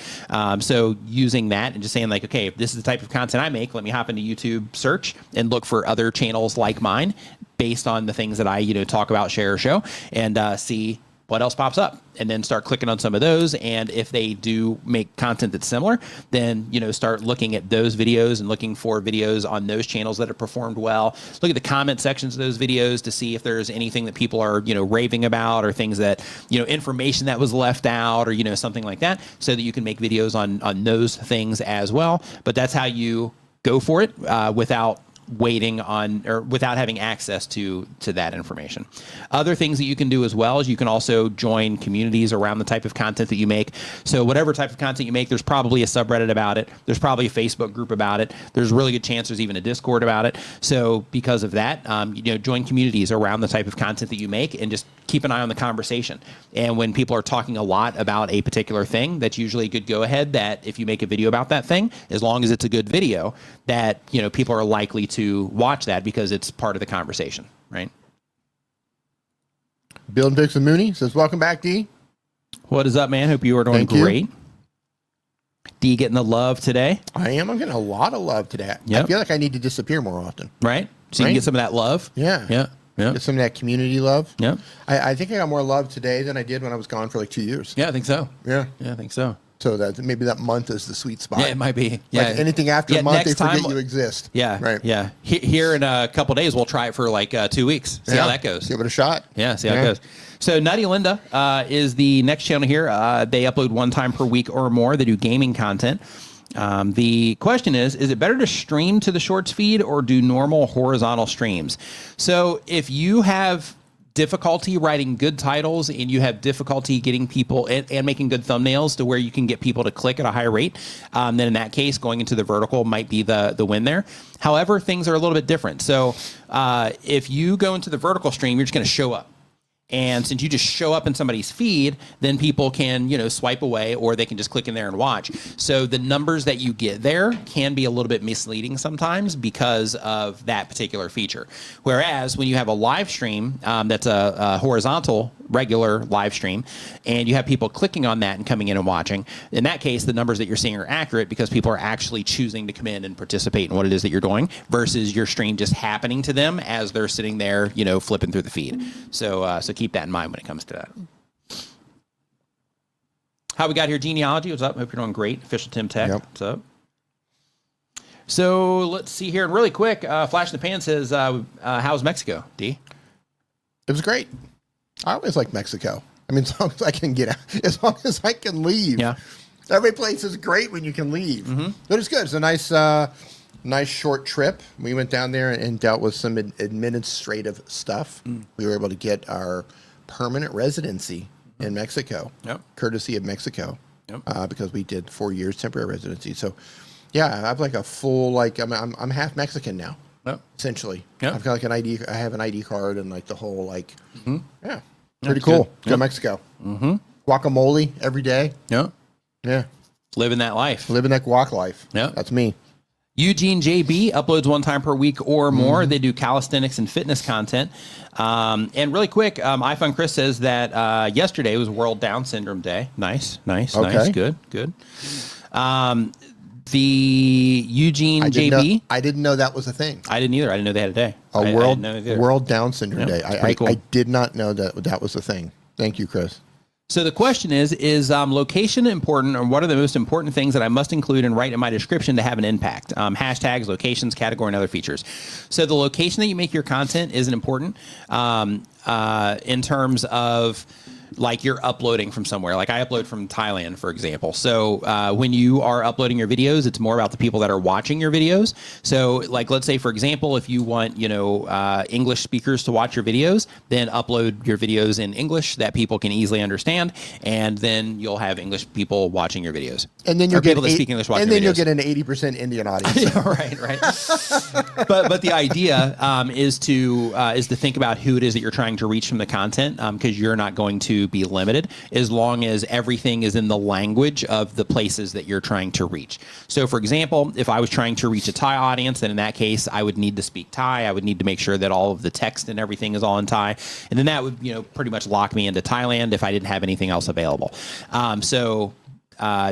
So using that and just saying like, okay, if this is the type of content I make, let me hop into YouTube search and look for other channels like mine based on the things that I, talk about, share, or show, and see what else pops up, and then start clicking on some of those. And if they do make content that's similar, then, start looking at those videos and looking for videos on those channels that have performed well. Look at the comment sections of those videos to see if there's anything that people are, raving about, or things that, information that was left out, or, something like that, so that you can make videos on those things as well. But that's how you go for it without waiting on, or without having access to that information. Other things that you can do as well is you can also join communities around the type of content that you make. So whatever type of content you make, there's probably a subreddit about it. There's probably a Facebook group about it. There's a really good chance there's even a Discord about it. So because of that, join communities around the type of content that you make, and just keep an eye on the conversation. And when people are talking a lot about a particular thing, that's usually a good go ahead that if you make a video about that thing, as long as it's a good video, that, people are likely to watch that because it's part of the conversation, right? Bill and Dixon Mooney says, welcome back, D. What is up, man? Hope you are doing great. D getting the love today. I am. I'm getting a lot of love today. Yep. I feel like I need to disappear more often. Right? So you can get some of that love. Yeah. Yeah. Yeah. Get some of that community love. Yeah. I think I got more love today than I did when I was gone for like 2 years. Yeah, I think so. Yeah. Yeah, I think so. So that maybe that month is the sweet spot. Yeah, it might be. Yeah. Like anything after a month, they forget you exist. Yeah. Right. Yeah. Here in a couple of days, we'll try it for like 2 weeks. See how that goes. Give it a shot. Yeah, see how it goes. So Nutty Linda is the next channel here. They upload 1 time per week or more. They do gaming content. The question is it better to stream to the shorts feed or do normal horizontal streams? So if you have difficulty writing good titles and you have difficulty getting people and making good thumbnails to where you can get people to click at a high rate, then in that case, going into the vertical might be the win there. However, things are a little bit different. So if you go into the vertical stream, you're just going to show up. And since you just show up in somebody's feed, then people can, swipe away, or they can just click in there and watch. So the numbers that you get there can be a little bit misleading sometimes because of that particular feature. Whereas when you have a live stream that's a horizontal, regular live stream, and you have people clicking on that and coming in and watching, in that case, the numbers that you're seeing are accurate because people are actually choosing to come in and participate in what it is that you're doing versus your stream just happening to them as they're sitting there, flipping through the feed. So keep that in mind when it comes to that. How we got here, Genealogy, what's up? Hope you're doing great. Official Tim Tech, what's up? So let's see here. And really quick, Flash in the Pan says, how's Mexico, D? It was great. I always like Mexico. I mean, as long as I can get out, as long as I can leave. Yeah. Every place is great when you can leave. Mm-hmm. But it's good. It's a nice short trip. We went down there and dealt with some administrative stuff. We were able to get our permanent residency in Mexico, courtesy of Mexico, because we did 4 years temporary residency. So, yeah, I have like a full I'm half Mexican now. Essentially, I've got like an ID. I have an ID card and like the whole pretty cool. Go Mexico. Guacamole every day. Yeah. Living that life. Living that guac life. Yeah, that's me. Eugene JB uploads 1 time per week or more. They do calisthenics and fitness content. And really quick, iPhone Chris says that yesterday was World Down Syndrome Day. Nice. Good. The Eugene JB. I didn't know that was a thing. I didn't either. I didn't know they had a day. World Down Syndrome Day. Cool. I did not know that was a thing. Thank you, Chris. So the question is location important, or what are the most important things that I must include and write in my description to have an impact? Hashtags, locations, category, and other features. So the location that you make your content isn't important in terms of like you're uploading from somewhere. Like I upload from Thailand, for example. So when you are uploading your videos, it's more about the people that are watching your videos. So like, let's say, for example, if you want, English speakers to watch your videos, then upload your videos in English that people can easily understand. And then you'll have English people watching your videos. And then you'll get people that speak English watching your videos. You'll get an 80% Indian audience. Right. But the idea is to think about who it is that you're trying to reach from the content, because you're not going to to be limited as long as everything is in the language of the places that you're trying to reach. So for example, if I was trying to reach a Thai audience, then in that case, I would need to speak Thai. I would need to make sure that all of the text and everything is all in Thai. And then that would, pretty much lock me into Thailand if I didn't have anything else available.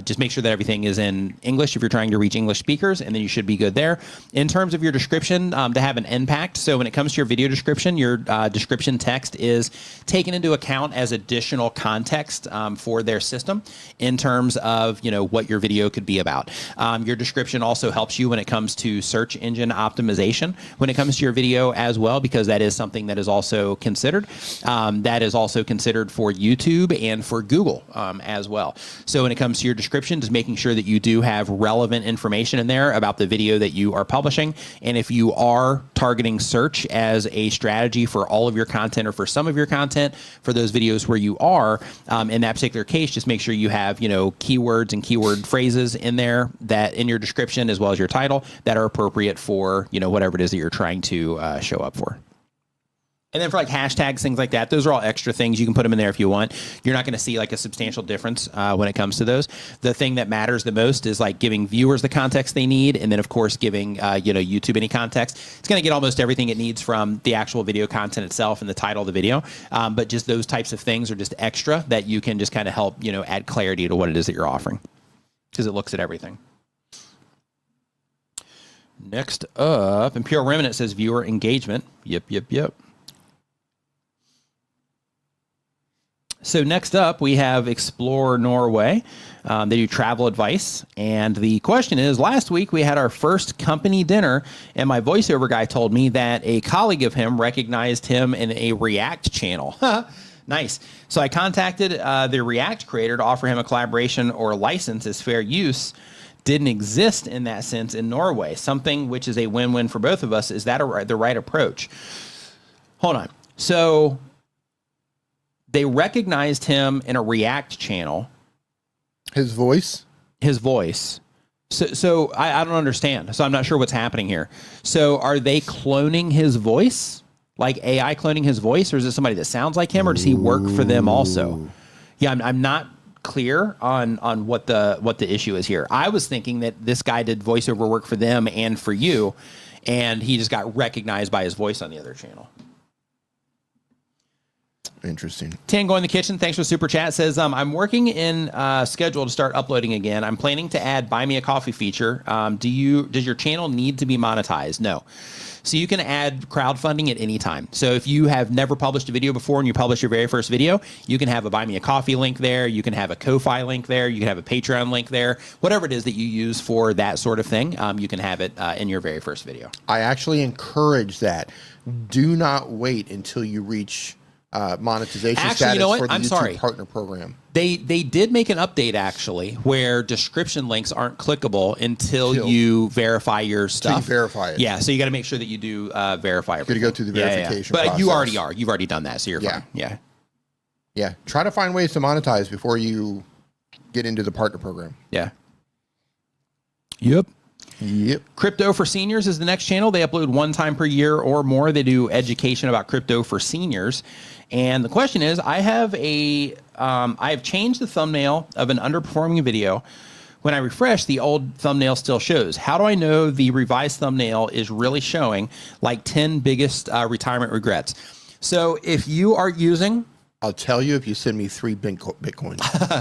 Just make sure that everything is in English if you're trying to reach English speakers, and then you should be good there. In terms of your description, to have an impact, so when it comes to your video description, your description text is taken into account as additional context for their system in terms of what your video could be about. Your description also helps you when it comes to search engine optimization when it comes to your video as well, because that is something that is also considered. That is also considered for YouTube and for Google as well. So when it comes to your description, just making sure that you do have relevant information in there about the video that you are publishing. And if you are targeting search as a strategy for all of your content or for some of your content, for those videos where you are, in that particular case, just make sure you have, keywords and keyword phrases in there that in your description as well as your title that are appropriate for, whatever it is that you're trying to show up for. And then for like hashtags, things like that, those are all extra things. You can put them in there if you want. You're not going to see like a substantial difference when it comes to those. The thing that matters the most is like giving viewers the context they need. And then of course, giving, YouTube any context. It's going to get almost everything it needs from the actual video content itself and the title of the video. But just those types of things are just extra that you can just kind of help, add clarity to what it is that you're offering because it looks at everything. Next up, Imperial Remnant says viewer engagement. Yep. So next up, we have Explore Norway. They do travel advice. And the question is, last week we had our first company dinner, and my voiceover guy told me that a colleague of him recognized him in a React channel. Nice. So I contacted the React creator to offer him a collaboration or license as fair use. Didn't exist in that sense in Norway. Something which is a win-win for both of us. Is that the right approach? Hold on. So they recognized him in a React channel. His voice? His voice. So I don't understand. So I'm not sure what's happening here. So are they cloning his voice? Like AI cloning his voice? Or is it somebody that sounds like him? Or does he work for them also? Yeah, I'm not clear on what the issue is here. I was thinking that this guy did voiceover work for them and for you, and he just got recognized by his voice on the other channel. Interesting. Tango in the Kitchen, thanks for the super chat, says, I'm working in schedule to start uploading again. I'm planning to add Buy Me a Coffee feature. Does your channel need to be monetized? No. So you can add crowdfunding at any time. So if you have never published a video before and you publish your very first video, you can have a Buy Me a Coffee link there. You can have a Ko-Fi link there. You can have a Patreon link there. Whatever it is that you use for that sort of thing, you can have it in your very first video. I actually encourage that. Do not wait until you reach monetization status for the YouTube partner program. They did make an update actually where description links aren't clickable until you verify your stuff. Until you verify it. Yeah, so you got to make sure that you do verify it. You're going to go through the verification process. But you already are. You've already done that, so you're fine. Yeah. Try to find ways to monetize before you get into the partner program. Yeah. Yep. Crypto for Seniors is the next channel. They upload one time per year or more. They do education about crypto for seniors. And the question is, I have changed the thumbnail of an underperforming video. When I refresh, the old thumbnail still shows. How do I know the revised thumbnail is really showing like 10 biggest retirement regrets? So if you are using... I'll tell you if you send me 3 Bitcoin.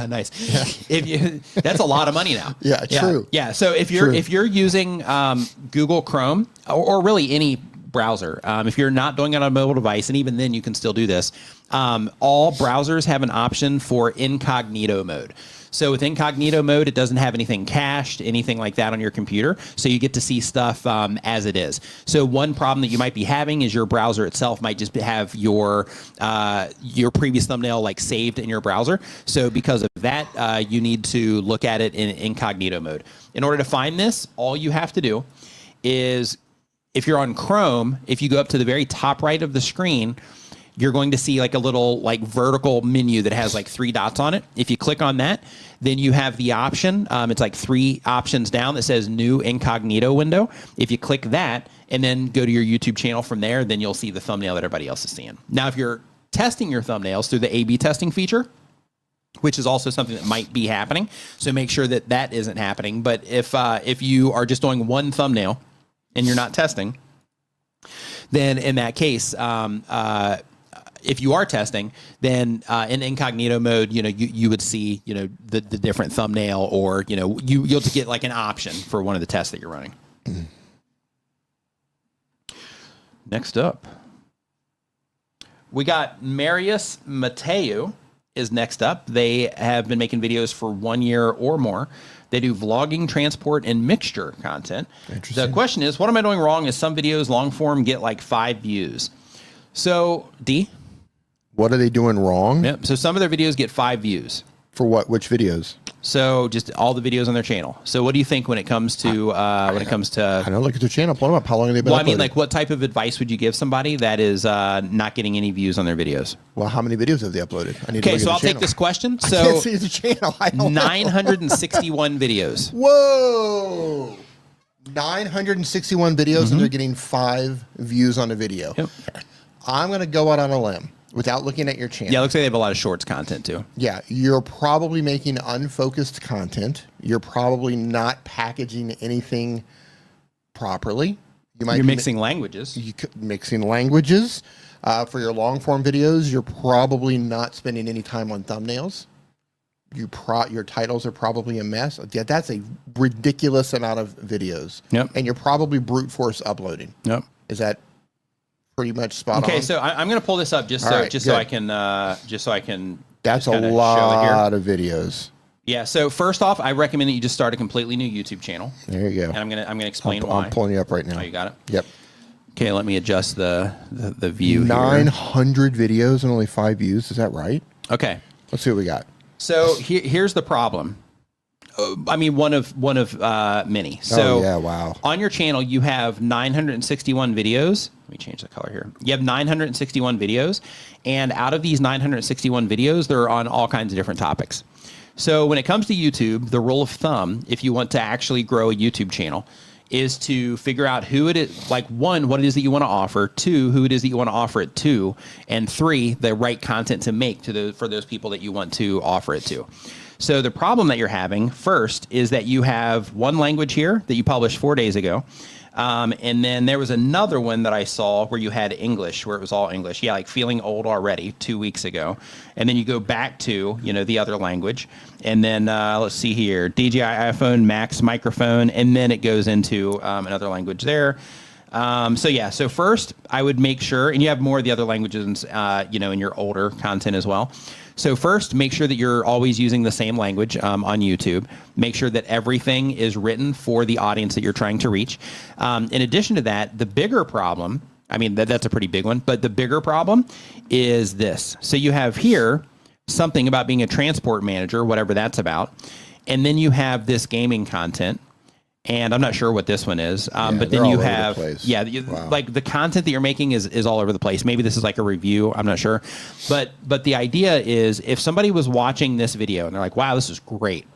Nice. Yeah. That's a lot of money now. Yeah, true. Yeah. So if you're using Google Chrome or really any browser, if you're not doing it on a mobile device, and even then you can still do this, all browsers have an option for incognito mode. So with incognito mode, it doesn't have anything cached, anything like that on your computer. So you get to see stuff as it is. So one problem that you might be having is your browser itself might just have your previous thumbnail like saved in your browser. So because of that, you need to look at it in incognito mode. In order to find this, all you have to do is, if you're on Chrome, if you go up to the very top right of the screen, you're going to see like a little like vertical menu that has like 3 dots on it. If you click on that, then you have the option. It's like 3 options down that says new incognito window. If you click that and then go to your YouTube channel from there, then you'll see the thumbnail that everybody else is seeing. Now, if you're testing your thumbnails through the A/B testing feature, which is also something that might be happening. So make sure that that isn't happening. But if you are just doing one thumbnail and you're not testing, then in that case, if you are testing, then in incognito mode, you would see, the different thumbnail, or, you'll just get like an option for one of the tests that you're running. Next up, we got Marius Mateu is next up. They have been making videos for 1 year or more. They do vlogging, transport, and mixture content. The question is, what am I doing wrong? Is some videos long form get like 5 views? So, D? What are they doing wrong? Yep. So some of their videos get 5 views. For what? Which videos? So just all the videos on their channel. So what do you think when it comes to I don't look at their channel. Pull them up. How long have they been? Well, I mean, like, what type of advice would you give somebody that is not getting any views on their videos? Well, how many videos have they uploaded? I need Okay, to so look I'll at the take this question. So I can't see the channel. I don't 961 videos. Whoa! 961 videos, and they're getting 5 views on a video. Yep. I'm going to go out on a limb without looking at your channel. Yeah, it looks like they have a lot of shorts content too. Yeah, you're probably making unfocused content. You're probably not packaging anything properly. You're mixing languages. Mixing languages. For your long form videos, you're probably not spending any time on thumbnails. Your titles are probably a mess. Yeah, that's a ridiculous amount of videos. Yep. And you're probably brute force uploading. Yep. Is that pretty much spot on? Okay, so I'm going to pull this up just so I can. That's a lot of videos. Yeah. So first off, I recommend that you just start a completely new YouTube channel. There you go. And I'm gonna explain why. I'm pulling you up right now. Oh, you got it. Yep. Okay, let me adjust the view. 900 videos and only 5 views. Is that right? Okay. Let's see what we got. So here's the problem. I mean, one of many. So yeah, wow. On your channel, you have 961 videos. Let me change the color here. You have 961 videos, and out of these 961 videos, they're on all kinds of different topics. So when it comes to YouTube, the rule of thumb, if you want to actually grow a YouTube channel, is to figure out who it is, like 1, what it is that you want to offer, 2, who it is that you want to offer it to, and 3, the right content to make for those people that you want to offer it to. So the problem that you're having first is that you have one language here that you published 4 days ago. And then there was another one that I saw where you had English, where it was all English. Yeah, like feeling old already 2 weeks ago. And then you go back to, the other language. And then let's see here, DJI iPhone, Max microphone, and then it goes into another language there. So first I would make sure, and you have more of the other languages, in your older content as well. So first, make sure that you're always using the same language on YouTube. Make sure that everything is written for the audience that you're trying to reach. In addition to that, the bigger problem, I mean, that's a pretty big one, but the bigger problem is this. So you have here something about being a transport manager, whatever that's about. And then you have this gaming content. And I'm not sure what this one is, but then you have, wow. Like the content that you're making is all over the place. Maybe this is like a review. I'm not sure. But the idea is if somebody was watching this video and they're like, wow, this is great.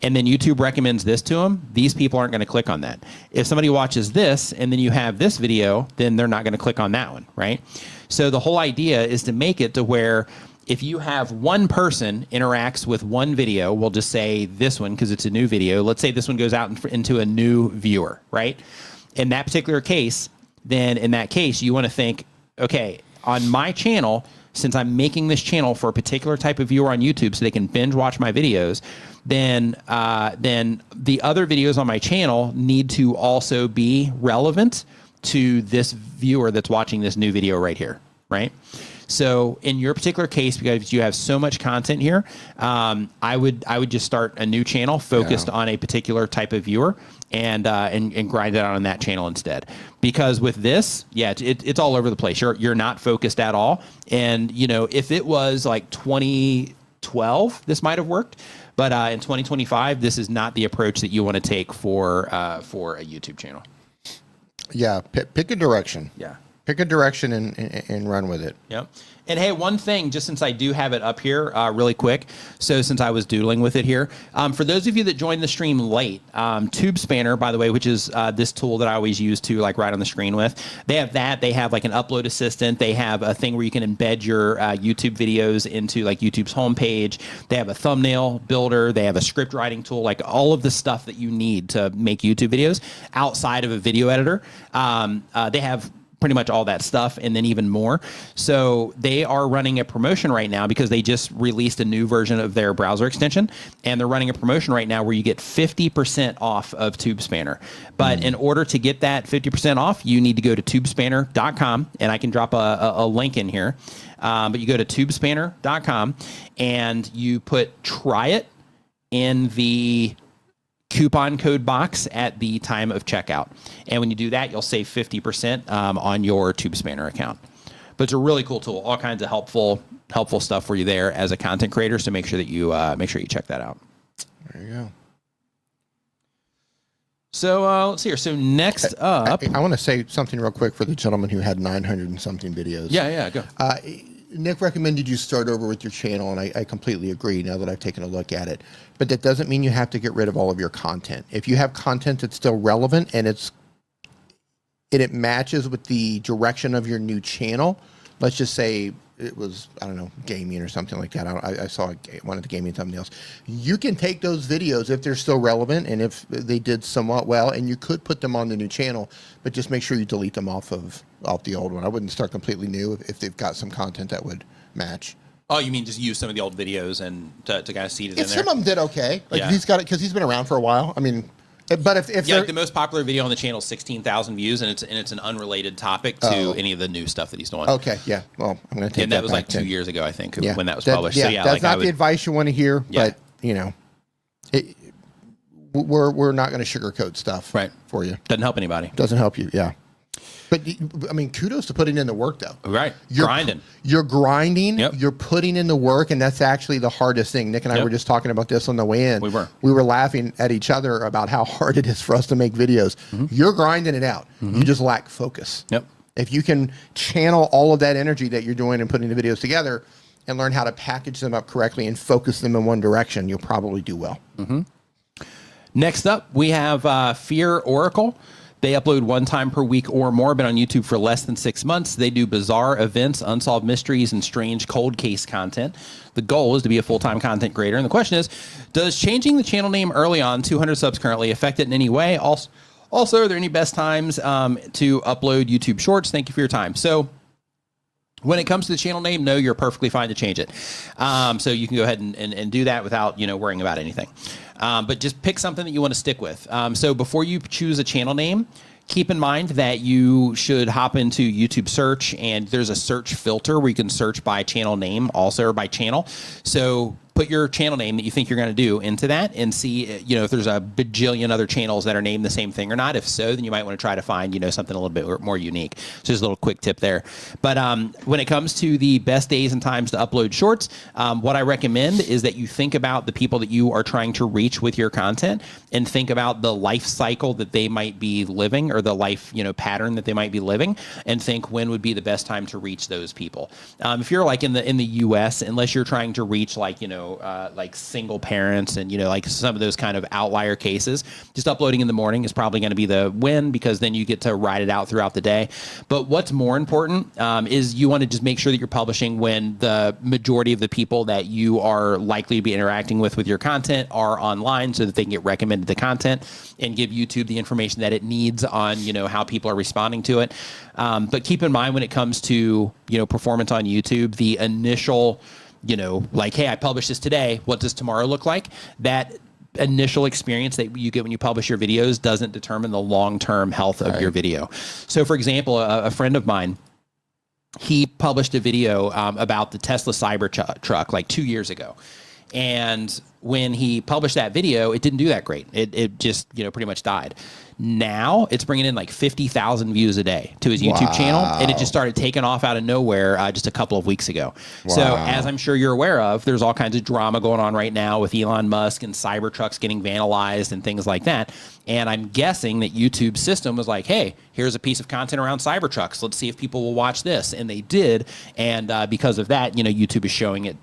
And then YouTube recommends this to them, these people aren't going to click on that. If somebody watches this and then you have this video, then they're not going to click on that one, right? So the whole idea is to make it to where if you have one person interacts with one video, we'll just say this one because it's a new video. Let's say this one goes out into a new viewer, right? In that particular case, then in that case, you want to think, okay, on my channel, since I'm making this channel for a particular type of viewer on YouTube so they can binge watch my videos, then the other videos on my channel need to also be relevant to this viewer that's watching this new video right here, right? So in your particular case, because you have so much content here, I would just start a new channel focused on a particular type of viewer and grind it out on that channel instead. Because with this, it's all over the place. You're not focused at all. And if it was like 2012, this might have worked. But in 2025, this is not the approach that you want to take for a YouTube channel. Yeah, pick a direction. Yeah. Pick a direction and run with it. Yep. And hey, one thing, just since I do have it up here really quick, so since I was doodling with it here, for those of you that joined the stream late, Tube Spanner, by the way, which is this tool that I always use to like write on the screen with, they have that. They have like an upload assistant. They have a thing where you can embed your YouTube videos into like YouTube's homepage. They have a thumbnail builder. They have a script writing tool, like all of the stuff that you need to make YouTube videos outside of a video editor. They have pretty much all that stuff and then even more. So they are running a promotion right now because they just released a new version of their browser extension, and they're running a promotion right now where you get 50% off of Tube Spanner. But in order to get that 50% off, you need to go to tubespanner.com, and I can drop a link in here. But you go to tubespanner.com and you put try it in the coupon code box at the time of checkout. And when you do that, you'll save 50% on your Tube Spanner account. But it's a really cool tool. All kinds of helpful stuff for you there as a content creator. So make sure that you check that out. There you go. So let's see here. So next up, I want to say something real quick for the gentleman who had 900 and something videos. Yeah, go. Nick recommended you start over with your channel, and I completely agree now that I've taken a look at it. But that doesn't mean you have to get rid of all of your content. If you have content that's still relevant and it matches with the direction of your new channel, let's just say it was, I don't know, gaming or something like that. I saw one of the gaming thumbnails. You can take those videos if they're still relevant and if they did somewhat well, and you could put them on the new channel, but just make sure you delete them off the old one. I wouldn't start completely new if they've got some content that would match. Oh, you mean just use some of the old videos and to kind of seed it in there? Some of them did okay. Like Yeah. he's got it because he's been around for a while. I mean, but if like the most popular video on the channel is 16,000 views, and it's an unrelated topic to any of the new stuff that he's doing. Okay, yeah. Well, I'm going to take And that was like back 2 years ago, I think, Yeah. when that was published. Yeah, So yeah, that's like not the advice you want to hear, Yeah. but you know, we're not going to sugarcoat stuff for you. Doesn't help anybody. Doesn't help you, yeah. But I mean, kudos to putting in the work, though. Right, You're grinding. You're grinding. Yep. You're putting in the work, and that's actually the hardest thing. Nick and I were just talking about this on the way in. We were laughing at each other about how hard it is for us to make videos. You're grinding it out. You just lack focus. Yep. If you can channel all of that energy that you're doing and putting the videos together and learn how to package them up correctly and focus them in one direction, you'll probably do well. Next up, we have Fear Oracle. They upload 1 time per week or more, been on YouTube for less than 6 months. They do bizarre events, unsolved mysteries, and strange cold case content. The goal is to be a full-time content creator. And the question is, does changing the channel name early on, 200 subs currently, affect it in any way? Also, are there any best times to upload YouTube Shorts? Thank you for your time. So when it comes to the channel name, no, you're perfectly fine to change it. So you can go ahead and do that without worrying about anything. But just pick something that you want to stick with. So before you choose a channel name, keep in mind that you should hop into YouTube search, and there's a search filter where you can search by channel name also, or by channel. So put your channel name that you think you're going to do into that and see, if there's a bajillion other channels that are named the same thing or not. If so, then you might want to try to find, something a little bit more unique. So just a little quick tip there. But when it comes to the best days and times to upload shorts, what I recommend is that you think about the people that you are trying to reach with your content, and think about the life cycle that they might be living, or the life, pattern that they might be living, and think when would be the best time to reach those people. If you're like in the US, unless you're trying to reach like single parents and like some of those kind of outlier cases, just uploading in the morning is probably going to be the win, because then you get to ride it out throughout the day. But what's more important is you want to just make sure that you're publishing when the majority of the people that you are likely to be interacting with your content are online, so that they can get recommended the content and give YouTube the information that it needs on how people are responding to it. But keep in mind, when it comes to performance on YouTube, the initial hey, I published this today, what does tomorrow look like? That initial experience that you get when you publish your videos doesn't determine the long-term health of your video. So for example, a friend of mine, he published a video about the Tesla Cybertruck like 2 years ago. And when he published that video, it didn't do that great. It just, pretty much died. Now it's bringing in like 50,000 views a day to his YouTube channel, and it just started taking off out of nowhere just a couple of weeks ago. So as I'm sure you're aware of, there's all kinds of drama going on right now with Elon Musk and Cybertrucks getting vandalized and things like that. And I'm guessing that YouTube's system was like, hey, here's a piece of content around Cybertrucks. Let's see if people will watch this. And they did. And because of that, YouTube is showing it,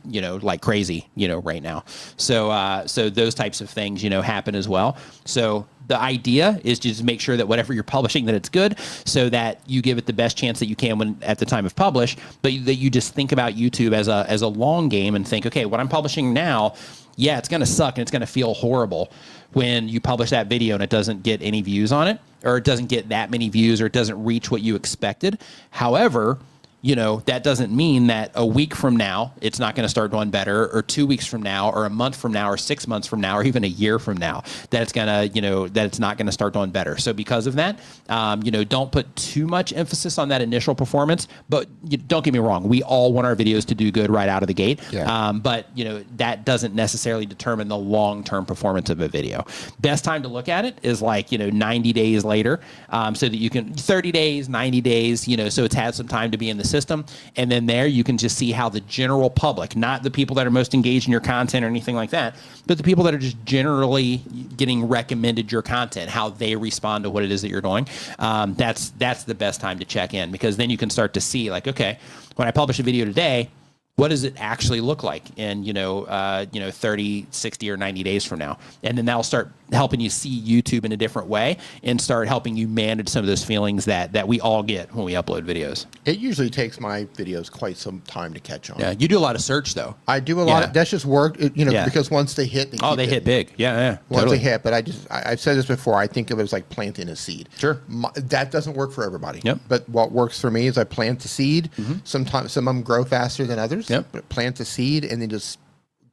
like crazy, right now. So those types of things, happen as well. So the idea is just make sure that whatever you're publishing, that it's good, so that you give it the best chance that you can when at the time of publish, but that you just think about YouTube as a long game and think, okay, what I'm publishing now, yeah, it's going to suck and it's going to feel horrible when you publish that video and it doesn't get any views on it, or it doesn't get that many views, or it doesn't reach what you expected. However, that doesn't mean that a week from now it's not going to start doing better, or 2 weeks from now, or a month from now, or 6 months from now, or even a year from now, that it's gonna, that it's not going to start doing better. So because of that, don't put too much emphasis on that initial performance. But don't get me wrong, we all want our videos to do good right out of the gate. Yeah. But that doesn't necessarily determine the long-term performance of a video. Best time to look at it is like 90 days later, so that you can 30 days, 90 days, so it's had some time to be in the system, and then there you can just see how the general public, not the people that are most engaged in your content or anything like that, but the people that are just generally getting recommended your content, how they respond to what it is that you're doing. That's the best time to check in, because then you can start to see like, okay, when I publish a video today, what does it actually look like in 30, 60, or 90 days from now? And then that'll start helping you see YouTube in a different way, and start helping you manage some of those feelings that we all get when we upload videos. It usually takes my videos quite some time to catch on. Yeah, you do a lot of search though. I do a lot. That's just work, because once they hit, they hit big. Yeah. Once totally. they hit, but I've said this before. I think of it as like planting a seed. Sure. That doesn't work for everybody. Yep. But what works for me is I plant the seed. Mm-hmm. Sometimes some of them grow faster than others. Yep. But plant the seed and then just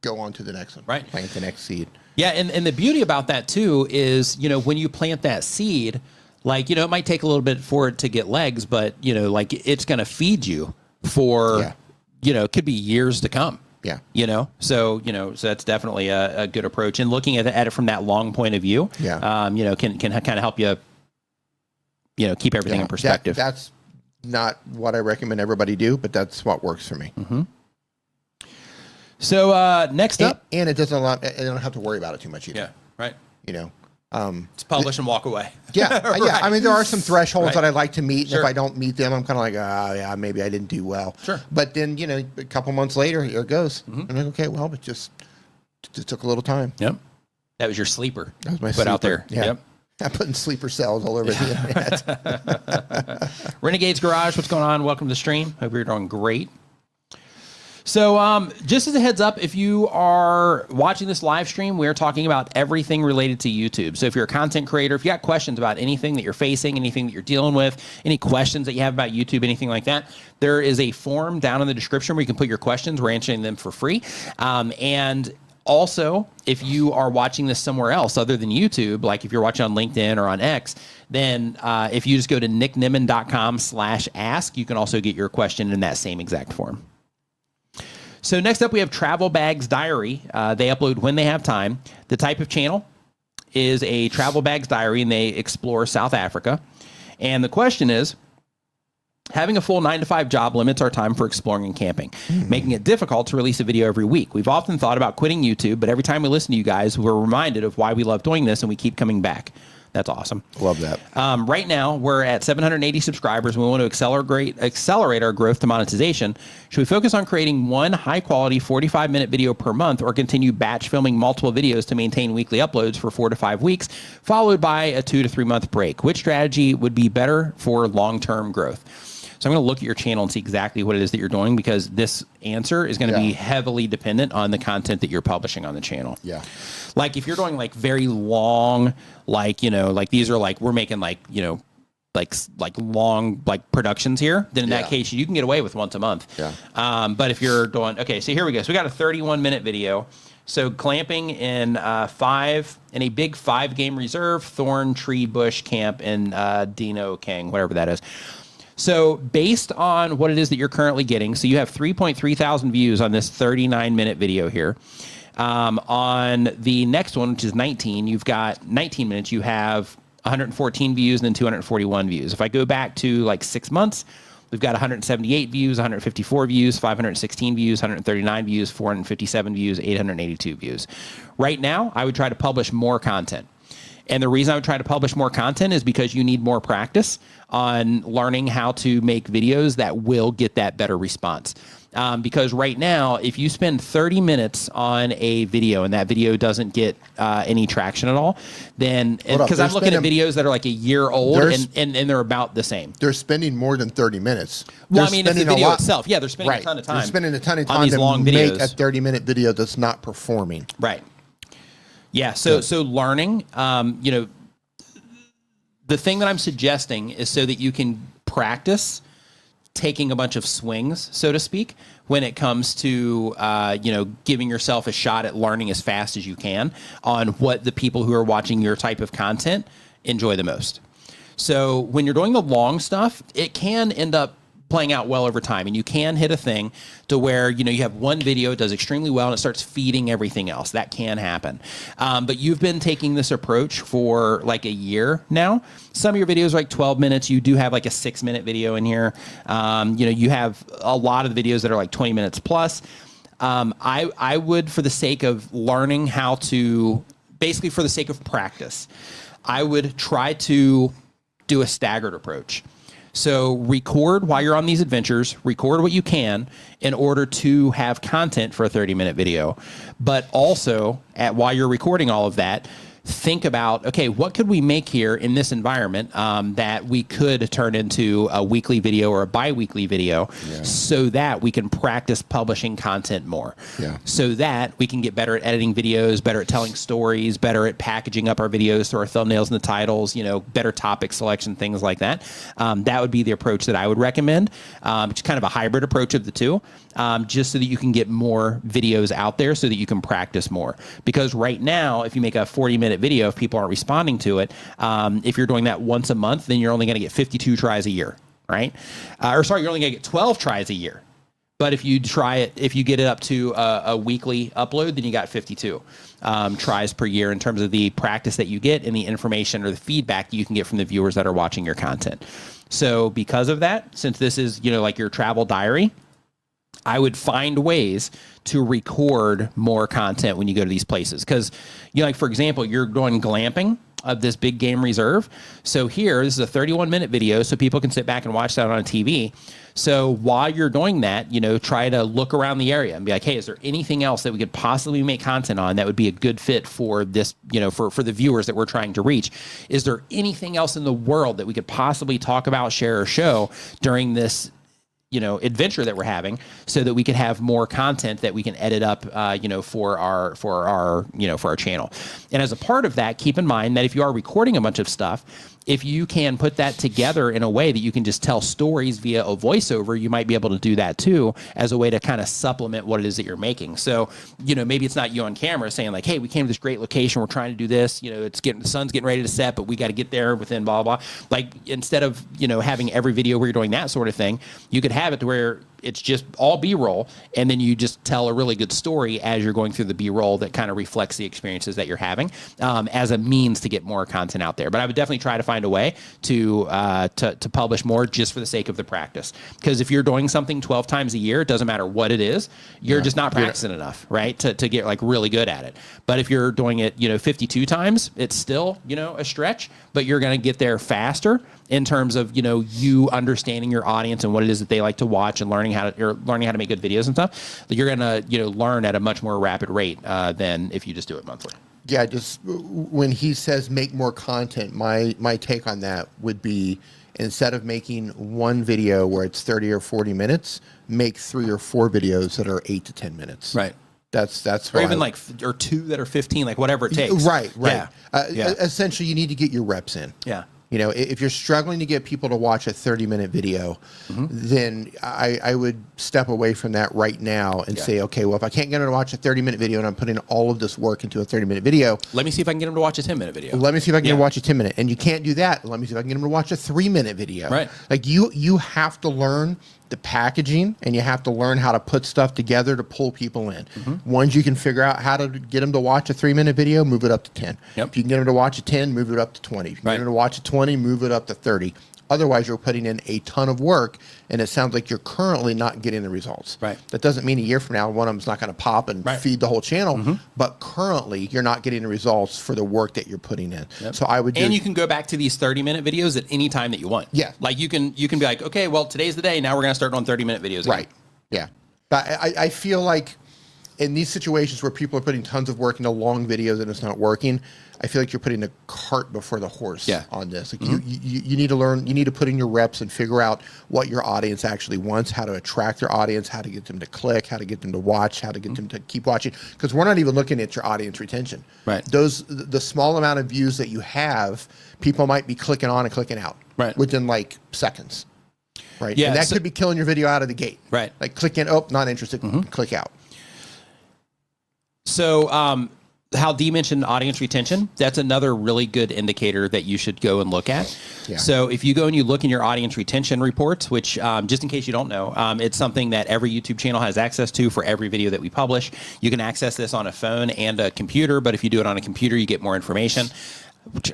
go on to the next one. Right. Plant the next seed. Yeah, and the beauty about that too is, when you plant that seed, like, it might take a little bit for it to get legs, but, like it's going to feed you for, it could be years to come. Yeah. So that's definitely a good approach. And looking at it from that long point of view, can kind of help you, keep everything in perspective. That's not what I recommend everybody do, but that's what works for me. Mm-hmm. So next up, and it doesn't allow. I don't have to worry about it too much either. Yeah, right. It's publish and walk away. Yeah, right. Yeah. I mean, there are some thresholds that I like to meet, and Sure. if I don't meet them, I'm kind of like, maybe I didn't do well. Sure. But then a couple months later, here it goes. Mm-hmm. I'm like, okay, well, it just took a little time. Yep. That was your sleeper. That was my put sleeper. out there. Yeah. Yep. I'm putting sleeper cells all over the internet. Renegade's Garage, what's going on? Welcome to the stream. Hope you're doing great. So just as a heads up, if you are watching this live stream, we're talking about everything related to YouTube. So if you're a content creator, if you got questions about anything that you're facing, anything that you're dealing with, any questions that you have about YouTube, anything like that, there is a form down in the description where you can put your questions. We're answering them for free. And also, if you are watching this somewhere else other than YouTube, like if you're watching on LinkedIn or on X, then if you just go to nickniman.com/ask, you can also get your question in that same exact form. So next up, we have Travel Bags Diary. They upload when they have time. The type of channel is a Travel Bags Diary, and they explore South Africa. And the question is, having a full 9-to-5 job limits our time for exploring and camping, making it difficult to release a video every week. We've often thought about quitting YouTube, but every time we listen to you guys, we're reminded of why we love doing this, and we keep coming back. That's awesome. Love that. Right now, we're at 780 subscribers. We want to accelerate our growth to monetization. Should we focus on creating one high-quality 45-minute video per month, or continue batch filming multiple videos to maintain weekly uploads for 4 to 5 weeks, followed by a 2 to 3 month break? Which strategy would be better for long-term growth? So I'm going to look at your channel and see exactly what it is that you're doing, because this answer is going to be heavily dependent on the content that you're publishing on the channel. Yeah. Like if you're doing like very long, like these are like, we're making like long productions here, then in that case, you can get away with once a month. Yeah. But if you're doing, okay, so here we go. So we got a 31-minute video. So clamping in a big 5-game reserve, thorn tree bush camp in Dino King, whatever that is. So based on what it is that you're currently getting, so you have 3,300 views on this 39-minute video here. On the next one, which is 19, you've got 19 minutes, you have 114 views and then 241 views. If I go back to like 6 months, we've got 178 views, 154 views, 516 views, 139 views, 457 views, 882 views. Right now, I would try to publish more content. And the reason I would try to publish more content is because you need more practice on learning how to make videos that will get that better response. Because right now, if you spend 30 minutes on a video and that video doesn't get any traction at all, then, because I'm looking at videos that are like a year old and they're about the same. They're spending more than 30 minutes. Well, I mean, it's the video itself. Yeah, they're spending a ton of time. They're spending a ton of time on these long videos. Make a 30-minute video that's not performing. Right. Yeah, so learning, you know, the thing that I'm suggesting is so that you can practice taking a bunch of swings, so to speak, when it comes to, you know, giving yourself a shot at learning as fast as you can on what the people who are watching your type of content enjoy the most. So when you're doing the long stuff, it can end up playing out well over time, and you can hit a thing to where, you know, you have one video, it does extremely well, and it starts feeding everything else. That can happen. But you've been taking this approach for like a year now. Some of your videos are like 12 minutes. You do have like a 6-minute video in here. You know, you have a lot of the videos that are like 20 minutes plus. I would, for the sake of learning how to, basically for the sake of practice, I would try to do a staggered approach. So record while you're on these adventures, record what you can in order to have content for a 30-minute video. But also, while you're recording all of that, think about, okay, what could we make here in this environment that we could turn into a weekly video or a bi-weekly video so that we can practice publishing content more. So that we can get better at editing videos, better at telling stories, better at packaging up our videos through our thumbnails and the titles, you know, better topic selection, things like that. That would be the approach that I would recommend. It's kind of a hybrid approach of the two, just so that you can get more videos out there so that you can practice more. Because right now, if you make a 40-minute video, if people aren't responding to it, if you're doing that once a month, then you're only going to get 52 tries a year, right? Or sorry, you're only going to get 12 tries a year. But if you try it, if you get it up to a weekly upload, then you got 52 tries per year in terms of the practice that you get and the information or the feedback you can get from the viewers that are watching your content. So because of that, since this is, you know, like your travel diary, I would find ways to record more content when you go to these places. Because, you know, like for example, you're going glamping of this big game reserve. So here, this is a 31-minute video, so people can sit back and watch that on a TV. So while you're doing that, you know, try to look around the area and be like, hey, is there anything else that we could possibly make content on that would be a good fit for this, you know, for the viewers that we're trying to reach? Is there anything else in the world that we could possibly talk about, share, or show during this, you know, adventure that we're having, so that we can have more content that we can edit up, you know, for our channel. And as a part of that, keep in mind that if you are recording a bunch of stuff, if you can put that together in a way that you can just tell stories via a voiceover, you might be able to do that too, as a way to kind of supplement what it is that you're making. So, you know, maybe it's not you on camera saying like, hey, we came to this great location, we're trying to do this, you know, the sun's getting ready to set, but we got to get there within blah, blah, blah. Like, instead of, you know, having every video where you're doing that sort of thing, you could have it to where it's just all B-roll, and then you just tell a really good story as you're going through the B-roll that kind of reflects the experiences that you're having, as a means to get more content out there. But I would definitely try to find a way to publish more just for the sake of the practice. Because if you're doing something 12 times a year, it doesn't matter what it is, you're just not practicing enough, right, to get like really good at it. But if you're doing it, you know, 52 times, it's still, you know, a stretch, but you're going to get there faster in terms of, you know, you understanding your audience and what it is that they like to watch and learning how to make good videos and stuff. That you're gonna, you know, learn at a much more rapid rate than if you just do it monthly. Yeah, just when he says make more content, my take on that would be, instead of making one video where it's 30 or 40 minutes, make 3 or 4 videos that are 8 to 10 minutes. Right. That's or even like or 2 that are 15, like whatever it takes. Right. Yeah. Essentially, you need to get your reps in. Yeah. You know, if you're struggling to get people to watch a 30-minute video, then I would step away from that right now and say, okay, well, if I can't get them to watch a 30-minute video and I'm putting all of this work into a 30-minute video, let me see if I can get them to watch a 10-minute video. Let me see if I can get them to watch a 10-minute. And you can't do that. Let me see if I can get them to watch a 3-minute video. Right. Like you have to learn the packaging, and you have to learn how to put stuff together to pull people in. Once you can figure out how to get them to watch a 3-minute video, move it up to 10. If you can get them to watch a 10, move it up to 20. If you can get them to watch a 20, move it up to 30. Otherwise, you're putting in a ton of work, and it sounds like you're currently not getting the results. That doesn't mean a year from now, one of them's not going to pop and feed the whole channel, but currently, you're not getting the results for the work that you're putting in. So I would and you can go back to these 30-minute videos at any time that you want. Like you can be like, okay, well, today's the day. Now we're going to start on 30-minute videos again. Yeah. But I feel like in these situations where people are putting tons of work into long videos and it's not working, I feel like you're putting the cart before the horse on this. Like you need to learn, you need to put in your reps and figure out what your audience actually wants, how to attract their audience, how to get them to click, how to get them to watch, how to get them to keep watching. Because we're not even looking at your audience retention. The small amount of views that you have, people might be clicking on and clicking out within like seconds. And that could be killing your video out of the gate. Like click in, oh, not interested, click out. So, how Dee mentioned audience retention, that's another really good indicator that you should go and look at. So if you go and you look in your audience retention reports, which just in case you don't know, it's something that every YouTube channel has access to for every video that we publish. You can access this on a phone and a computer, but if you do it on a computer, you get more information, which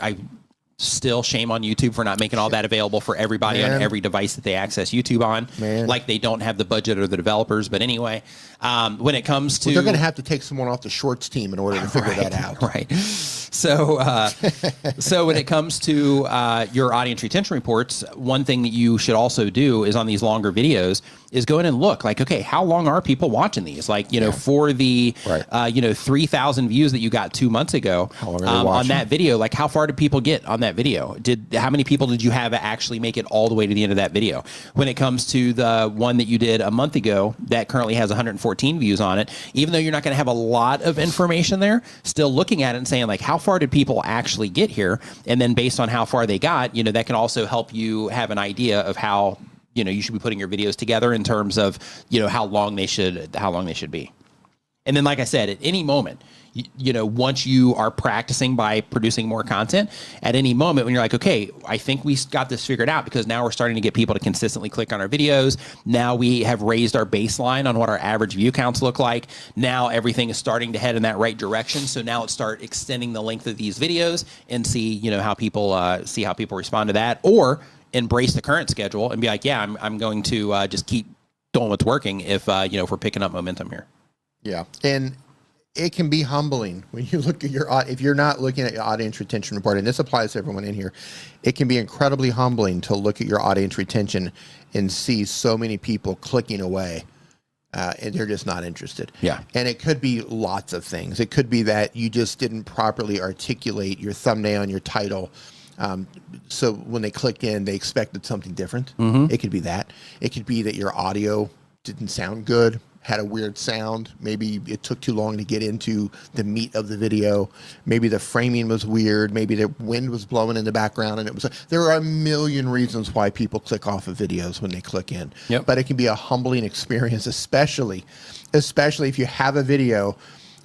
still shame on YouTube for not making all that available for everybody on every device that they access YouTube on. Like they don't have the budget or the developers. But anyway, when it comes to... they're going to have to take someone off the shorts team in order to figure that out. So, so when it comes to your audience retention reports, one thing that you should also do is on these longer videos is go in and look like, okay, how long are people watching these? Like, you know, for the, 3,000 views that you got 2 months ago on that video, like how far did people get on that video? How many people did you have actually make it all the way to the end of that video? When it comes to the one that you did a month ago that currently has 114 views on it, even though you're not going to have a lot of information there, still looking at it and saying like, how far did people actually get here? And then based on how far they got, you know, that can also help you have an idea of how, you know, you should be putting your videos together in terms of, you know, how long they should be. And then, like I said, at any moment, you know, once you are practicing by producing more content, at any moment when you're like, okay, I think we got this figured out because now we're starting to get people to consistently click on our videos. Now we have raised our baseline on what our average view counts look like. Now everything is starting to head in that right direction. So now let's start extending the length of these videos and see, you know, how people respond to that, or embrace the current schedule and be like, yeah, I'm going to just keep doing what's working if, you know, if we're picking up momentum here. Yeah. And it can be humbling when you look at your, if you're not looking at your audience retention report, and this applies to everyone in here, it can be incredibly humbling to look at your audience retention and see so many people clicking away and they're just not interested. And it could be lots of things. It could be that you just didn't properly articulate your thumbnail and your title. So when they clicked in, they expected something different. It could be that. It could be that your audio didn't sound good, had a weird sound. Maybe it took too long to get into the meat of the video. Maybe the framing was weird. Maybe the wind was blowing in the background, and it was. There are a million reasons why people click off of videos when they click in. But it can be a humbling experience, especially if you have a video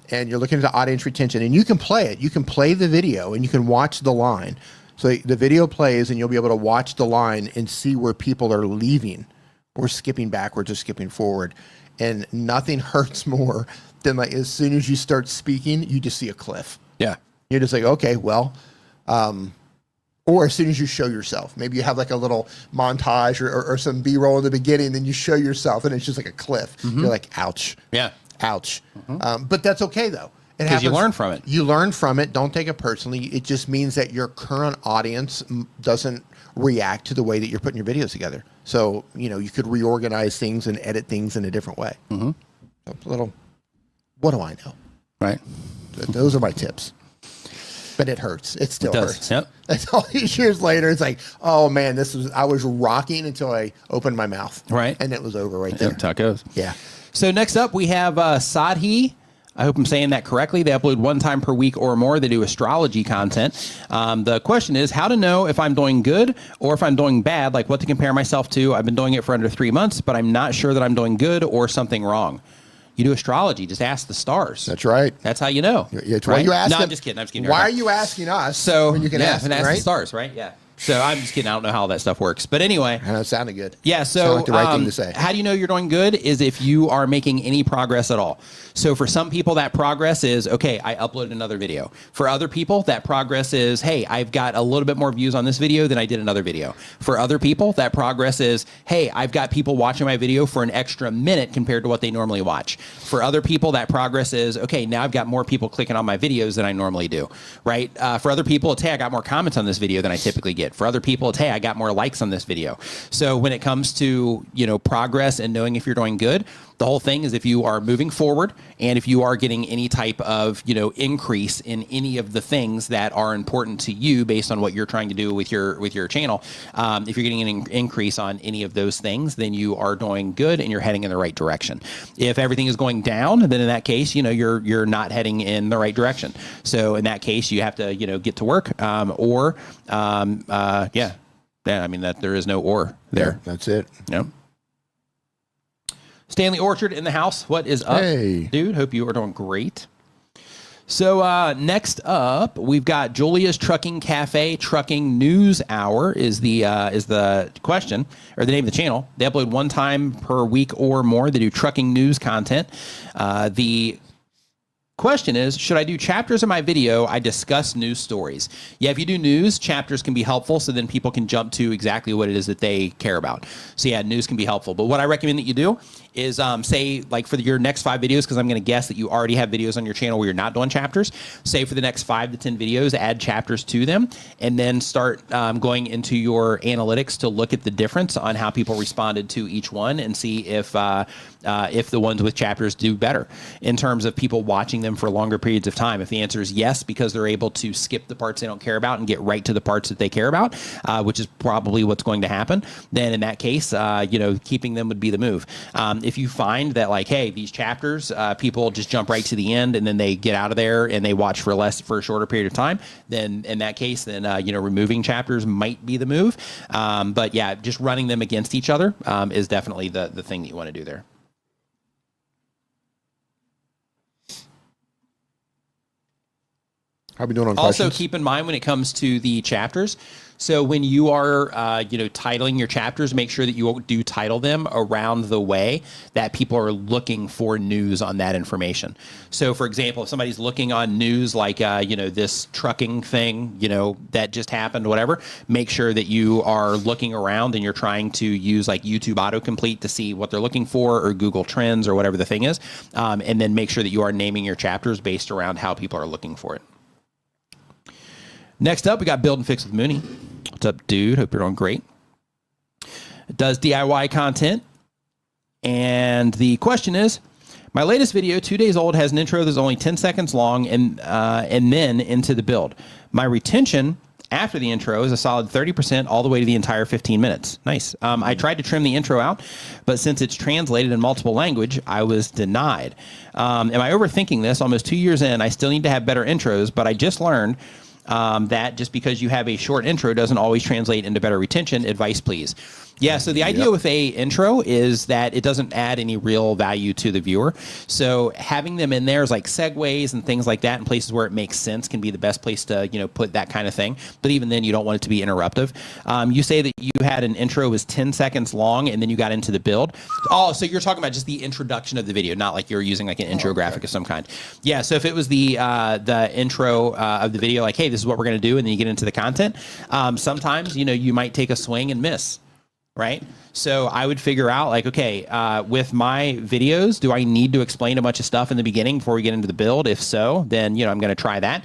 and you're looking at the audience retention, and you can play it. You can play the video, and you can watch the line. So the video plays, and you'll be able to watch the line and see where people are leaving or skipping backwards or skipping forward. And nothing hurts more than like as soon as you start speaking, you just see a cliff. You're just like, okay, well, or as soon as you show yourself, maybe you have like a little montage or some B-roll in the beginning, then you show yourself and it's just like a cliff. You're like, ouch. Ouch. But that's okay though. Because you learn from it. You learn from it. Don't take it personally. It just means that your current audience doesn't react to the way that you're putting your videos together. So, you know, you could reorganize things and edit things in a different way. So a little, what do I know? Those are my tips. But it hurts. It still hurts. That's all these years later. It's like, oh man, I was rocking until I opened my mouth. And it was over right there. That's how it goes. So next up we have Sadhi. I hope I'm saying that correctly. They upload 1 time per week or more. They do astrology content. The question is how to know if I'm doing good or if I'm doing bad, like what to compare myself to. I've been doing it for under 3 months, but I'm not sure that I'm doing good or something wrong. You do astrology. Just ask the stars. That's right. That's how you know. Why you ask No, I'm just kidding. Why are you asking us? So when you can ask the right? stars, right? So I'm just kidding. I don't know how that stuff works. But anyway. It sounded good. Yeah. So sounded like the right thing to say. How do you know you're doing good is if you are making any progress at all. So for some people, that progress is, okay, I uploaded another video. For other people, that progress is, hey, I've got a little bit more views on this video than I did another video. For other people, that progress is, hey, I've got people watching my video for an extra minute compared to what they normally watch. For other people, that progress is, okay, now I've got more people clicking on my videos than I normally do, right? For other people, it's, hey, I got more comments on this video than I typically get. For other people, it's, hey, I got more likes on this video. So when it comes to, progress and knowing if you're doing good, the whole thing is if you are moving forward and if you are getting any type of, increase in any of the things that are important to you based on what you're trying to do with your channel, if you're getting an increase on any of those things, then you are doing good and you're heading in the right direction. If everything is going down, then in that case, you're not heading in the right direction. So in that case, you have to, get to work, I mean, that there is no or there. Yeah, that's it. No. Stanley Orchard in the house. What is up, dude? Hope you are doing great. So next up, we've got Julia's Trucking Cafe Trucking News Hour is the question, or the name of the channel. They upload one time per week or more. They do trucking news content. The question is, should I do chapters in my video? I discuss news stories. Yeah, if you do news, chapters can be helpful, so then people can jump to exactly what it is that they care about. So yeah, news can be helpful. But what I recommend that you do is say, like, for your next 5 videos, because I'm going to guess that you already have videos on your channel where you're not doing chapters. Say for the next 5 to 10 videos, add chapters to them, and then start going into your analytics to look at the difference on how people responded to each one and see if the ones with chapters do better in terms of people watching them for longer periods of time. If the answer is yes, because they're able to skip the parts they don't care about and get right to the parts that they care about, which is probably what's going to happen, then in that case, keeping them would be the move. If you find that, like, hey, these chapters, people just jump right to the end and then they get out of there and they watch for a shorter period of time, then in that case, then removing chapters might be the move. But yeah, just running them against each other is definitely the thing that you want to do there. How are we doing on also, questions? keep in mind when it comes to the chapters. So when you are, titling your chapters, make sure that you do title them around the way that people are looking for news on that information. So, for example, if somebody's looking on news like, this trucking thing, that just happened, whatever, make sure that you are looking around and you're trying to use like YouTube autocomplete to see what they're looking for, or Google Trends, or whatever the thing is. And then make sure that you are naming your chapters based around how people are looking for it. Next up, we got Build and Fix with Mooney. What's up, dude? Hope you're doing great. Does DIY content. And the question is, my latest video, 2 days old, has an intro that's only 10 seconds long and then into the build. My retention after the intro is a solid 30% all the way to the entire 15 minutes. Nice. I tried to trim the intro out, but since it's translated in multiple language, I was denied. Am I overthinking this? Almost 2 years in, I still need to have better intros, but I just learned that just because you have a short intro doesn't always translate into better retention. Advice, please. Yeah, so the idea with a intro is that it doesn't add any real value to the viewer. So having them in there is like segues and things like that in places where it makes sense can be the best place to, put that kind of thing. But even then, you don't want it to be interruptive. You say that you had an intro was 10 seconds long and then you got into the build. Oh, so you're talking about just the introduction of the video, not like you're using like an intro graphic of some kind. Yeah, so if it was the intro of the video, like, hey, this is what we're going to do, and then you get into the content, sometimes, you might take a swing and miss. Right? So I would figure out like, okay, with my videos, do I need to explain a bunch of stuff in the beginning before we get into the build? If so, then, I'm going to try that.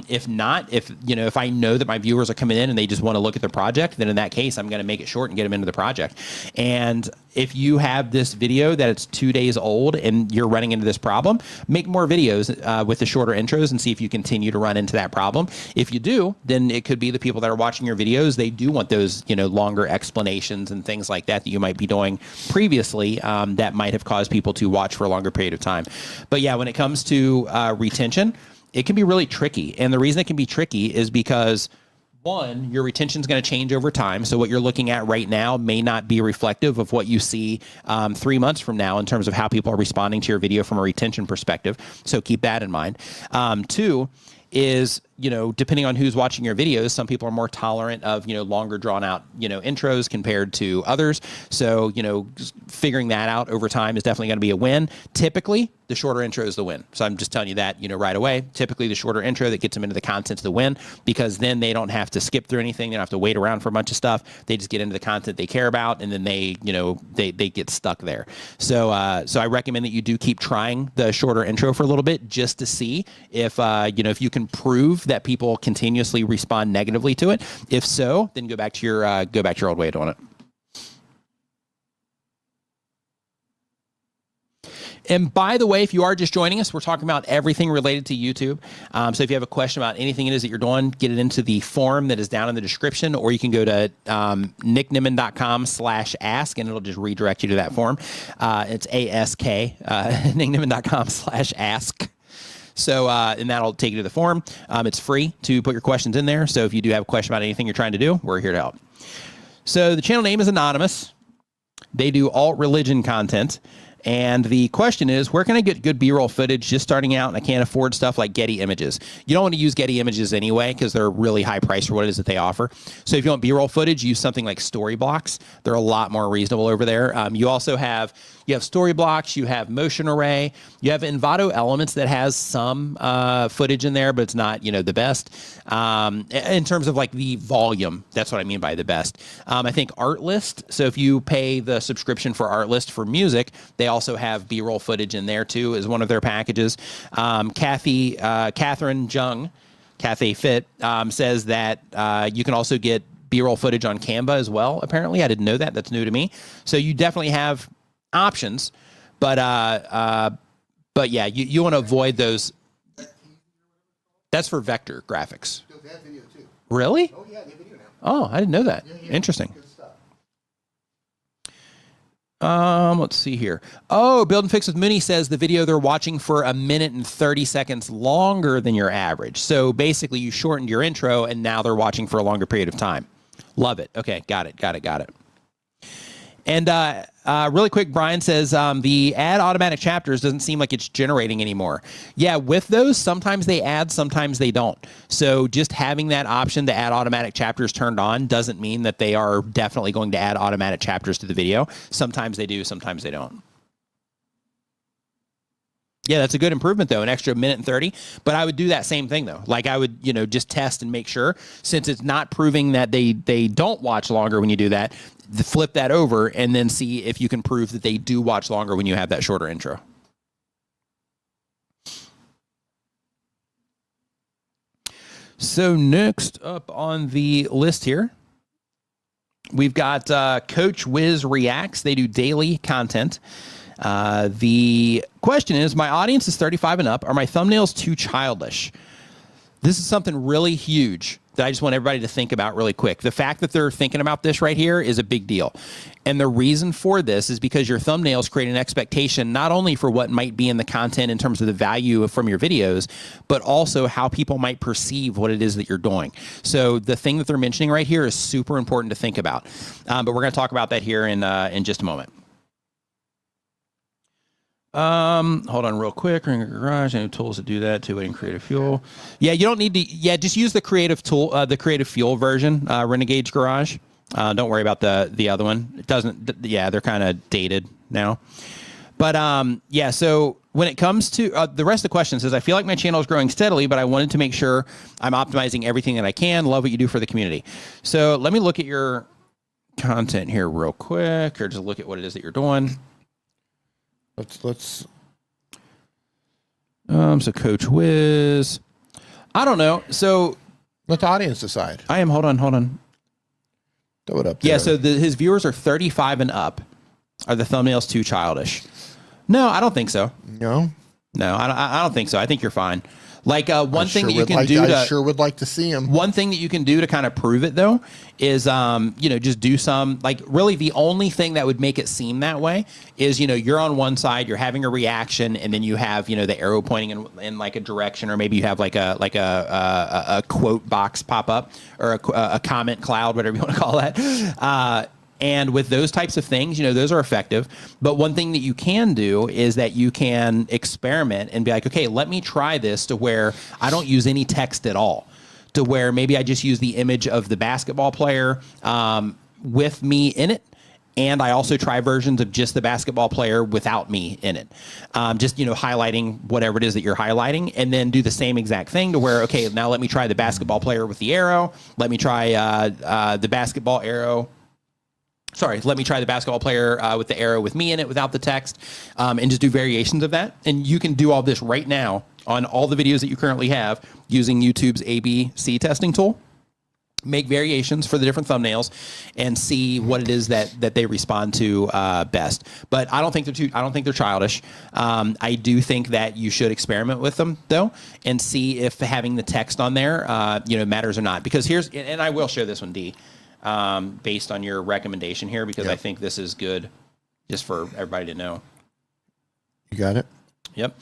If not, if I know that my viewers are coming in and they just want to look at their project, then in that case, I'm going to make it short and get them into the project. And if you have this video that it's 2 days old and you're running into this problem, make more videos with the shorter intros and see if you continue to run into that problem. If you do, then it could be the people that are watching your videos, they do want those, longer explanations and things like that you might be doing previously that might have caused people to watch for a longer period of time. But yeah, when it comes to retention, it can be really tricky. And the reason it can be tricky is because, one, your retention is going to change over time. So what you're looking at right now may not be reflective of what you see 3 months from now in terms of how people are responding to your video from a retention perspective. So keep that in mind. Two is depending on who's watching your videos, some people are more tolerant of, longer drawn out, intros compared to others. So, just figuring that out over time is definitely going to be a win. Typically, the shorter intro is the win. So I'm just telling you that, right away. Typically, the shorter intro that gets them into the content is the win, because then they don't have to skip through anything. They don't have to wait around for a bunch of stuff. They just get into the content they care about, and then they get stuck there. So I recommend that you do keep trying the shorter intro for a little bit, just to see if if you can prove that people continuously respond negatively to it. If so, then go back to your old way of doing it. And by the way, if you are just joining us, we're talking about everything related to YouTube. So if you have a question about anything it is that you're doing, get it into the form that is down in the description, or you can go to nickniman.com/ask, and it'll just redirect you to that form. It's ASK, nickniman.com/ask. So, and that'll take you to the form. It's free to put your questions in there. So if you do have a question about anything you're trying to do, we're here to help. So the channel name is Anonymous. They do alt religion content. And the question is, where can I get good B-roll footage just starting out and I can't afford stuff like Getty Images? You don't want to use Getty Images anyway, because they're really high price for what it is that they offer. So if you want B-roll footage, use something like Storyblocks. They're a lot more reasonable over there. You also have Storyblocks, you have Motion Array, you have Envato Elements that has some footage in there, but it's not, the best. In terms of like the volume, that's what I mean by the best. I think Artlist, so if you pay the subscription for Artlist for music, they also have B-roll footage in there too, as one of their packages. Catherine Jung, Cathay Fit, says that you can also get B-roll footage on Canva as well, apparently. I didn't know that. That's new to me. So you definitely have options, but yeah, you want to avoid those. That's for vector graphics. They have video too. Really? Oh yeah, they have video now. Oh, I didn't know that. Yeah. Interesting. Good stuff. Let's see here. Oh, Build and Fix with Mooney says the video they're watching for 1 minute and 30 seconds longer than your average. So basically you shortened your intro and now they're watching for a longer period of time. Love it. Okay, got it. And really quick, Brian says the add automatic chapters doesn't seem like it's generating anymore. Yeah, with those, sometimes they add, sometimes they don't. So just having that option to add automatic chapters turned on doesn't mean that they are definitely going to add automatic chapters to the video. Sometimes they do, sometimes they don't. Yeah, that's a good improvement, though, an extra 1 minute and 30. But I would do that same thing, though. Like I would, just test and make sure, since it's not proving that they don't watch longer when you do that, flip that over and then see if you can prove that they do watch longer when you have that shorter intro. So next up on the list here, we've got Coach Wiz Reacts. They do daily content. The question is, my audience is 35 and up. Are my thumbnails too childish? This is something really huge that I just want everybody to think about really quick. The fact that they're thinking about this right here is a big deal. And the reason for this is because your thumbnails create an expectation not only for what might be in the content in terms of the value from your videos, but also how people might perceive what it is that you're doing. So the thing that they're mentioning right here is super important to think about. But we're going to talk about that here in just a moment. Hold on real quick. Ring a garage, any tools to do that, two-way and creative fuel. Yeah, you don't need to, just use the creative tool, the creative fuel version, Renegade's Garage. Don't worry about the other one. It doesn't, they're kind of dated now. But so when it comes to the rest of the question says, I feel like my channel is growing steadily, but I wanted to make sure I'm optimizing everything that I can. Love what you do for the community. So let me look at your content here real quick, or just look at what it is that you're doing. Let's so Coach Wiz, I don't know. So let the audience decide. I am, hold on. Throw it up there. Yeah, so his viewers are 35 and up. Are the thumbnails too childish? No, I don't think so. No, I don't think so. I think you're fine. Like one thing that you can I do sure would like to see him. One thing that you can do to kind of prove it, though, is just do some, like, really the only thing that would make it seem that way is, you're on one side, you're having a reaction, and then you have, the arrow pointing in like a direction, or maybe you have like a quote box pop up, or a comment cloud, whatever you want to call that. And with those types of things, those are effective. But one thing that you can do is that you can experiment and be like, okay, let me try this to where I don't use any text at all. to where maybe I just use the image of the basketball player with me in it. And I also try versions of just the basketball player without me in it. Just, highlighting whatever it is that you're highlighting, and then do the same exact thing to where, okay, now let me try the basketball player with the arrow. Let me try the basketball arrow. Sorry, let me try the basketball player with the arrow with me in it without the text, and just do variations of that. And you can do all this right now on all the videos that you currently have using YouTube's ABC testing tool. Make variations for the different thumbnails and see what it is that they respond to best. But I don't think they're childish. I do think that you should experiment with them though, and see if having the text on there, matters or not. Because and I will share this one, D, based on your recommendation here, because I think this is good, just for everybody to know. You got it. Yep.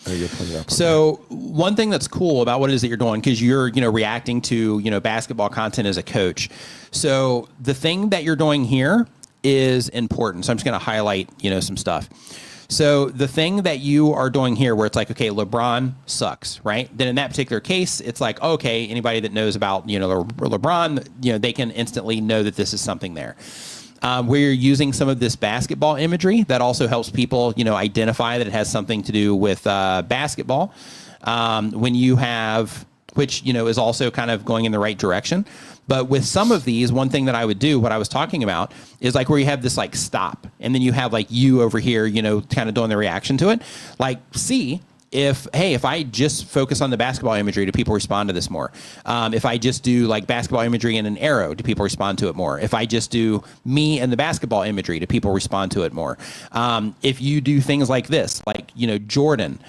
So one thing that's cool about what it is that you're doing, because you're, reacting to, basketball content as a coach. So the thing that you're doing here is important. So I'm just going to highlight, some stuff. So the thing that you are doing here where it's like, okay, LeBron sucks, right? Then in that particular case, it's like, okay, anybody that knows about, LeBron, they can instantly know that this is something there. Where you're using some of this basketball imagery that also helps people, identify that it has something to do with basketball. When you have, which, is also kind of going in the right direction. But with some of these, one thing that I would do, what I was talking about, is like where you have this like stop, and then you have like you over here, kind of doing the reaction to it. Like, see if I just focus on the basketball imagery, do people respond to this more? If I just do like basketball imagery and an arrow, do people respond to it more? If I just do me and the basketball imagery, do people respond to it more? If you do things like this, like, Jordan,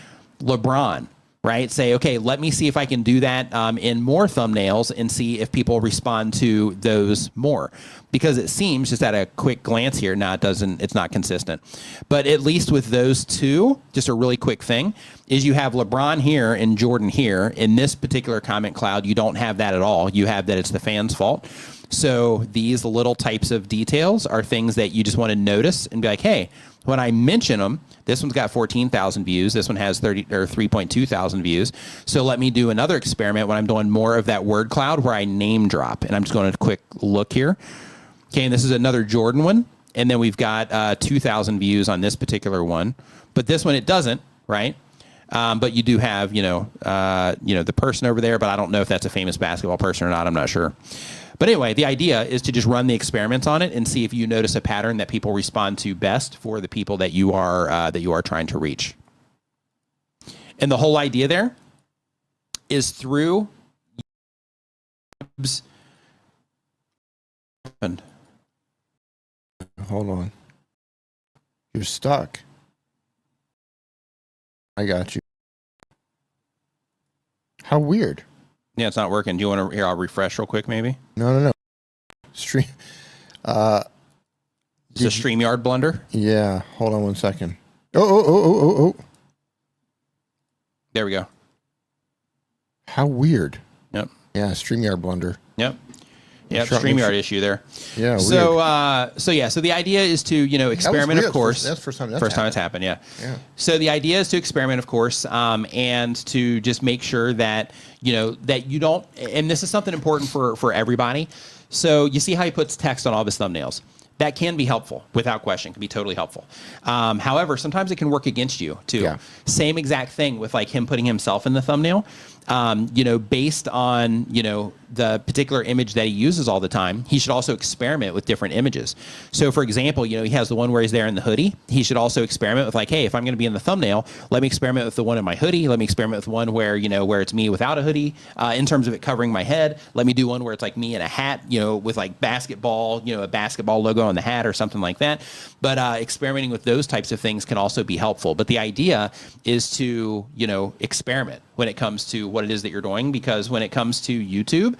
LeBron, right? Say, okay, let me see if I can do that in more thumbnails and see if people respond to those more. Because it seems, just at a quick glance here, it's not consistent. But at least with those two, just a really quick thing, is you have LeBron here and Jordan here. In this particular comment cloud, you don't have that at all. You have that it's the fans' fault. So these little types of details are things that you just want to notice and be like, hey, when I mention them, this one's got 14,000 views. This one has 3.2 thousand views. So let me do another experiment when I'm doing more of that word cloud where I name drop. And I'm just going to quick look here. Okay, and this is another Jordan one. And then we've got 2,000 views on this particular one. But this one, it doesn't, right? But you do have, the person over there, but I don't know if that's a famous basketball person or not. I'm not sure. But anyway, the idea is to just run the experiments on it and see if you notice a pattern that people respond to best for the people that you are trying to reach. And the whole idea there is through YouTube's. Hold on. You're stuck. I got you. How weird. Yeah, it's not working. Do you want to? Here, I'll refresh real quick, maybe. No. Stream. Is a StreamYard blunder? Yeah. Hold on one second. Oh. There we go. How weird. Yep. Yeah, StreamYard blunder. Yep. Yeah, StreamYard issue there. Yeah. So, so the idea is to, experiment, of course. That's the first time first time it's happened. Yeah. So the idea is to experiment, of course, and to just make sure that, that you don't, and this is something important for everybody. So you see how he puts text on all of his thumbnails. That can be helpful, without question, can be totally helpful. However, sometimes it can work against you too. Yeah. Same exact thing with like him putting himself in the thumbnail. Based on, the particular image that he uses all the time, he should also experiment with different images. So for example, he has the one where he's there in the hoodie. He should also experiment with like, hey, if I'm going to be in the thumbnail, let me experiment with the one in my hoodie. Let me experiment with one where, where it's me without a hoodie, in terms of it covering my head. Let me do one where it's like me in a hat, with like basketball, a basketball logo on the hat or something like that. But experimenting with those types of things can also be helpful. But the idea is to, experiment when it comes to what it is that you're doing, because when it comes to YouTube,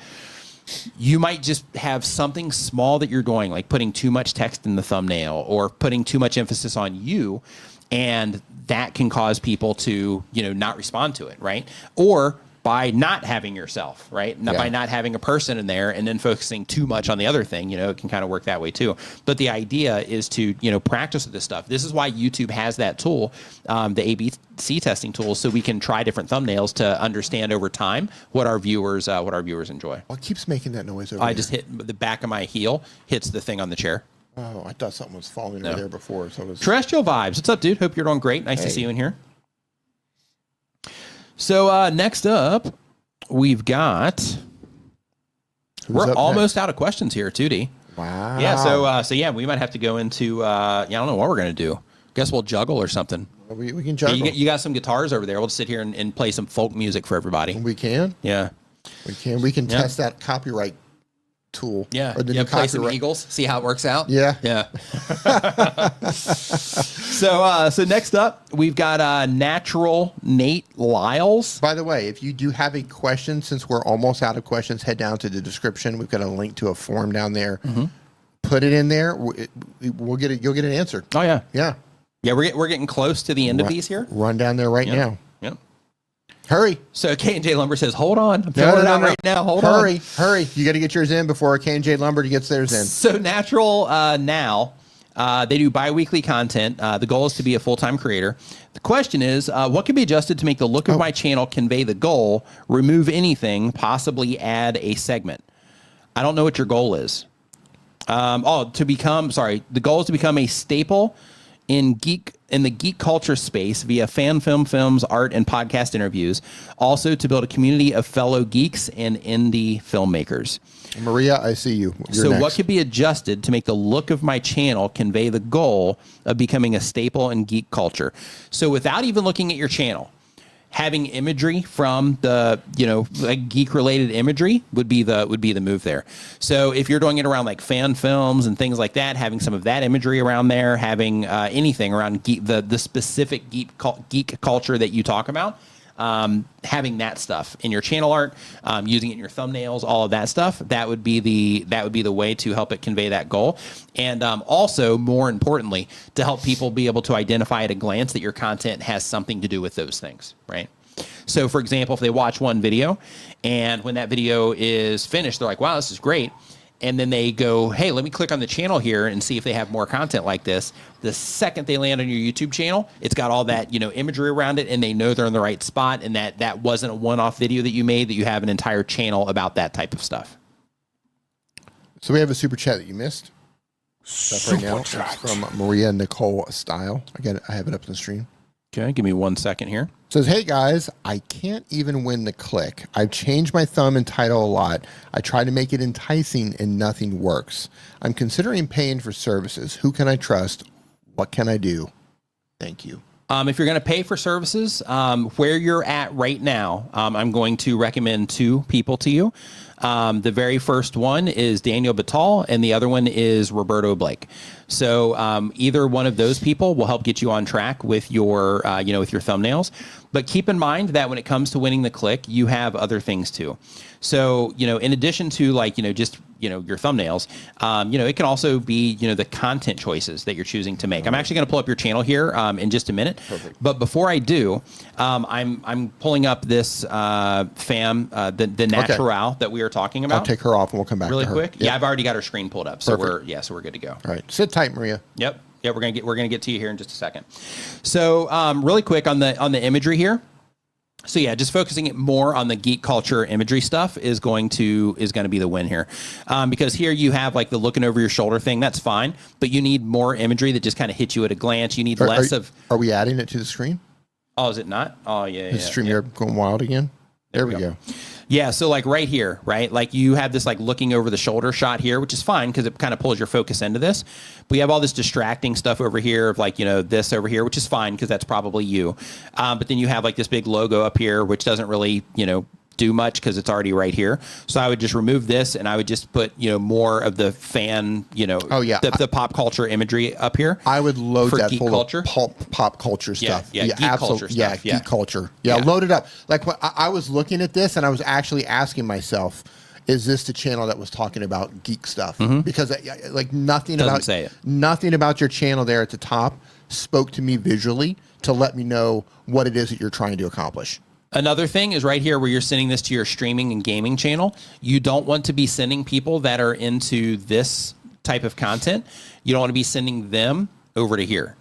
you might just have something small that you're doing, like putting too much text in the thumbnail or putting too much emphasis on you, and that can cause people to, not respond to it, right? Or by not having yourself, right? By not having a person in there and then focusing too much on the other thing, it can kind of work that way too. But the idea is to, practice with this stuff. This is why YouTube has that tool, the ABC testing tool, so we can try different thumbnails to understand over time what our viewers enjoy. What keeps making that noise over there? I just hit the back of my heel, hits the thing on the chair. Oh, I thought something was falling over there before. So it was... Terrestrial Vibes. What's up, dude? Hope you're doing great. Nice to see you in here. So next up, we've got... We're almost out of questions here, 2D. Wow. Yeah, so we might have to go into... I don't know what we're going to do. Guess we'll juggle or something. We can juggle. You got some guitars over there. We'll just sit here and play some folk music for everybody. We can? Yeah. We can test that copyright tool. Yeah. Or the Play some Eagles, see how it works out. Yeah. Yeah. So next up, we've got Natural Nate Lyles. By the way, if you do have a question, since we're almost out of questions, head down to the description. We've got a link to a form down there. Mm-hmm. Put it in there. We'll get it. You'll get an answer. Oh yeah. Yeah. Yeah, we're getting close to the end of these here. Run down there right now. Yep. Hurry. So K&J Lumber says, hold on. I'm filling it out right now. Hold on. Hurry. You got to get yours in before K&J Lumber gets theirs in. So Natural now, they do bi-weekly content. The goal is to be a full-time creator. The question is, what can be adjusted to make the look of my channel convey the goal, remove anything, possibly add a segment? I don't know what your goal is. The goal is to become a staple in the geek culture space via fan films, art, and podcast interviews. Also to build a community of fellow geeks and indie filmmakers. Maria, I see you. You're next. What could be adjusted to make the look of my channel convey the goal of becoming a staple in geek culture? So without even looking at your channel, having imagery from the, like geek related imagery would be the move there. So if you're doing it around like fan films and things like that, having some of that imagery around there, having anything around the specific geek culture that you talk about, having that stuff in your channel art, using it in your thumbnails, all of that stuff, that would be the way to help it convey that goal. And also, more importantly, to help people be able to identify at a glance that your content has something to do with those things, right? So, for example, if they watch one video and when that video is finished, they're like, wow, this is great. And then they go, hey, let me click on the channel here and see if they have more content like this. The second they land on your YouTube channel, it's got all that, imagery around it, and they know they're in the right spot, and that wasn't a one-off video that you made, that you have an entire channel about that type of stuff. So we have a super chat that you missed. Right now. It's from Maria Nicole Style. Again, I have it up on the stream. Okay, give me 1 second here. It says, hey guys, I can't even win the click. I've changed my thumb and title a lot. I try to make it enticing and nothing works. I'm considering paying for services. Who can I trust? What can I do? Thank you. If you're going to pay for services, where you're at right now, I'm going to recommend two people to you. The very first one is Daniel Batal, and the other one is Roberto Blake. So either one of those people will help get you on track with your, with your thumbnails. But keep in mind that when it comes to winning the click, you have other things too. So, in addition to your thumbnails, it can also be, the content choices that you're choosing to make. I'm actually going to pull up your channel here in just a minute. Perfect. But before I do, I'm pulling up this the Natural that we were talking about. I'll take her off and we'll come back really to her. quick. Yep. Yeah, I've already got her screen pulled up, so Perfect. we're good to go. All right, sit tight, Maria. Yep. Yeah, we're gonna get to you here in just a second. So really quick on the imagery here. So yeah, just focusing it more on the geek culture imagery stuff is going to be the win here, because here you have like the looking over your shoulder thing. That's fine, but you need more imagery that just kind of hits you at a glance. You need less of. Are we adding it to the screen? Oh, is it not? Oh yeah. Is StreamYard going wild again? There we go. Yeah, so like right here, right? Like you have this like looking over the shoulder shot here, which is fine because it kind of pulls your focus into this. But you have all this distracting stuff over here of like, this over here, which is fine because that's probably you. But then you have like this big logo up here, which doesn't really, do much because it's already right here. So I would just remove this and I would just put, more of the fan, the pop culture imagery up here. I would load that geek full culture. Of pop culture stuff. Yeah, geek culture stuff. Geek culture. Yeah, load it up. Like when I was looking at this and I was actually asking myself, is this the channel that was talking about geek stuff? Mm-hmm. Because like nothing about your channel there at the top spoke to me visually to let me know what it is that you're trying to accomplish. Another thing is right here where you're sending this to your streaming and gaming channel. You don't want to be sending people that are into this type of content. You don't want to be sending them over to here,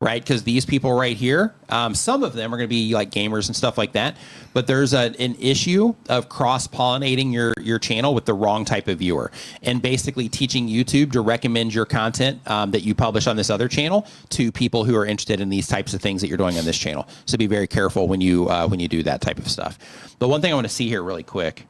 right? Because these people right here, some of them are going to be like gamers and stuff like that. But there's an issue of cross-pollinating your channel with the wrong type of viewer, and basically teaching YouTube to recommend your content that you publish on this other channel to people who are interested in these types of things that you're doing on this channel. So be very careful when you do that type of stuff. But one thing I want to see here really quick.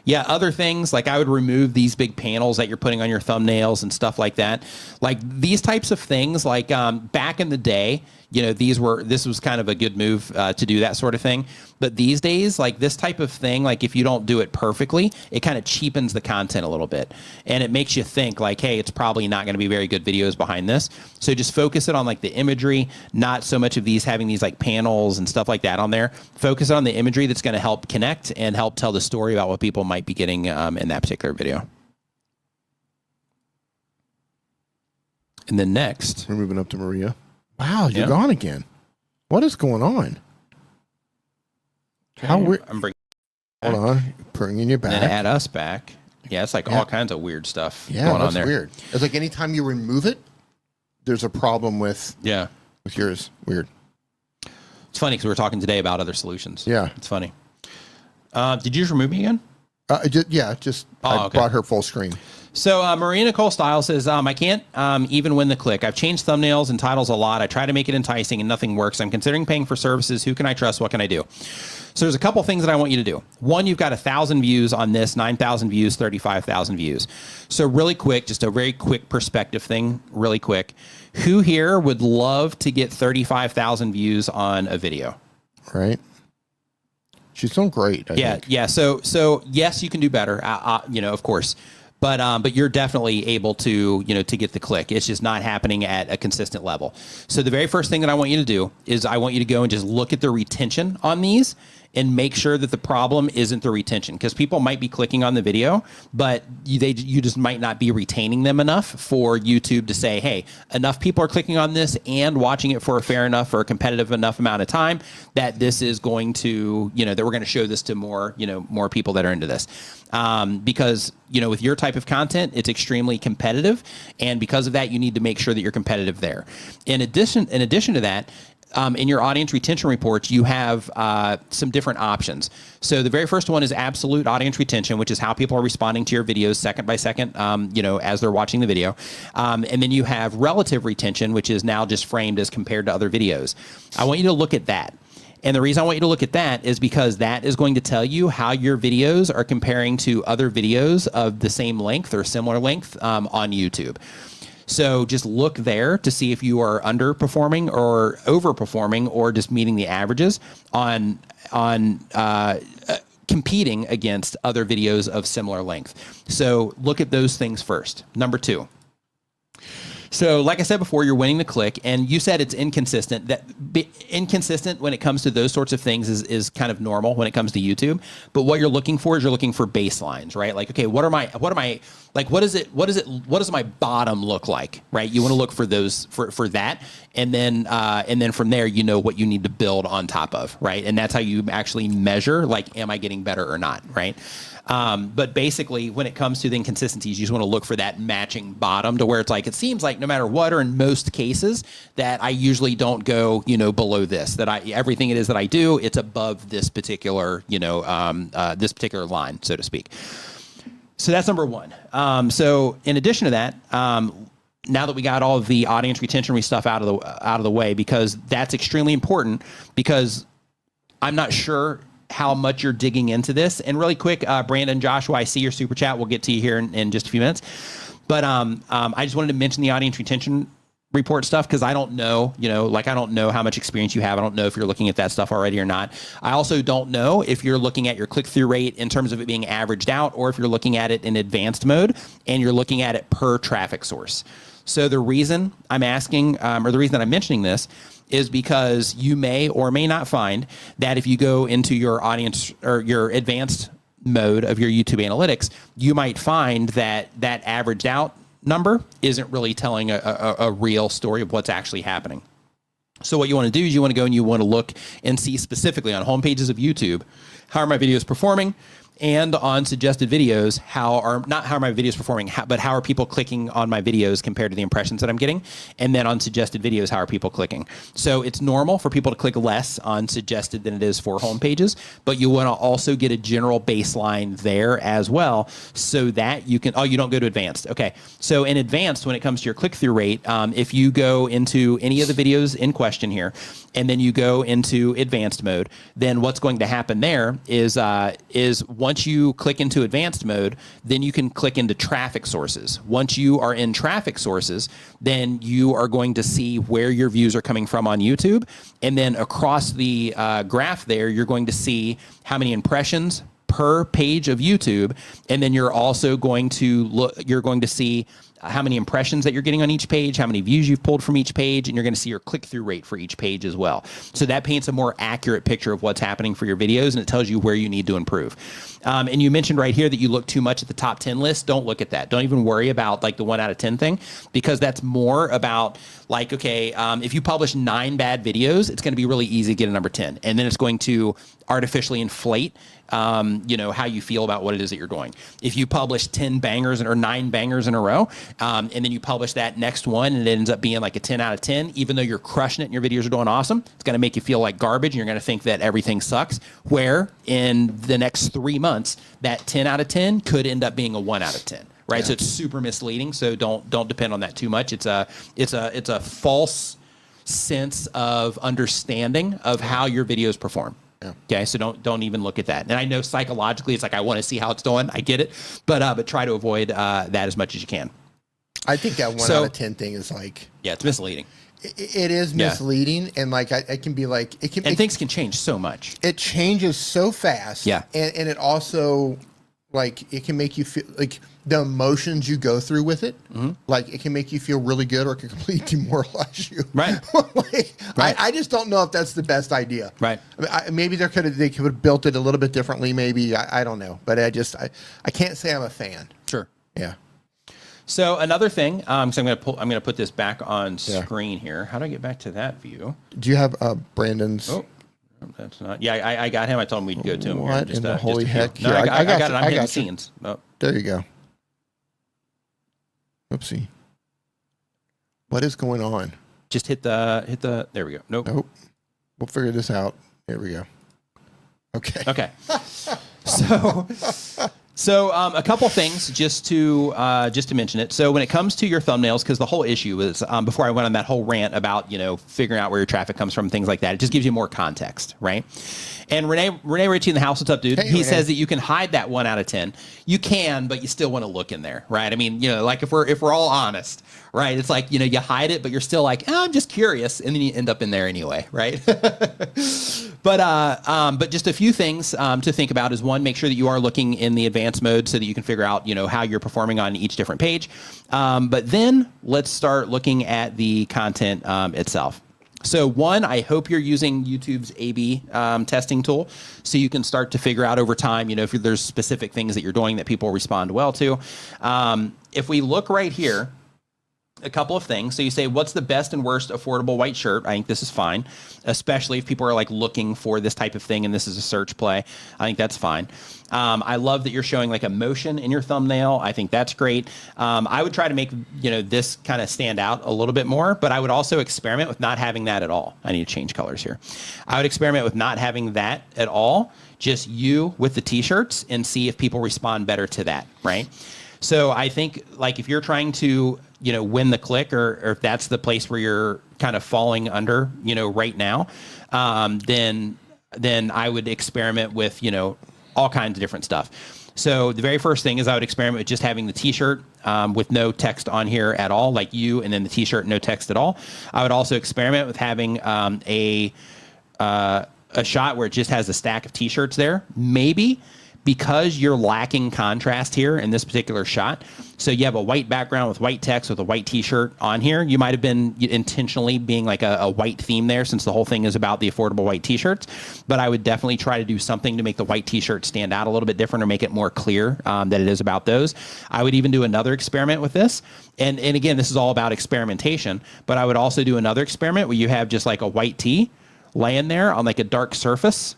Yeah, other things, like I would remove these big panels that you're putting on your thumbnails and stuff like that. Like these types of things, like back in the day, you know, this was kind of a good move to do that sort of thing. But these days, like this type of thing, like if you don't do it perfectly, it kind of cheapens the content a little bit. And it makes you think like, hey, it's probably not going to be very good videos behind this. So just focus it on like the imagery, not so much of these having these like panels and stuff like that on there. Focus on the imagery that's going to help connect and help tell the story about what people might be getting in that particular video. And then next, we're moving up to Maria. Wow, you're gone again. What is going on? Okay, How weird. I'm bringing. Hold on, bringing you back. And add us back. Yeah, it's like all kinds of weird stuff going on there. Weird. It's like anytime you remove it, there's a problem with yours. Weird. It's funny because we were talking today about other solutions. Yeah, it's funny. Did you just remove me again? I brought her full screen. So Maria Nicole Style says, I can't even win the click. I've changed thumbnails and titles a lot. I try to make it enticing and nothing works. I'm considering paying for services. Who can I trust? What can I do? So there's a couple things that I want you to do. One, you've got 1,000 views on this, 9,000 views, 35,000 views. So really quick, just a very quick perspective thing, really quick. Who here would love to get 35,000 views on a video? Right. She's doing great. I think. Yeah. So yes, you can do better. You know, of course. But you're definitely able to, you know, to get the click. It's just not happening at a consistent level. So the very first thing that I want you to do is I want you to go and just look at the retention on these and make sure that the problem isn't the retention, because people might be clicking on the video, but you just might not be retaining them enough for YouTube to say, hey, enough people are clicking on this and watching it for a fair enough or a competitive enough amount of time that this is going to, you know, that we're going to show this to more, you know, more people that are into this. Because, you know, with your type of content, it's extremely competitive. And because of that, you need to make sure that you're competitive there. In addition to that, in your audience retention reports, you have some different options. So the very first one is absolute audience retention, which is how people are responding to your videos second by second, you know, as they're watching the video. And then you have relative retention, which is now just framed as compared to other videos. I want you to look at that. And the reason I want you to look at that is because that is going to tell you how your videos are comparing to other videos of the same length or similar length on YouTube. So just look there to see if you are underperforming or overperforming or just meeting the averages on competing against other videos of similar length. So look at those things first. Number two. So like I said before, you're winning the click, and you said it's inconsistent. That inconsistent when it comes to those sorts of things is kind of normal when it comes to YouTube. But what you're looking for is you're looking for baselines, right? Like, okay, what does my bottom look like, right? You want to look for those for that, and then from there, you know what you need to build on top of, right? And that's how you actually measure, like, am I getting better or not, right? But basically, when it comes to the inconsistencies, you just want to look for that matching bottom to where it's like, it seems like no matter what, or in most cases, that I usually don't go, you know, below this, that everything it is that I do, it's above this particular, you know, this particular line, so to speak. So that's number one. So in addition to that, now that we got all of the audience retention stuff out of the way, because that's extremely important, because I'm not sure how much you're digging into this. And really quick, Brandon, Joshua, I see your super chat. We'll get to you here in just a few minutes. But I just wanted to mention the audience retention report stuff, because I don't know, you know, like I don't know how much experience you have. I don't know if you're looking at that stuff already or not. I also don't know if you're looking at your click-through rate in terms of it being averaged out, or if you're looking at it in advanced mode and you're looking at it per traffic source. So the reason I'm asking, or the reason that I'm mentioning this, is because you may or may not find that if you go into your audience or your advanced mode of your YouTube analytics, you might find that that averaged out number isn't really telling a real story of what's actually happening. So what you want to do is you want to go and you want to look and see specifically on home pages of YouTube, how are my videos performing? And on suggested videos, how are my videos performing, but how are people clicking on my videos compared to the impressions that I'm getting? And then on suggested videos, how are people clicking? So it's normal for people to click less on suggested than it is for home pages, but you want to also get a general baseline there as well, so that you can, you don't go to advanced. Okay. So in advanced, when it comes to your click-through rate, if you go into any of the videos in question here, and then you go into advanced mode, then what's going to happen there is once you click into advanced mode, then you can click into traffic sources. Once you are in traffic sources, then you are going to see where your views are coming from on YouTube. And then across the graph there, you're going to see how many impressions per page of YouTube. And then you're also going to see how many impressions that you're getting on each page, how many views you've pulled from each page, and you're going to see your click-through rate for each page as well. So that paints a more accurate picture of what's happening for your videos, and it tells you where you need to improve. And you mentioned right here that you look too much at the top 10 list. Don't look at that. Don't even worry about like the 1 out of 10 thing, because that's more about like, okay, if you publish 9 bad videos, it's going to be really easy to get a number 10. And then it's going to artificially inflate how you feel about what it is that you're doing. If you publish 10 bangers or 9 bangers in a row, and then you publish that next one and it ends up being like a 10 out of 10, even though you're crushing it and your videos are doing awesome, it's going to make you feel like garbage and you're going to think that everything sucks, where in the next 3 months, that 10 out of 10 could end up being a 1 out of 10. Right. Yeah. So it's super misleading. So don't depend on that too much. It's a false sense of understanding of how your videos perform. Yeah. Okay, so don't even look at that. And I know psychologically it's like, I want to see how it's doing. I get it, but try to avoid that as much as you can. I think that 1 out of 10 thing is like, yeah, it's misleading. It is misleading, and like I can be like, things can change so much. It changes so fast. Yeah, and it also like it can make you feel like the emotions you go through with it. Mm-hmm. Like it can make you feel really good, or it can completely demoralize you. Right. Right. I just don't know if that's the best idea. Right. I mean, maybe they could have built it a little bit differently. Maybe I don't know, but I can't say I'm a fan. Sure. Yeah. So another thing, so I'm gonna put this back on screen here. How do I get back to that view? Do you have Brandon's? Oh, that's not. Yeah, I got him. I told him we'd go to him. What in the holy heck? No, I got it. I'm hitting the scenes. Oh. There you go. Oopsie. What is going on? Just hit the. There we go. Nope. We'll figure this out. There we go. Okay. Okay. So a couple things just to mention it. So when it comes to your thumbnails, because the whole issue is before I went on that whole rant about figuring out where your traffic comes from, things like that, it just gives you more context, right? And Renee Ritchie in the house, what's up, dude? Hey, he says that you can hide that 1 out of 10. You can, but you still want to look in there, right? I mean, like if we're all honest, right? It's like you hide it, but you're still like, I'm just curious, and then you end up in there anyway, right? But just a few things to think about is, one, make sure that you are looking in the advanced mode so that you can figure out how you're performing on each different page. But then let's start looking at the content itself. So one, I hope you're using YouTube's A/B testing tool, so you can start to figure out over time, if there's specific things that you're doing that people respond well to. If we look right here, a couple of things. So you say, what's the best and worst affordable white shirt? I think this is fine, especially if people are like looking for this type of thing and this is a search play. I think that's fine. I love that you're showing like emotion in your thumbnail. I think that's great. I would try to make, this kind of stand out a little bit more, but I would also experiment with not having that at all. I need to change colors here. I would experiment with not having that at all, just you with the t-shirts, and see if people respond better to that, right? So I think like if you're trying to, win the click, or if that's the place where you're kind of falling under, right now, then I would experiment with, all kinds of different stuff. So the very first thing is I would experiment with just having the t-shirt with no text on here at all, like you, and then the t-shirt, no text at all. I would also experiment with having a shot where it just has a stack of t-shirts there. Maybe because you're lacking contrast here in this particular shot. So you have a white background with white text with a white t-shirt on here. You might have been intentionally being like a white theme there, since the whole thing is about the affordable white t-shirts. But I would definitely try to do something to make the white t-shirt stand out a little bit different, or make it more clear that it is about those. I would even do another experiment with this. And again, this is all about experimentation, but I would also do another experiment where you have just like a white tee laying there on like a dark surface.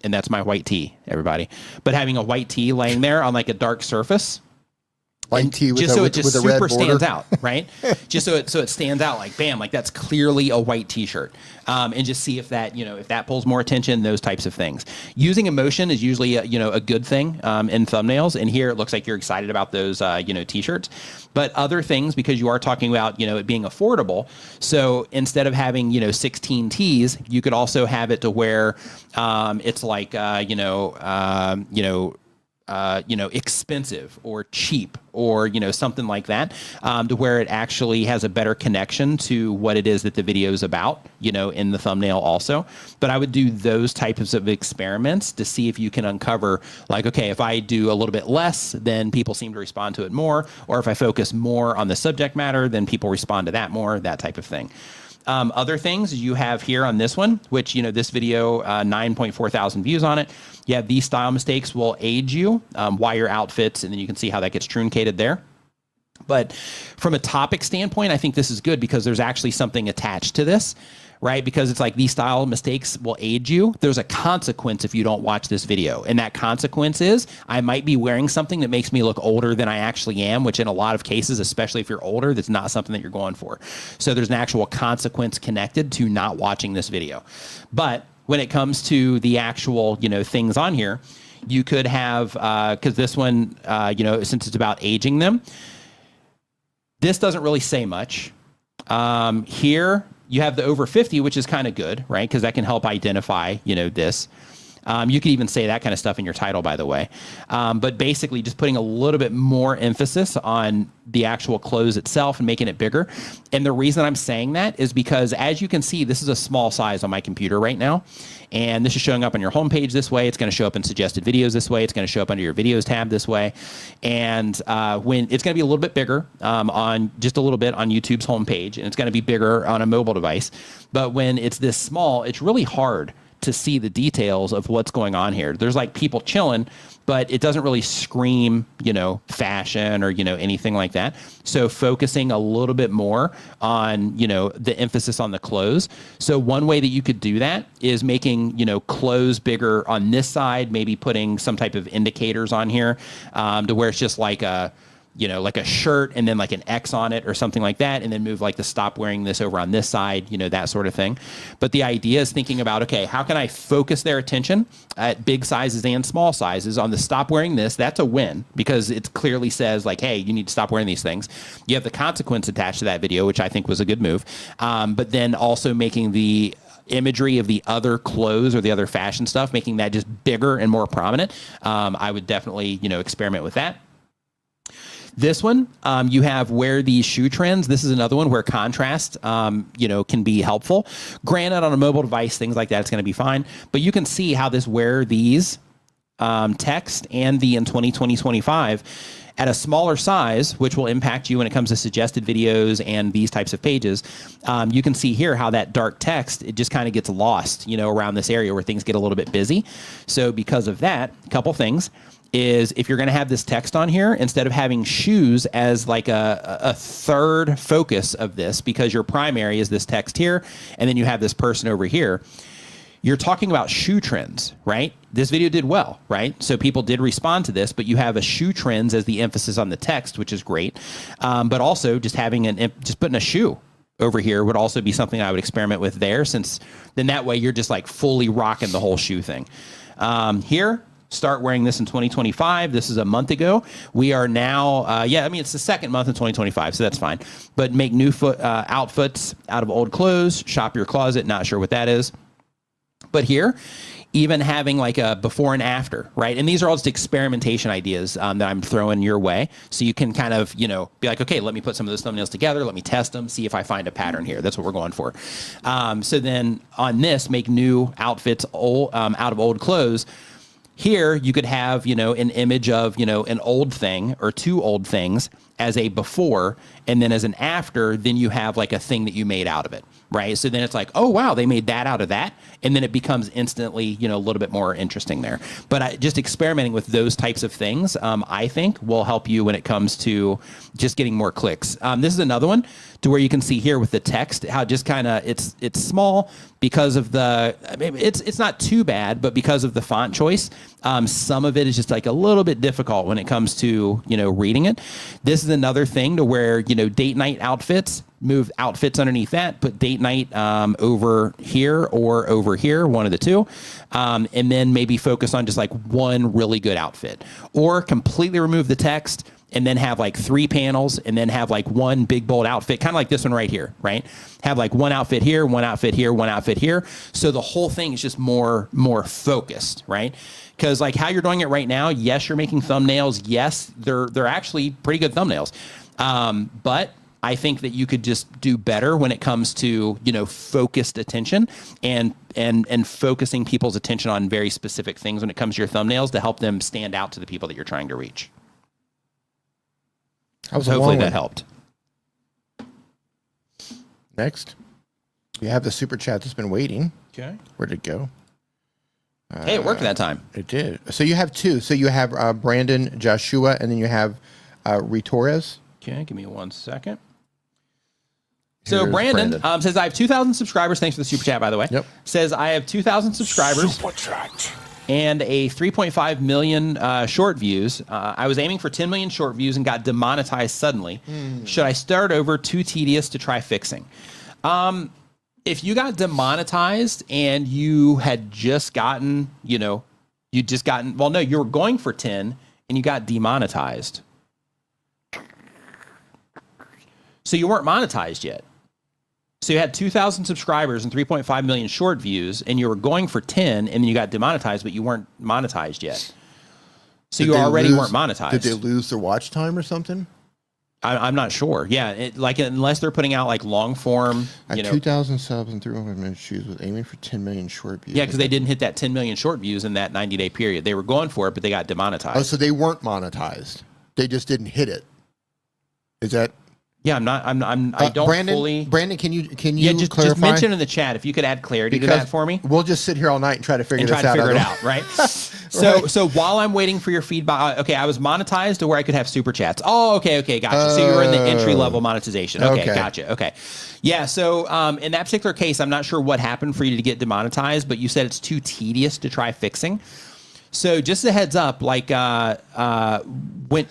And that's my white tee, everybody. But having a white tee laying there on like a dark surface, white tee with just a, so with, it just with a red super border. stands out, right? Just so it stands out, like bam, like that's clearly a white t-shirt, and just see if that if that pulls more attention, those types of things. Using emotion is usually a good thing in thumbnails, and here it looks like you're excited about those t-shirts. But other things, because you are talking about it being affordable, so instead of having 16 tees, you could also have it to where it's like expensive or cheap or, something like that, to where it actually has a better connection to what it is that the video is about, in the thumbnail also. But I would do those types of experiments to see if you can uncover, like, okay, if I do a little bit less, then people seem to respond to it more. Or if I focus more on the subject matter, then people respond to that more, that type of thing. Other things you have here on this one, which, this video, 9.4 thousand views on it. You have these style mistakes will age you, why your outfits, and then you can see how that gets truncated there. But from a topic standpoint, I think this is good because there's actually something attached to this, right? Because it's like these style mistakes will age you. There's a consequence if you don't watch this video. And that consequence is I might be wearing something that makes me look older than I actually am, which in a lot of cases, especially if you're older, that's not something that you're going for. So there's an actual consequence connected to not watching this video. But when it comes to the actual, things on here, you could have, because this one, since it's about aging them, this doesn't really say much. Here, you have the over 50, which is kind of good, right? Because that can help identify, this. You could even say that kind of stuff in your title, by the way. But basically just putting a little bit more emphasis on the actual close itself and making it bigger. And the reason I'm saying that is because, as you can see, this is a small size on my computer right now. And this is showing up on your homepage this way. It's going to show up in suggested videos this way. It's going to show up under your videos tab this way. And when it's going to be a little bit bigger on just a little bit on YouTube's homepage, and it's going to be bigger on a mobile device. But when it's this small, it's really hard to see the details of what's going on here. There's like people chilling, but it doesn't really scream, fashion or, anything like that. So focusing a little bit more on, the emphasis on the clothes. So one way that you could do that is making, clothes bigger on this side, maybe putting some type of indicators on here to where it's just like a, like a shirt and then like an X on it or something like that, and then move like the stop wearing this over on this side, that sort of thing. But the idea is thinking about, okay, how can I focus their attention at big sizes and small sizes on the stop wearing this? That's a win because it clearly says like, hey, you need to stop wearing these things. You have the consequence attached to that video, which I think was a good move. But then also making the imagery of the other clothes or the other fashion stuff, making that just bigger and more prominent. I would definitely, experiment with that. This one, you have where these shoe trends. This is another one where contrast, can be helpful. Granted, on a mobile device, things like that, it's going to be fine. But you can see how this where these text and the in 2020-25 at a smaller size, which will impact you when it comes to suggested videos and these types of pages. You can see here how that dark text, it just kind of gets lost, around this area where things get a little bit busy. So because of that, a couple things is if you're going to have this text on here, instead of having shoes as like a third focus of this, because your primary is this text here, and then you have this person over here, you're talking about shoe trends, right? This video did well, right? So people did respond to this, but you have a shoe trends as the emphasis on the text, which is great. But also just having just putting a shoe over here would also be something I would experiment with there, since then that way you're just like fully rocking the whole shoe thing. Here, start wearing this in 2025. This is a month ago. We are now, it's the second month in 2025, so that's fine. But make new outfits out of old clothes, shop your closet, not sure what that is. But here, even having like a before and after, right? And these are all just experimentation ideas that I'm throwing your way. So you can kind of, be like, okay, let me put some of those thumbnails together. Let me test them, see if I find a pattern here. That's what we're going for. So then on this, make new outfits out of old clothes. Here, you could have, an image of, an old thing or two old things as a before, and then as an after, then you have like a thing that you made out of it, right? So then it's like, oh, wow, they made that out of that. And then it becomes instantly, a little bit more interesting there. But just experimenting with those types of things, I think will help you when it comes to just getting more clicks. This is another one to where you can see here with the text, how just kind of it's small because of it's not too bad, but because of the font choice, some of it is just like a little bit difficult when it comes to, reading it. This is another thing to where, date night outfits, move outfits underneath that, put date night over here or over here, one of the two, and then maybe focus on just like one really good outfit, or completely remove the text and then have like 3 panels and then have like one big bold outfit, kind of like this one right here, right? Have like one outfit here, one outfit here, one outfit here. So the whole thing is just more focused, right? Because like how you're doing it right now, yes, you're making thumbnails. Yes, they're actually pretty good thumbnails. But I think that you could just do better when it comes to, focused attention and focusing people's attention on very specific things when it comes to your thumbnails to help them stand out to the people that you're trying to reach. Hopefully that helped. Next, we have the super chat that's been waiting. Okay. Where'd it go? Hey, it worked that time. It did. So you have 2. So you have Brandon Joshua, and then you have Torres. Okay, give me 1 second. So Brandon says, I have 2,000 subscribers. Thanks for the super chat, by the way. Yep. Says, I have 2,000 subscribers. Super chat. And a 3.5 million short views. I was aiming for 10 million short views and got demonetized suddenly. Should I start over? Too tedious to try fixing. If you got demonetized and you had just gotten, well, no, you were going for 10 and you got demonetized. So you weren't monetized yet. So you had 2,000 subscribers and 3.5 million short views, and you were going for 10, and then you got demonetized, but you weren't monetized yet. So you already weren't monetized. Did they lose their watch time or something? I'm not sure. Yeah, unless they're putting out like long form. 2,000 subs and 300 minutes shoes with aiming for 10 million short views. Yeah, because they didn't hit that 10 million short views in that 90-day period. They were going for it, but they got demonetized. Oh, so they weren't monetized. They just didn't hit it. Is that? Yeah, I don't fully. Brandon, can you just clarify? Just mention in the chat if you could add clarity to that for me. We'll just sit here all night and try to figure this out. Right? So while I'm waiting for your feedback, okay, I was monetized to where I could have super chats. Oh, okay, gotcha. So you were in the entry level monetization. Okay, gotcha. Okay, yeah. So in that particular case, I'm not sure what happened for you to get demonetized, but you said it's too tedious to try fixing. So just a heads up, like when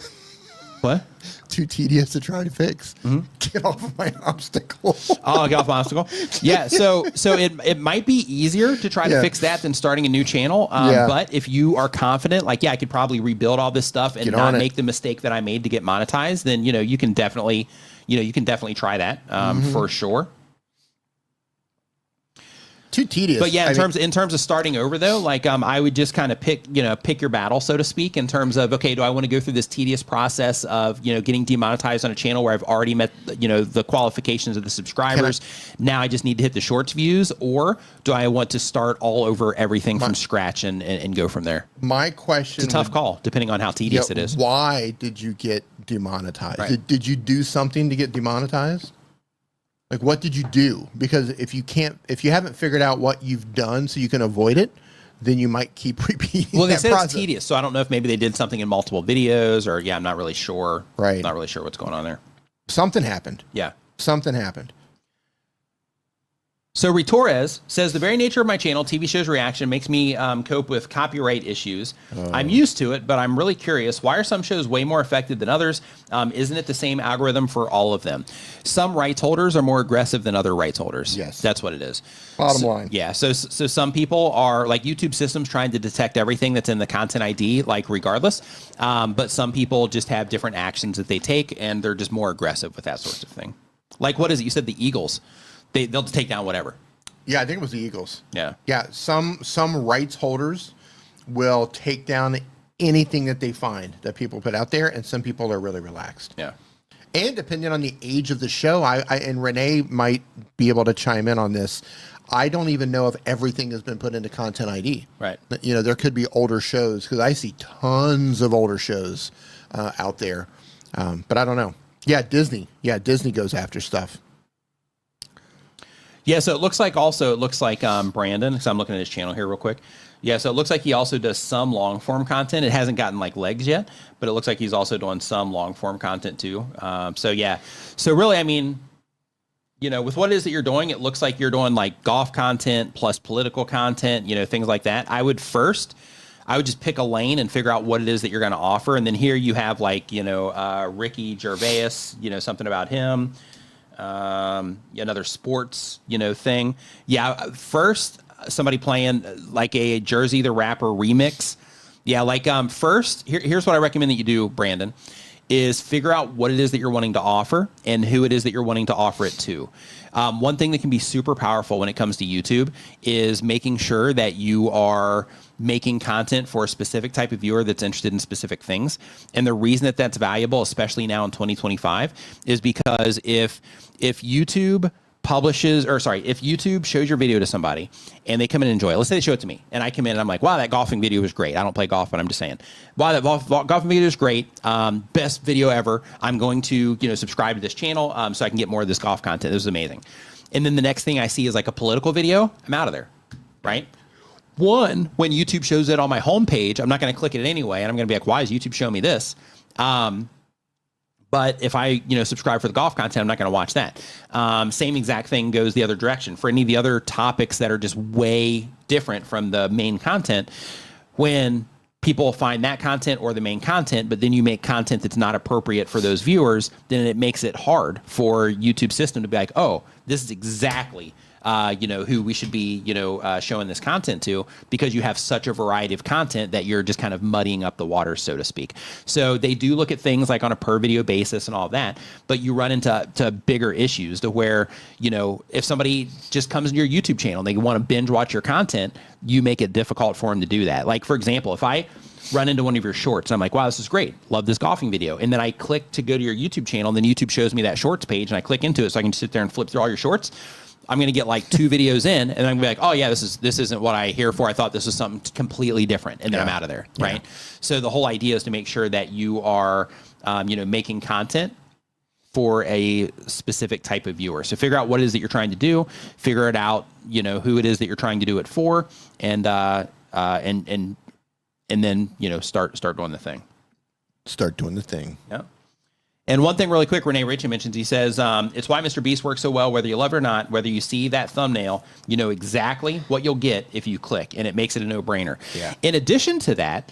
what? Too tedious to try to fix. Mm-hmm. Get off of my obstacle. Oh, get off my obstacle. Yeah. So it might be easier to try to fix that than starting a new channel. But if you are confident, like, I could probably rebuild all this stuff and not make the mistake that I made to get monetized, then, you can definitely, try that for sure. Too tedious. But yeah, in terms of starting over though, like I would just kind of pick your battle, so to speak, in terms of, okay, do I want to go through this tedious process of, getting demonetized on a channel where I've already met, the qualifications of the subscribers. Now I just need to hit the shorts views, or do I want to start all over everything from scratch and go from there? My question, it's a tough call depending on how tedious it is. Why did you get demonetized? Right. Did you do something to get demonetized? Like, what did you do? Because if you haven't figured out what you've done so you can avoid it, then you might keep repeating. Well, they said it's tedious, so I don't know if maybe they did something in multiple videos, or I'm not really sure. Right, not really sure what's going on there. Something happened. Yeah, something happened. So Torres says, the very nature of my channel, TV shows reaction, makes me cope with copyright issues. I'm used to it, but I'm really curious. Why are some shows way more affected than others? Isn't it the same algorithm for all of them? Some rights holders are more aggressive than other rights holders. Yes. That's what it is. Bottom line. Yeah. So some people are, like, YouTube systems trying to detect everything that's in the content ID, like, regardless. But some people just have different actions that they take, and they're just more aggressive with that sort of thing. Like, what is it? You said the Eagles. They'll take down whatever. Yeah, I think it was the Eagles. Yeah. Yeah, some rights holders will take down anything that they find that people put out there, and some people are really relaxed. Yeah. And depending on the age of the show, and Renee might be able to chime in on this. I don't even know if everything has been put into Content ID. Right. You know, there could be older shows because I see tons of older shows out there, but I don't know. Yeah, Disney. Yeah, Disney goes after stuff. Yeah, so it looks like Brandon, because I'm looking at his channel here real quick. Yeah, so it looks like he also does some long form content. It hasn't gotten like legs yet, but it looks like he's also doing some long form content too. So yeah, so really, I mean, you know, with what it is that you're doing, it looks like you're doing like golf content plus political content, you know, things like that. I would just pick a lane and figure out what it is that you're going to offer. And then here you have like, you know, Ricky Gervais, you know, something about him. Another sports, you know, thing. Yeah. First, somebody playing like a Jersey the Rapper remix. Yeah. Like, first, here's what I recommend that you do, Brandon, is figure out what it is that you're wanting to offer and who it is that you're wanting to offer it to. One thing that can be super powerful when it comes to YouTube is making sure that you are making content for a specific type of viewer that's interested in specific things. And the reason that that's valuable, especially now in 2025, is because if YouTube if YouTube shows your video to somebody and they come in and enjoy it, let's say they show it to me and I come in and I'm like, wow, that golfing video was great. I don't play golf, but I'm just saying, wow, that golfing video is great. Best video ever. I'm going to, you know, subscribe to this channel so I can get more of this golf content. This is amazing. And then the next thing I see is like a political video. I'm out of there, right? One, when YouTube shows it on my homepage, I'm not going to click it anyway. And I'm going to be like, why is YouTube showing me this? But if I, you know, subscribe for the golf content, I'm not going to watch that. Same exact thing goes the other direction. For any of the other topics that are just way different from the main content, when people find that content or the main content, but then you make content that's not appropriate for those viewers, then it makes it hard for YouTube system to be like, oh, this is exactly you know, who we should be, you know, showing this content to, because you have such a variety of content that you're just kind of muddying up the waters, so to speak. So they do look at things like on a per video basis and all that, but you run into bigger issues to where, you know, if somebody just comes to your YouTube channel and they want to binge watch your content, you make it difficult for them to do that. Like, for example, if I run into one of your shorts, I'm like, wow, this is great. Love this golfing video. And then I click to go to your YouTube channel, and then YouTube shows me that shorts page, and I click into it so I can just sit there and flip through all your shorts. I'm going to get like 2 videos in, and I'm going to be like, oh yeah, this isn't what I here for. I thought this was something completely different. And then I'm out of there. Right. Yeah. So the whole idea is to make sure that you are, you know, making content for a specific type of viewer. So figure out what it is that you're trying to do, figure it out, you know, who it is that you're trying to do it for, and then, you know, start doing the thing. Start doing the thing. Yeah. And one thing really quick, Renee Ritchie mentions, he says, it's why Mr. Beast works so well, whether you love it or not, whether you see that thumbnail, you know exactly what you'll get if you click, and it makes it a no-brainer. Yeah. In addition to that,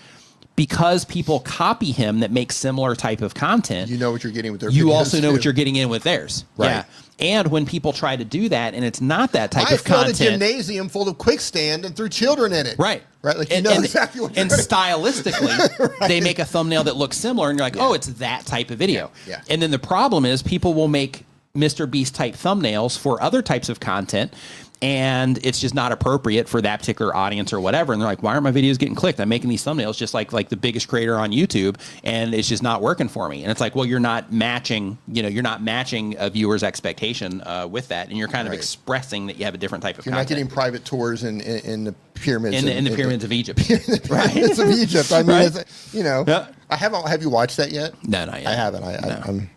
because people copy him that make similar type of content, you know what you're getting with their you videos also know too. what you're getting in with theirs. Right. Yeah. And when people try to do that and it's not that type I of content. filled a gymnasium full of quick stand and threw children in it. Right. Right. Like, you know exactly what you're And stylistically, right. They make a thumbnail that looks similar, and you're like, oh, it's that type of video. Yeah. And then the problem is people will make Mr. Beast type thumbnails for other types of content, and it's just not appropriate for that particular audience or whatever. And they're like, why aren't my videos getting clicked? I'm making these thumbnails just like the biggest creator on YouTube, and it's just not working for me. And it's like, well, you're not matching, you know, you're not matching a viewer's expectation with that. And you're kind of expressing that you have a different type of content. You're not getting private tours in the pyramids. In the pyramids of Egypt. Right. Pyramids of Egypt. I mean, right? You know, yeah. Have you watched that yet? No, not yet. I haven't.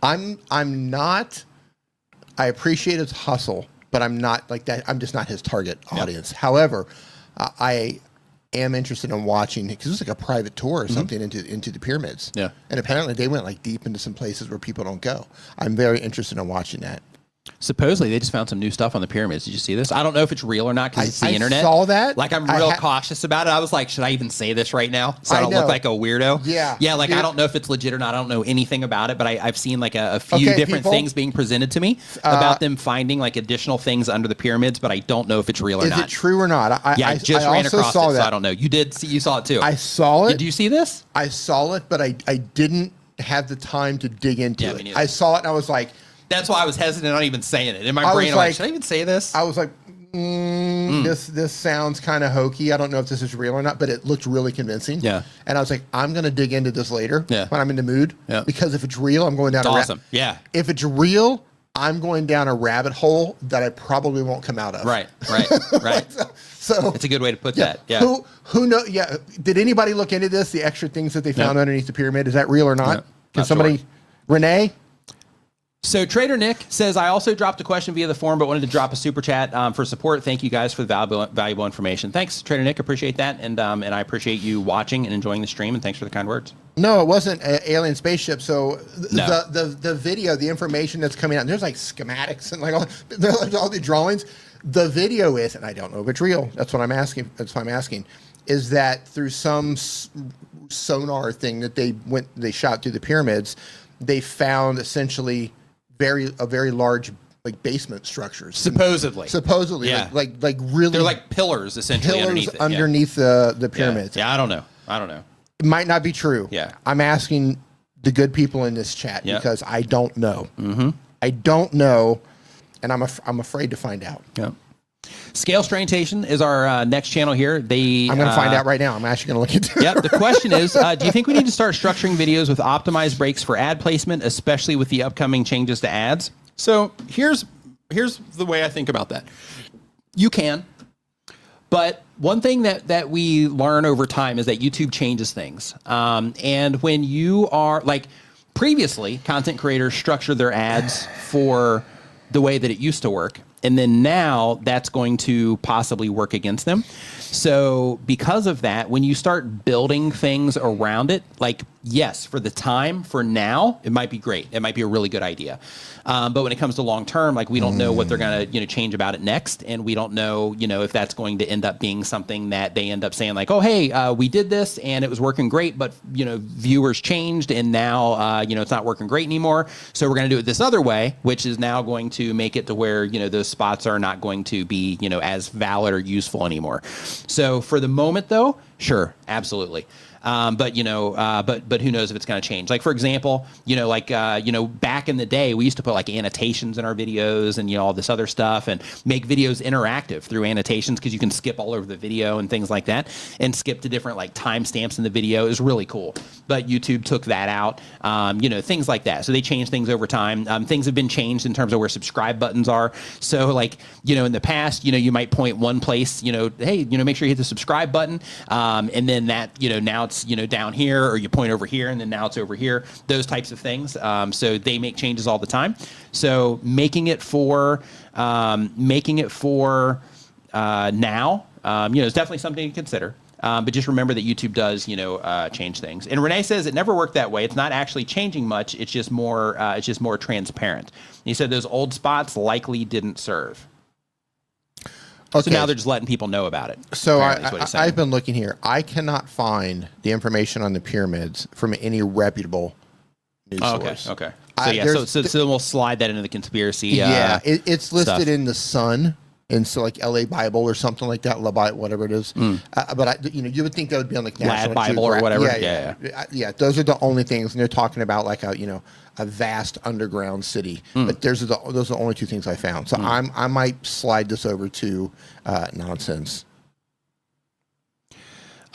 I'm not, I appreciate his hustle, but I'm not like that. I'm just not his target audience. Yep. However, I am interested in watching, because it was like a private tour or something into the pyramids. Yeah. And apparently they went like deep into some places where people don't go. I'm very interested in watching that. Supposedly, they just found some new stuff on the pyramids. Did you see this? I don't know if it's real or not because it's the internet. I saw that. Like, I'm real cautious about it. I was like, should I even say this right now so I don't look like a weirdo? Yeah. Yeah, like, I don't know if it's legit or not. I don't know anything about it, but I've seen like a few different things being presented to me about them finding like additional things under the pyramids, but I don't know if it's real or not. Is it true or not? I just ran across it, so I don't know. You saw it too. I saw it. Did you see this? I saw it, but I didn't have the time to dig into it. I saw it and I was like, that's why I was hesitant on even saying it. In my brain, I'm like, should I even say this? I was like, this sounds kind of hokey. I don't know if this is real or not, but it looked really convincing. Yeah. And I was like, I'm going to dig into this later when I'm in the mood. Yeah. Because if it's real, I'm going down awesome. Yeah. If it's real, I'm going down a rabbit hole that I probably won't come out of. Right. So it's a good way to put that. Yeah. Who know? Yeah. Did anybody look into this? The extra things that they found underneath the pyramid, is that real or not? No, Can somebody, sure. Renee? So Trader Nick says, I also dropped a question via the forum, but wanted to drop a super chat for support. Thank you guys for the valuable information. Thanks, Trader Nick. Appreciate that. And I appreciate you watching and enjoying the stream. And thanks for the kind words. No, it wasn't an alien spaceship. So No. the video, the information that's coming out, there's like schematics and like there's all the drawings. The video is, and I don't know if it's real. That's what I'm asking. That's what I'm asking. Is that through some sonar thing that they shot through the pyramids, they found essentially a very large like basement structures. Supposedly, yeah. like really, they're like pillars essentially underneath the pyramids. Yeah, I don't know. It might not be true. Yeah, I'm asking the good people in this chat because I don't know. Mm-hmm. I don't know, and I'm afraid to find out. Yeah. Scale Straintation is our next channel here. I'm going to find out right now. I'm actually going to look into it. Yep. The question is, do you think we need to start structuring videos with optimized breaks for ad placement, especially with the upcoming changes to ads? So here's the way I think about that. You can, but one thing that we learn over time is that YouTube changes things. And when you are like previously, content creators structured their ads for the way that it used to work. And then now that's going to possibly work against them. So because of that, when you start building things around it, like, yes, for the time, for now, it might be great. It might be a really good idea. But when it comes to long term, like we don't know what they're going to change about it next. And we don't know, if that's going to end up being something that they end up saying like, oh, hey, we did this and it was working great, but, viewers changed and now, it's not working great anymore. So we're going to do it this other way, which is now going to make it to where, those spots are not going to be, as valid or useful anymore. So for the moment, though, sure, absolutely. But who knows if it's going to change? Like, for example, back in the day, we used to put like annotations in our videos and, all this other stuff and make videos interactive through annotations because you can skip all over the video and things like that and skip to different like timestamps in the video. Is really cool. But YouTube took that out, things like that. So they changed things over time. Things have been changed in terms of where subscribe buttons are. So like, in the past, you might point one place, hey, make sure you hit the subscribe button. And then that, now it's, down here, or you point over here and then now it's over here, those types of things. So they make changes all the time. So making it for now, is definitely something to consider. But just remember that YouTube does, change things. And Renee says it never worked that way. It's not actually changing much. It's just more transparent. And he said those old spots likely didn't serve. Okay. So now they're just letting people know about it. So I've been looking here. I cannot find the information on the pyramids from any reputable news source. Okay. So so we'll slide that into the conspiracy. Yeah, it's listed stuff. in the Sun, and so like LA Bible or something like that, whatever it is. But you would think that would be on like National Bible or whatever. Yeah. Those are the only things, and they're talking about like a vast underground city. But those are the only two things I found. So I might slide this over to nonsense.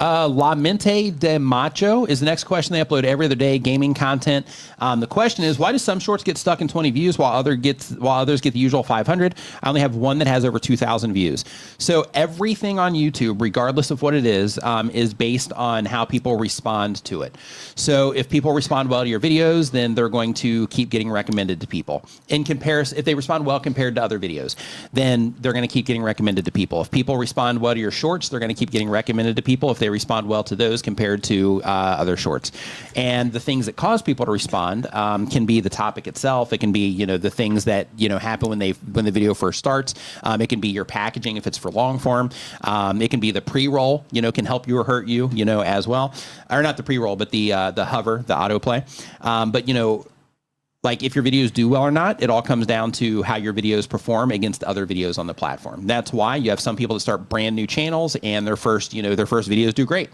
La Mente de Macho is the next question. They upload every other day, gaming content. The question is, why do some shorts get stuck in 20 views while others get the usual 500? I only have one that has over 2,000 views. So everything on YouTube, regardless of what it is based on how people respond to it. So if people respond well to your videos, then they're going to keep getting recommended to people. In comparison, if they respond well compared to other videos, then they're going to keep getting recommended to people. If people respond well to your shorts, they're going to keep getting recommended to people. If they respond well to those compared to other shorts. And the things that cause people to respond can be the topic itself. It can be, the things that, happen when the video first starts. It can be your packaging if it's for long form. It can be the pre-roll, can help you or hurt you, as well. Or not the pre-roll, but the hover, the autoplay. But, like if your videos do well or not, it all comes down to how your videos perform against other videos on the platform. That's why you have some people that start brand new channels and their first videos do great.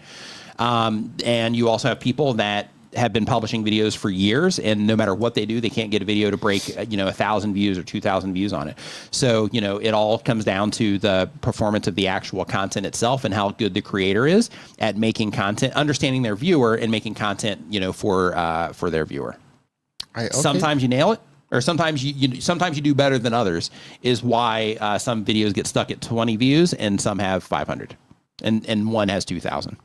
And you also have people that have been publishing videos for years, and no matter what they do, they can't get a video to break, 1,000 views or 2,000 views on it. So, it all comes down to the performance of the actual content itself and how good the creator is at making content, understanding their viewer and making content, for their viewer. Okay. Sometimes you nail it, or sometimes sometimes you do better than others, is why some videos get stuck at 20 views and some have 500, and one has 2,000.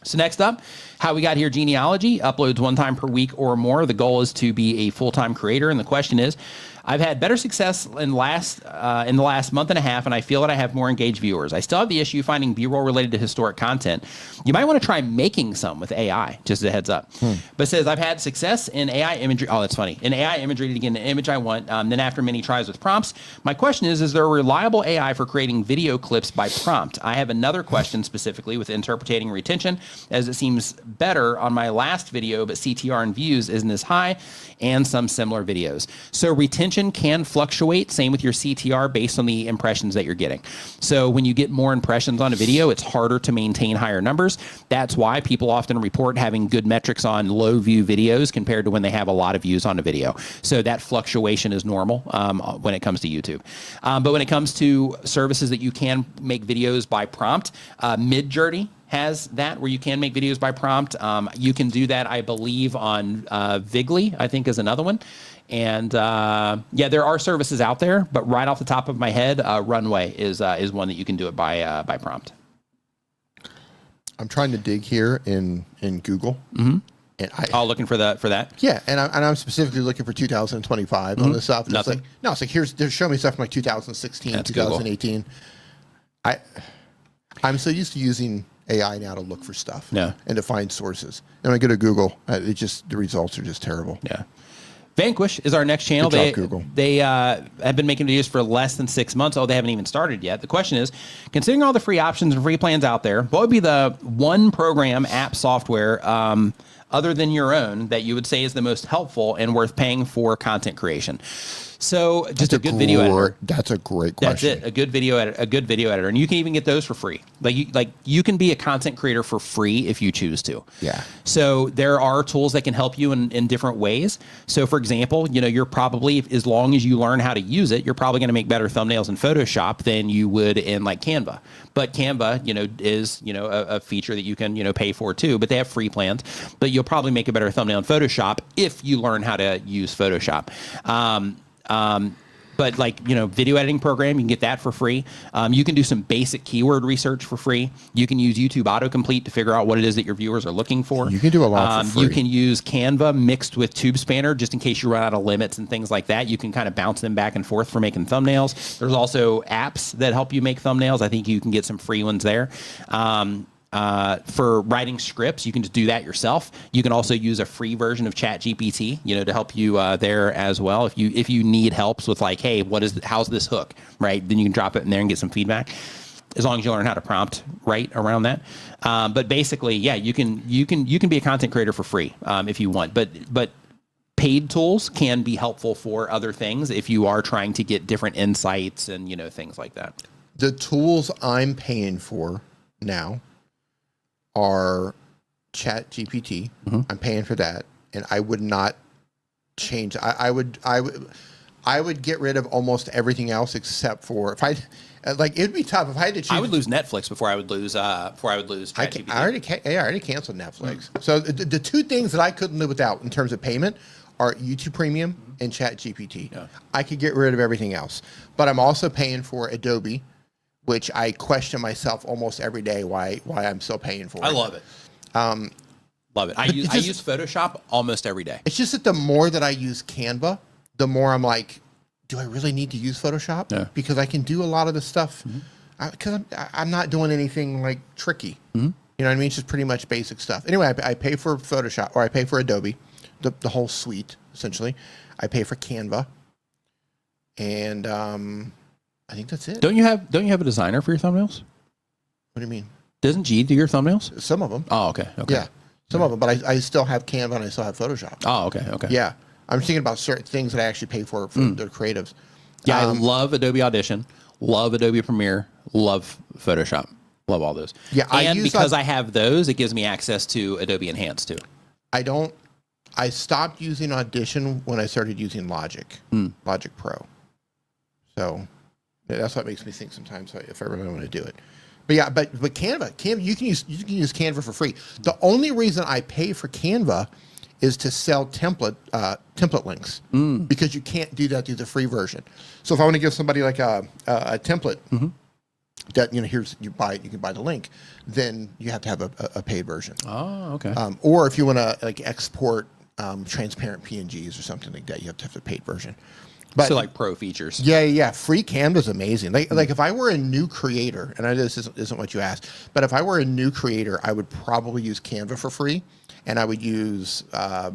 So next up, how we got here genealogy, uploads 1 time per week or more. The goal is to be a full-time creator. And the question is, I've had better success in the last month and a half, and I feel that I have more engaged viewers. I still have the issue finding B-roll related to historic content. You might want to try making some with AI, just as a heads up. But it says, I've had success in AI imagery. Oh, that's funny. In AI imagery to get an image I want. Then after many tries with prompts, my question is there a reliable AI for creating video clips by prompt? I have another question specifically with interpreting retention, as it seems better on my last video, but CTR and views isn't as high, and some similar videos. So retention can fluctuate, same with your CTR, based on the impressions that you're getting. So when you get more impressions on a video, it's harder to maintain higher numbers. That's why people often report having good metrics on low view videos compared to when they have a lot of views on a video. So that fluctuation is normal when it comes to YouTube. But when it comes to services that you can make videos by prompt, Midjourney has that, where you can make videos by prompt. You can do that, I believe, on Vigly, I think is another one. And yeah, there are services out there, but right off the top of my head, Runway is one that you can do it by prompt. I'm trying to dig here in Google. And looking for that. Yeah, and I'm specifically looking for 2025 on this stuff. Nothing. It's like, no, it's like they're showing me stuff from like 2016, That's 2018. Google. I'm so used to using AI now to look for stuff and to find sources. And when I go to Google, the results are just terrible. Yeah. Vanquish is our next channel. Good job, Google. They have been making videos for less than 6 months. Oh, they haven't even started yet. The question is, considering all the free options and free plans out there, what would be the one program, app, software, other than your own, that you would say is the most helpful and worth paying for content creation? So just a good video editor. That's a great question. That's it. A good video editor, and you can even get those for free. Like you can be a content creator for free if you choose to. Yeah. So there are tools that can help you in different ways. So for example, you're probably, as long as you learn how to use it, you're probably going to make better thumbnails in Photoshop than you would in like Canva. But Canva, is a feature that you can pay for too. But they have free plans. But you'll probably make a better thumbnail in Photoshop if you learn how to use Photoshop. But like, video editing program, you can get that for free. You can do some basic keyword research for free. You can use YouTube autocomplete to figure out what it is that your viewers are looking for. You can do a lot for free. You can use Canva mixed with TubeSpanner just in case you run out of limits and things like that. You can kind of bounce them back and forth for making thumbnails. There's also apps that help you make thumbnails. I think you can get some free ones there. For writing scripts, you can just do that yourself. You can also use a free version of ChatGPT, to help you there as well. If you need helps with like, hey, how's this hook, right? Then you can drop it in there and get some feedback. As long as you learn how to prompt right around that. But basically, yeah, you can be a content creator for free if you want. But paid tools can be helpful for other things if you are trying to get different insights and things like that. The tools I'm paying for now are ChatGPT. I'm paying for that, and I would not change. I would get rid of almost everything else except for if I like. It'd be tough if I had to choose. I would lose Netflix before I would lose ChatGPT. I already canceled Netflix. So the two things that I couldn't live without in terms of payment are YouTube Premium and ChatGPT. Yeah. I could get rid of everything else, but I'm also paying for Adobe, which I question myself almost every day why I'm still paying for it. I love it. Love it. I use Photoshop almost every day. It's just that the more that I use Canva, the more I'm like, do I really need to use Photoshop? Yeah. Because I can do a lot of the stuff because I'm not doing anything like tricky. You know what I mean? It's just pretty much basic stuff. Anyway, I pay for Photoshop, or I pay for Adobe, the whole suite, essentially. I pay for Canva. And I think that's it. Don't you have a designer for your thumbnails? What do you mean? Doesn't G do your thumbnails? Some of them. Oh, okay. Yeah, some of them. But I still have Canva and I still have Photoshop. Oh, okay. Yeah, I'm thinking about certain things that I actually pay for the creatives. Yeah, I love Adobe Audition, love Adobe Premiere, love Photoshop, love all those. Yeah, because I have those, it gives me access to Adobe Enhance too. I stopped using Audition when I started using Logic Pro. So that's what makes me think sometimes if I really want to do it. But yeah, but Canva, you can use Canva for free. The only reason I pay for Canva is to sell template links because you can't do that through the free version. So if I want to give somebody like a template that, here's you can buy the link, then you have to have a paid version. Oh, okay. Or if you want to like export transparent PNGs or something like that, you have to have the paid version. But so like pro features. Yeah. Free Canva is amazing. Like if I were a new creator, and I know this isn't what you asked, but if I were a new creator, I would probably use Canva for free, and I would use. I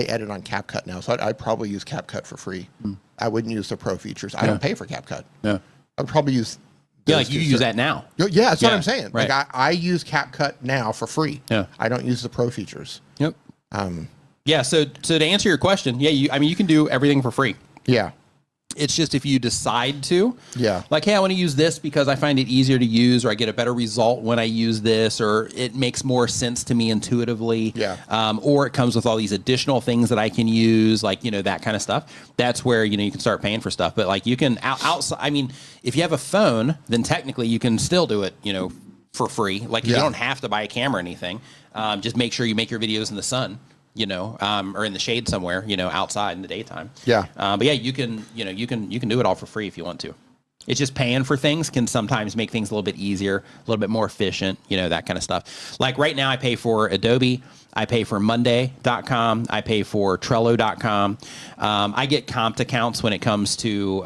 edit on CapCut now, so I'd probably use CapCut for free. I wouldn't use the pro features. I don't pay for CapCut. Yeah, I'd probably use. Yeah, like you use that now. Yeah, that's what I'm saying. Right. Like I use CapCut now for free. Yeah, I don't use the pro features. Yep. Yeah, so to answer your question, yeah, you can do everything for free. Yeah. It's just if you decide to, yeah, like, hey, I want to use this because I find it easier to use, or I get a better result when I use this, or it makes more sense to me intuitively. Yeah. Or it comes with all these additional things that I can use, like, that kind of stuff. That's where, you can start paying for stuff. But like you can outside, I mean, if you have a phone, then technically you can still do it, for free. Like you don't have to buy a camera or anything. Just make sure you make your videos in the sun. Or in the shade somewhere, outside in the daytime. Yeah. But yeah, you can do it all for free if you want to. It's just paying for things can sometimes make things a little bit easier, a little bit more efficient, that kind of stuff. Like right now I pay for Adobe, I pay for Monday.com, I pay for Trello.com. I get comped accounts when it comes to,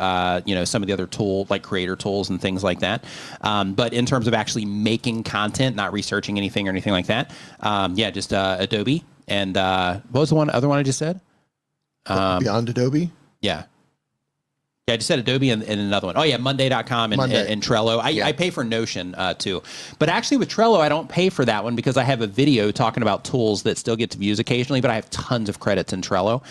some of the other like creator tools and things like that. But in terms of actually making content, not researching anything or anything like that, just Adobe. And what was the other one I just said? Beyond Adobe? Yeah. Yeah, I just said Adobe and another one. Oh, yeah, Monday.com and Trello. I pay for Notion, too. But actually with Trello, I don't pay for that one because I have a video talking about tools that still get views occasionally, but I have tons of credits in Trello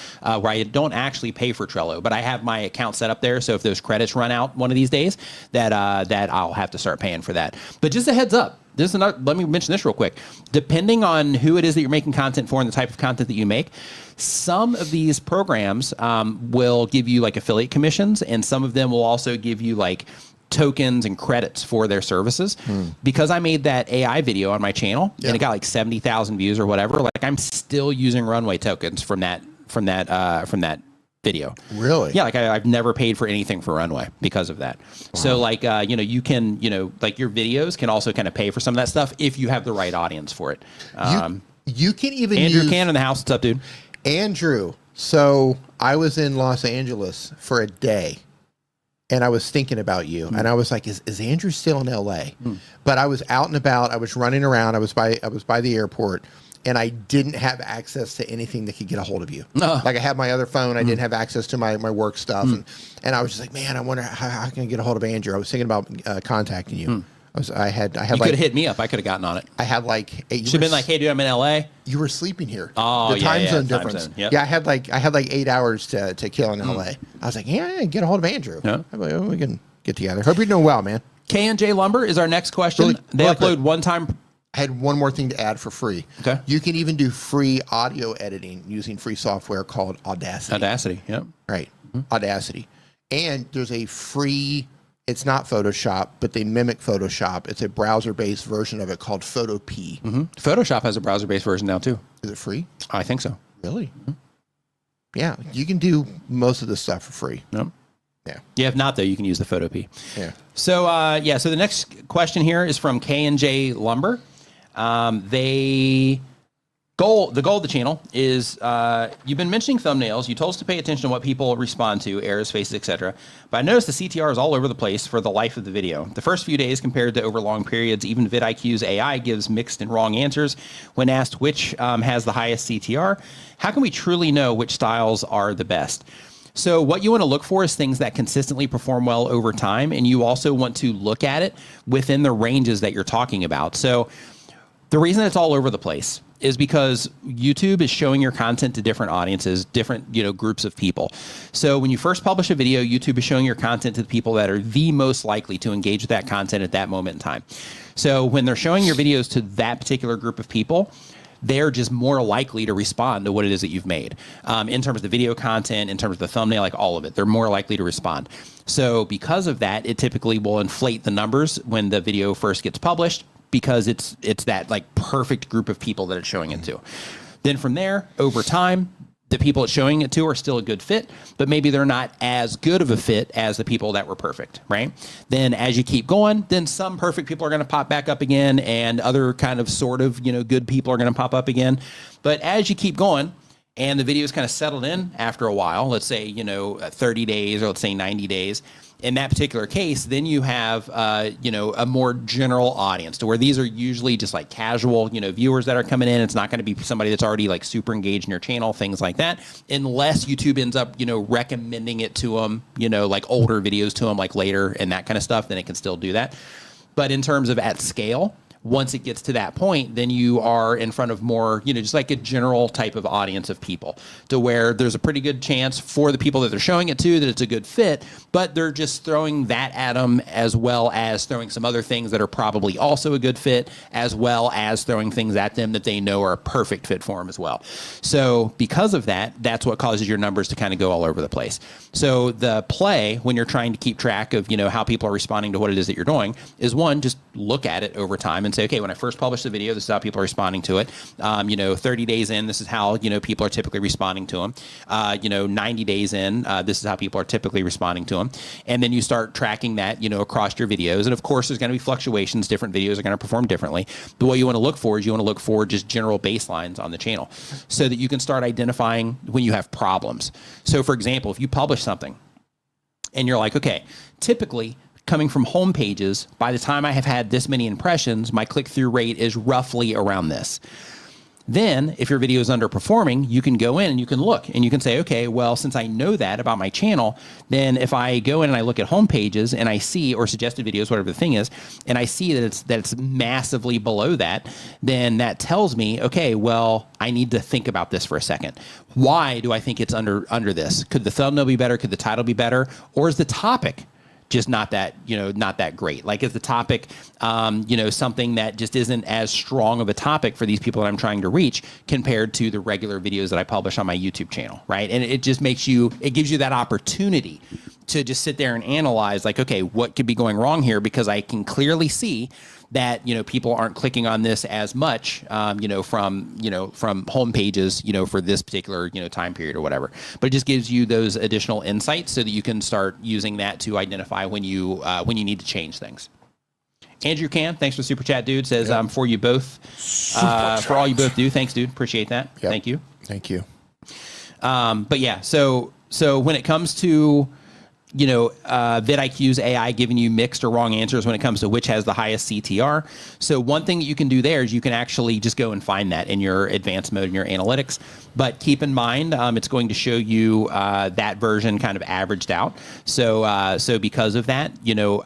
where I don't actually pay for Trello. But I have my account set up there, so if those credits run out one of these days, that I'll have to start paying for that. But just a heads up. Let me mention this real quick. Depending on who it is that you're making content for and the type of content that you make, some of these programs will give you like affiliate commissions, and some of them will also give you like tokens and credits for their services. Because I made that AI video on my channel and it got like 70,000 views or whatever, like I'm still using runway tokens from that video. Really? Yeah, like I've never paid for anything for runway because of that. Wow. So like, you can, like your videos can also kind of pay for some of that stuff if you have the right audience for it. You can even Andrew Can in the house. What's up, dude? Andrew. So I was in Los Angeles for a day and I was thinking about you and I was like, is Andrew still in LA? But I was out and about. I was running around. I was by the airport. And I didn't have access to anything that could get a hold of you. Like I had my other phone. I didn't have access to my work stuff. And I was just like, man, I wonder how can I get a hold of Andrew? I was thinking about contacting you. I had you could have hit me up. I could have gotten on it. I had like should have been like, hey, dude, I'm in LA. You were sleeping here. Oh, the time zone difference. Yep. Yeah, I had like 8 hours to kill in LA. I was like, yeah, get a hold of Andrew. Yeah. Like, oh, we can get together. Hope you're doing well, man. K&J Lumber is our next question. They upload one time. I had one more thing to add for free. Okay. You can even do free audio editing using free software called Audacity. Audacity, yep. Right. Audacity. And there's a free, it's not Photoshop, but they mimic Photoshop. It's a browser-based version of it called Photopea. Photoshop has a browser-based version now, too. Is it free? I think so. Really? Yeah. You can do most of this stuff for free. Yep. Yeah. Yeah, if not, though, you can use the Photopea. Yeah. So, so the next question here is from K&J Lumber. The goal of the channel is you've been mentioning thumbnails. You told us to pay attention to what people respond to, errors, faces, etc. But I noticed the CTR is all over the place for the life of the video. The first few days compared to over long periods, even vidIQ's AI gives mixed and wrong answers when asked which has the highest CTR. How can we truly know which styles are the best? So what you want to look for is things that consistently perform well over time, and you also want to look at it within the ranges that you're talking about. So the reason it's all over the place is because YouTube is showing your content to different audiences, different groups of people. So when you first publish a video, YouTube is showing your content to the people that are the most likely to engage with that content at that moment in time. So when they're showing your videos to that particular group of people, they're just more likely to respond to what it is that you've made. In terms of the video content, in terms of the thumbnail, like all of it, they're more likely to respond. So because of that, it typically will inflate the numbers when the video first gets published. because it's that like perfect group of people that it's showing it to. Then from there, over time, the people it's showing it to are still a good fit, but maybe they're not as good of a fit as the people that were perfect, right? Then as you keep going, then some perfect people are going to pop back up again, and other kind of sort of, good people are going to pop up again. But as you keep going, and the video's kind of settled in after a while, let's say, 30 days or let's say 90 days, in that particular case, then you have, a more general audience to where these are usually just like casual, viewers that are coming in. It's not going to be somebody that's already like super engaged in your channel, things like that, unless YouTube ends up, recommending it to them, like older videos to them, like later and that kind of stuff, then it can still do that. But in terms of at scale, once it gets to that point, then you are in front of more, just like a general type of audience of people to where there's a pretty good chance for the people that they're showing it to that it's a good fit, but they're just throwing that at them as well as throwing some other things that are probably also a good fit, as well as throwing things at them that they know are a perfect fit for them as well. So because of that, that's what causes your numbers to kind of go all over the place. So the play, when you're trying to keep track of, how people are responding to what it is that you're doing, is one, just look at it over time and say, okay, when I first published the video, this is how people are responding to it. 30 days in, this is how, people are typically responding to them. 90 days in, this is how people are typically responding to them. And then you start tracking that, across your videos. And of course, there's going to be fluctuations. Different videos are going to perform differently. But what you want to look for is you want to look for just general baselines on the channel so that you can start identifying when you have problems. So for example, if you publish something and you're like, okay, typically coming from home pages, by the time I have had this many impressions, my click-through rate is roughly around this. Then, if your video is underperforming, you can go in and you can look and you can say, okay, well, since I know that about my channel, then if I go in and I look at home pages and I see, or suggested videos, whatever the thing is, and I see that it's massively below that, then that tells me, okay, well, I need to think about this for a second. Why do I think it's under this? Could the thumbnail be better? Could the title be better? Or is the topic just not that, not that great? Like, is the topic, something that just isn't as strong of a topic for these people that I'm trying to reach compared to the regular videos that I publish on my YouTube channel, right? And it just gives you that opportunity to just sit there and analyze, like, okay, what could be going wrong here? Because I can clearly see that, people aren't clicking on this as much, from home pages, for this particular, time period or whatever. But it just gives you those additional insights so that you can start using that to identify when you need to change things. Andrew Can, thanks for the super chat, dude. Says, for you both, for all you both do. Thanks, dude. Appreciate that. Yep. Thank you. Thank you. But yeah, so when it comes to, vidIQ's AI giving you mixed or wrong answers when it comes to which has the highest CTR. So one thing that you can do there is you can actually just go and find that in your advanced mode in your analytics. But keep in mind, it's going to show you that version kind of averaged out. So because of that,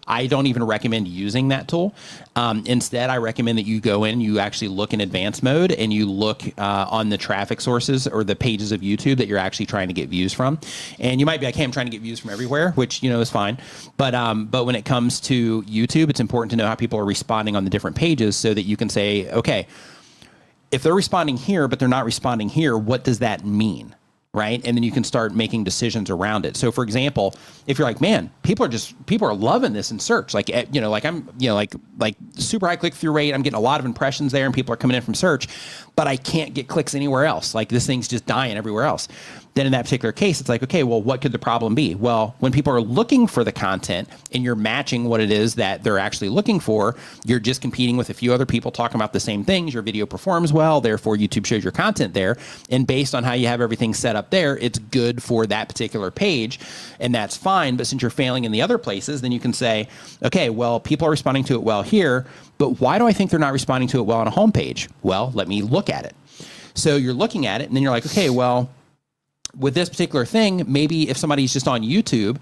I don't even recommend using that tool. Instead, I recommend that you go in, you actually look in advanced mode, and you look on the traffic sources or the pages of YouTube that you're actually trying to get views from. And you might be like, hey, I'm trying to get views from everywhere, which, is fine. But when it comes to YouTube, it's important to know how people are responding on the different pages so that you can say, okay, if they're responding here, but they're not responding here, what does that mean? Right? And then you can start making decisions around it. So for example, if you're like, man, people are loving this in search. Like, I'm, like super high click-through rate. I'm getting a lot of impressions there and people are coming in from search, but I can't get clicks anywhere else. Like, this thing's just dying everywhere else. Then in that particular case, it's like, okay, well, what could the problem be? Well, when people are looking for the content and you're matching what it is that they're actually looking for, you're just competing with a few other people talking about the same things. Your video performs well, therefore YouTube shows your content there. And based on how you have everything set up there, it's good for that particular page, and that's fine. But since you're failing in the other places, then you can say, okay, well, people are responding to it well here, but why do I think they're not responding to it well on a homepage? Well, let me look at it. So you're looking at it, and then you're like, okay, well, with this particular thing, maybe if somebody's just on YouTube,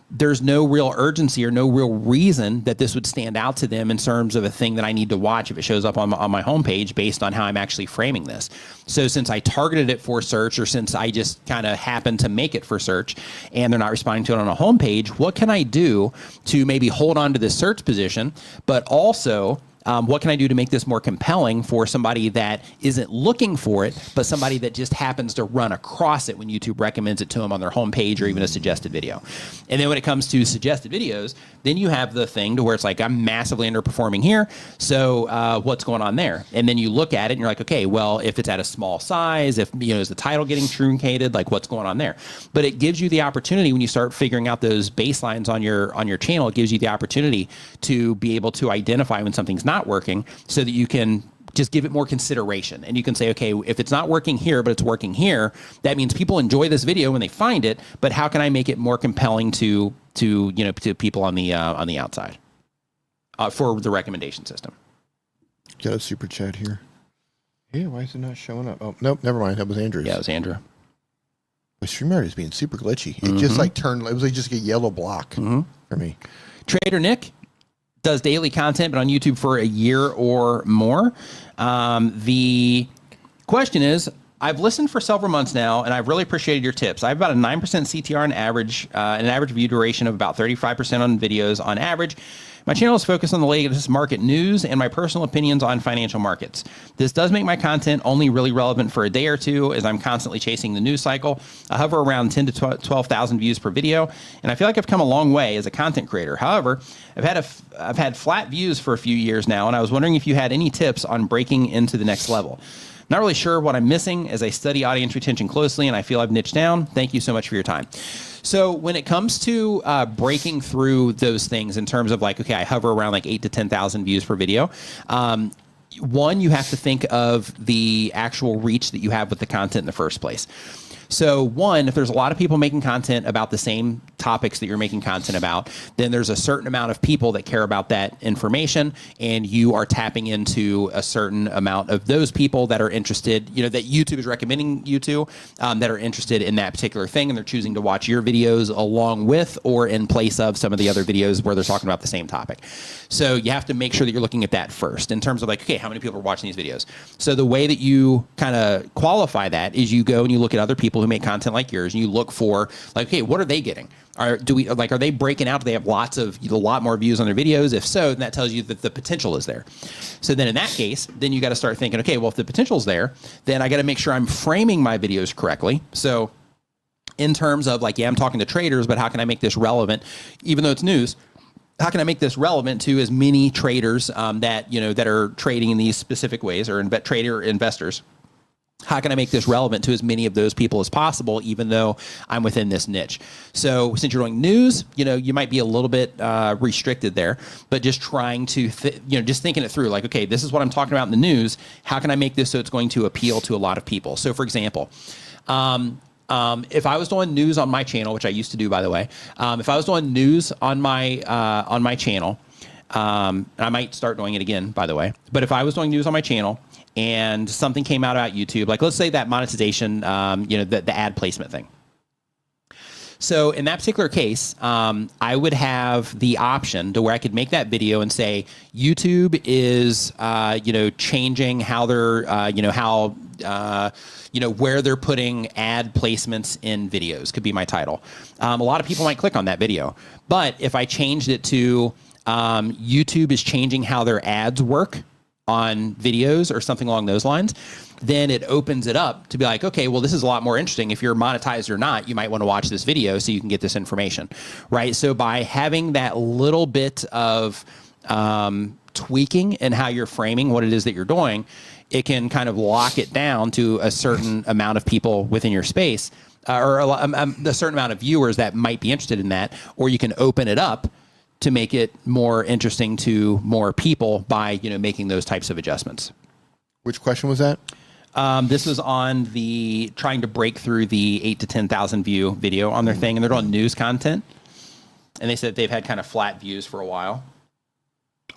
there's no real urgency or no real reason that this would stand out to them in terms of a thing that I need to watch if it shows up on my homepage based on how I'm actually framing this. So since I targeted it for search, or since I just kind of happened to make it for search and they're not responding to it on a homepage, what can I do to maybe hold on to this search position, but also what can I do to make this more compelling for somebody that isn't looking for it, but somebody that just happens to run across it when YouTube recommends it to them on their homepage or even a suggested video. And then when it comes to suggested videos, then you have the thing to where it's like, I'm massively underperforming here. So what's going on there? And then you look at it and you're like, okay, well, if it's at a small size, if, is the title getting truncated, like what's going on there? But it gives you the opportunity when you start figuring out those baselines on your channel, it gives you the opportunity to be able to identify when something's not working so that you can just give it more consideration. And you can say, okay, if it's not working here, but it's working here, that means people enjoy this video when they find it, but how can I make it more compelling to people on the outside for the recommendation system? Got a super chat here. Yeah, why is it not showing up? Oh, nope, never mind. That was Andrew's. Yeah, it was Andrew. The StreamYard is being super glitchy. It just like turned, it was like just a yellow block for me. Trader Nick does daily content, but on YouTube for a year or more. The question is, I've listened for several months now, and I've really appreciated your tips. I have about a 9% CTR on average, an average view duration of about 35% on videos on average. My channel is focused on the latest market news and my personal opinions on financial markets. This does make my content only really relevant for a day or two, as I'm constantly chasing the news cycle. I hover around 10 to 12,000 views per video, and I feel like I've come a long way as a content creator. However, I've had flat views for a few years now, and I was wondering if you had any tips on breaking into the next level. Not really sure what I'm missing as I study audience retention closely, and I feel I've niched down. Thank you so much for your time. So when it comes to breaking through those things in terms of like, okay, I hover around like 8 to 10,000 views per video. One, you have to think of the actual reach that you have with the content in the first place. So one, if there's a lot of people making content about the same topics that you're making content about, then there's a certain amount of people that care about that information, and you are tapping into a certain amount of those people that are interested, that YouTube is recommending you to, that are interested in that particular thing, and they're choosing to watch your videos along with or in place of some of the other videos where they're talking about the same topic. So you have to make sure that you're looking at that first in terms of like, okay, how many people are watching these videos? So the way that you kind of qualify that is you go and you look at other people who make content like yours, and you look for like, okay, what are they getting? Are they breaking out? Do they have a lot more views on their videos? If so, then that tells you that the potential is there. So then in that case, then you got to start thinking, okay, well, if the potential is there, then I got to make sure I'm framing my videos correctly. So in terms of like, yeah, I'm talking to traders, but how can I make this relevant? Even though it's news, how can I make this relevant to as many traders that are trading in these specific ways, or trader investors? How can I make this relevant to as many of those people as possible, even though I'm within this niche? So since you're doing news, you might be a little bit restricted there, but just trying to, just thinking it through, like, okay, this is what I'm talking about in the news. How can I make this so it's going to appeal to a lot of people? So for example, if I was doing news on my channel, which I used to do, by the way, if I was doing news on my channel, and I might start doing it again, by the way, but if I was doing news on my channel and something came out about YouTube, like let's say that monetization, the ad placement thing. So in that particular case, I would have the option to where I could make that video and say, YouTube is, changing how they're, where they're putting ad placements in videos could be my title. A lot of people might click on that video, but if I changed it to, YouTube is changing how their ads work on videos or something along those lines, then it opens it up to be like, okay, well, this is a lot more interesting. If you're monetized or not, you might want to watch this video so you can get this information, right? So by having that little bit of tweaking in how you're framing what it is that you're doing, it can kind of lock it down to a certain amount of people within your space, or a certain amount of viewers that might be interested in that, or you can open it up to make it more interesting to more people by, making those types of adjustments. Which question was that? This was on the trying to break through the 8 to 10,000 view video on their thing, and they're doing news content. And they said they've had kind of flat views for a while.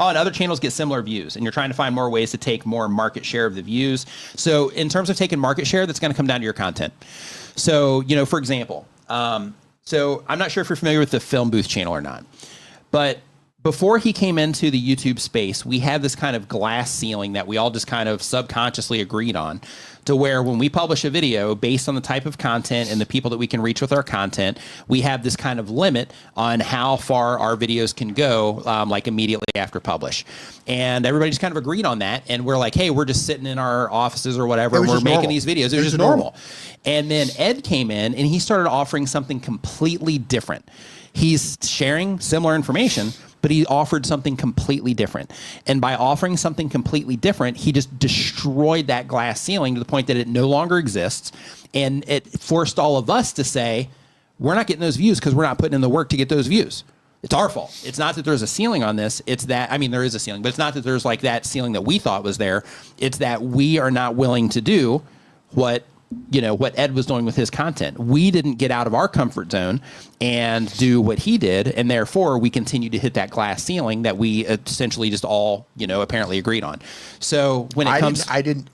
Oh, and other channels get similar views, and you're trying to find more ways to take more market share of the views. So in terms of taking market share, that's going to come down to your content. So, for example, so I'm not sure if you're familiar with the Film Booth channel or not, but before he came into the YouTube space, we had this kind of glass ceiling that we all just kind of subconsciously agreed on, to where when we publish a video based on the type of content and the people that we can reach with our content, we have this kind of limit on how far our videos can go, like immediately after publish. And everybody just kind of agreed on that. And we're like, hey, we're just sitting in our offices or whatever, and we're making these videos. It was just normal. And then Ed came in and he started offering something completely different. He's sharing similar information, but he offered something completely different. And by offering something completely different, he just destroyed that glass ceiling to the point that it no longer exists. And it forced all of us to say, we're not getting those views because we're not putting in the work to get those views. It's our fault. It's not that there's a ceiling on this. It's that, I mean, there is a ceiling, but it's not that there's like that ceiling that we thought was there. It's that we are not willing to do what Ed was doing with his content. We didn't get out of our comfort zone and do what he did, and therefore we continue to hit that glass ceiling that we essentially just all, apparently agreed on. So when it comes, I didn't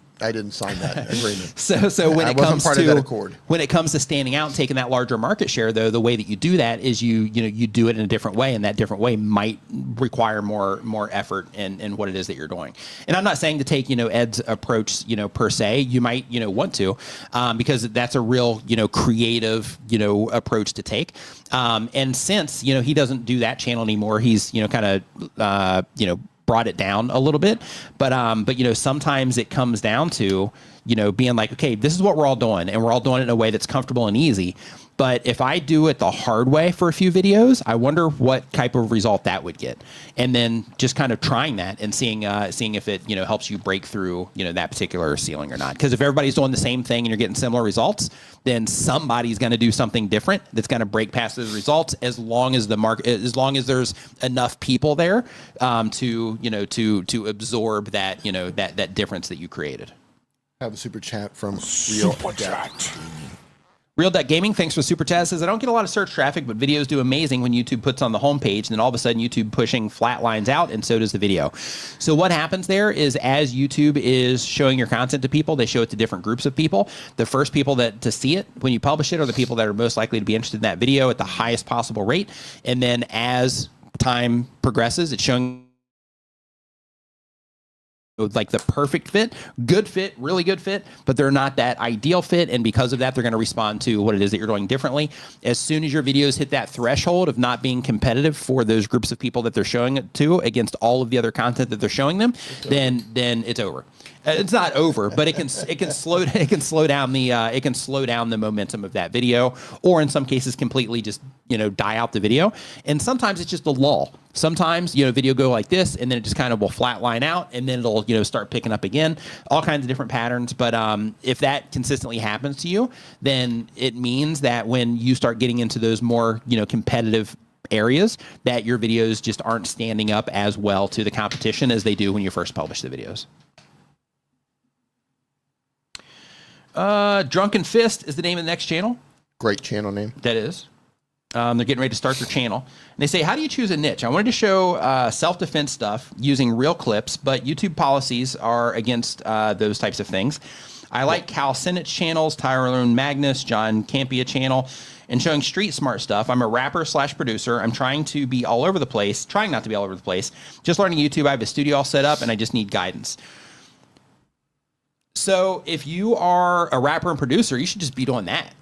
sign that agreement. So when I it wasn't comes part to of that accord. When it comes to standing out and taking that larger market share, though, the way that you do that is you do it in a different way, and that different way might require more effort in what it is that you're doing. And I'm not saying to take Ed's approach per se. You might want to because that's a real creative approach to take. And since he doesn't do that channel anymore, he's kind of brought it down a little bit, but sometimes it comes down to being like, okay, this is what we're all doing, and we're all doing it in a way that's comfortable and easy. But if I do it the hard way for a few videos, I wonder what type of result that would get, and then just kind of trying that and seeing if it helps you break through that particular ceiling or not. Because if everybody's doing the same thing and you're getting similar results, then somebody's going to do something different that's going to break past those results. As long as the market, as long as there's enough people there to absorb that that difference that you created. I have a super chat from Real Adapt. Real.gaming, thanks for the super chat. Says, I don't get a lot of search traffic, but videos do amazing when YouTube puts on the homepage, and then all of a sudden YouTube pushing flat lines out, and so does the video. So what happens there is as YouTube is showing your content to people, they show it to different groups of people. The first people to see it when you publish it are the people that are most likely to be interested in that video at the highest possible rate. And then as time progresses, it's showing like the perfect fit, good fit, really good fit, but they're not that ideal fit. And because of that, they're going to respond to what it is that you're doing differently. As soon as your videos hit that threshold of not being competitive for those groups of people that they're showing it to against all of the other content that they're showing them, then it's over. It's not over, but it can slow down the momentum of that video, or in some cases completely just die out the video. And sometimes it's just a lull. Sometimes video go like this, and then it just kind of will flatline out, and then it'll start picking up again. All kinds of different patterns. But if that consistently happens to you, then it means that when you start getting into those more competitive areas, that your videos just aren't standing up as well to the competition as they do when you first publish the videos. Drunken Fist is the name of the next channel. Great channel name. That is. They're getting ready to start their channel. And they say, how do you choose a niche? I wanted to show self-defense stuff using real clips, but YouTube policies are against those types of things. I like Cal Sennett's channels, Tyrone Magnus, John Campia channel, and showing street smart stuff. I'm a rapper / producer. I'm trying not to be all over the place. Just learning YouTube. I have a studio all set up, and I just need guidance. So if you are a rapper and producer, you should just be doing that.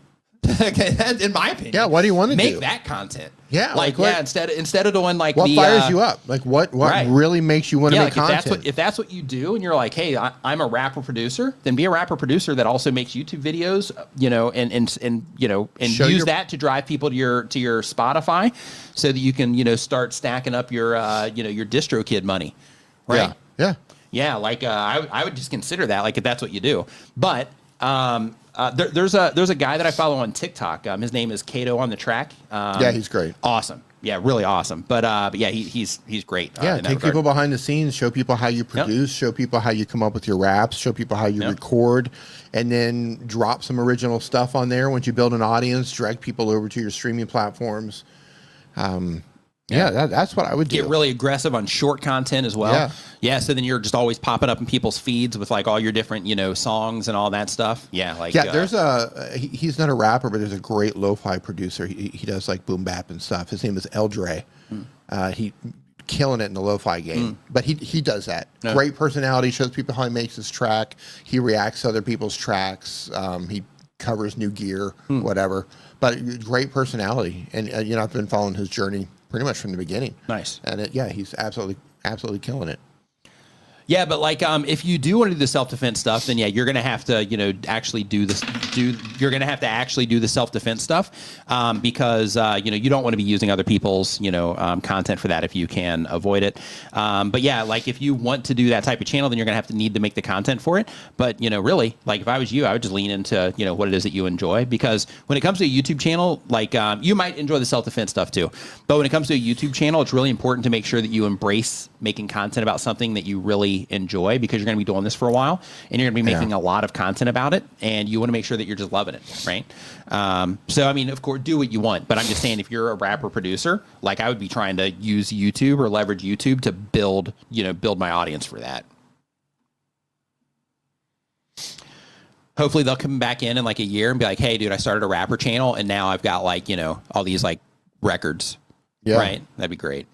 Okay, that's in my opinion. Yeah, what do you want to do? Make that content. Yeah, instead of doing like what fires you up? Like what right. really makes you want to make content? If that's what you do, and you're like, hey, I'm a rapper producer, then be a rapper producer that also makes YouTube videos, and use that to drive people to your Spotify, so that you can start stacking up your your DistroKid money, right? Yeah, like I would just consider that, like, if that's what you do. But there's a guy that I follow on TikTok. His name is Kato on the Track. Yeah, he's great. Awesome. Yeah, really awesome. But yeah, he's great. Yeah, take people behind the scenes, show people how you produce, show people how you come up with your raps, show people how you record, and then drop some original stuff on there. Once you build an audience, drag people over to your streaming platforms. Yeah, that's what I would do. Get really aggressive on short content as well. Yeah, so then you're just always popping up in people's feeds with like all your different, songs and all that stuff. Yeah, like there's he's not a rapper, but there's a great lo-fi producer. He does like boom bap and stuff. His name is Eldre. He killing it in the lo-fi game. But he does that. Yeah. Great personality, shows people how he makes his track. He reacts to other people's tracks. He covers new gear, whatever. But great personality. And, you know, I've been following his journey pretty much from the beginning. Nice. And he's absolutely killing it. Yeah, but like, if you do want to do the self-defense stuff, then yeah, you're gonna have to, you know, actually you're gonna have to actually do the self-defense stuff, because you know, you don't want to be using other people's, you know, content for that if you can avoid it. But yeah, like if you want to do that type of channel, then you're gonna need to make the content for it. But you know, really, like if I was you, I would just lean into, you know, what it is that you enjoy, because when it comes to a YouTube channel, like you might enjoy the self-defense stuff too, but when it comes to a YouTube channel, it's really important to make sure that you embrace making content about something that you really enjoy, because you're going to be doing this for a while and you're going to be making a lot of content about it, and you want to make sure that you're just loving it, right? So I mean, of course, do what you want, but I'm just saying, if you're a rapper producer, like I would be trying to use YouTube or leverage YouTube to build my audience for that. Hopefully they'll come back in like a year and be like, hey dude, I started a rapper channel and now I've got like, you know, all these like records. Yeah. Right. That'd be great.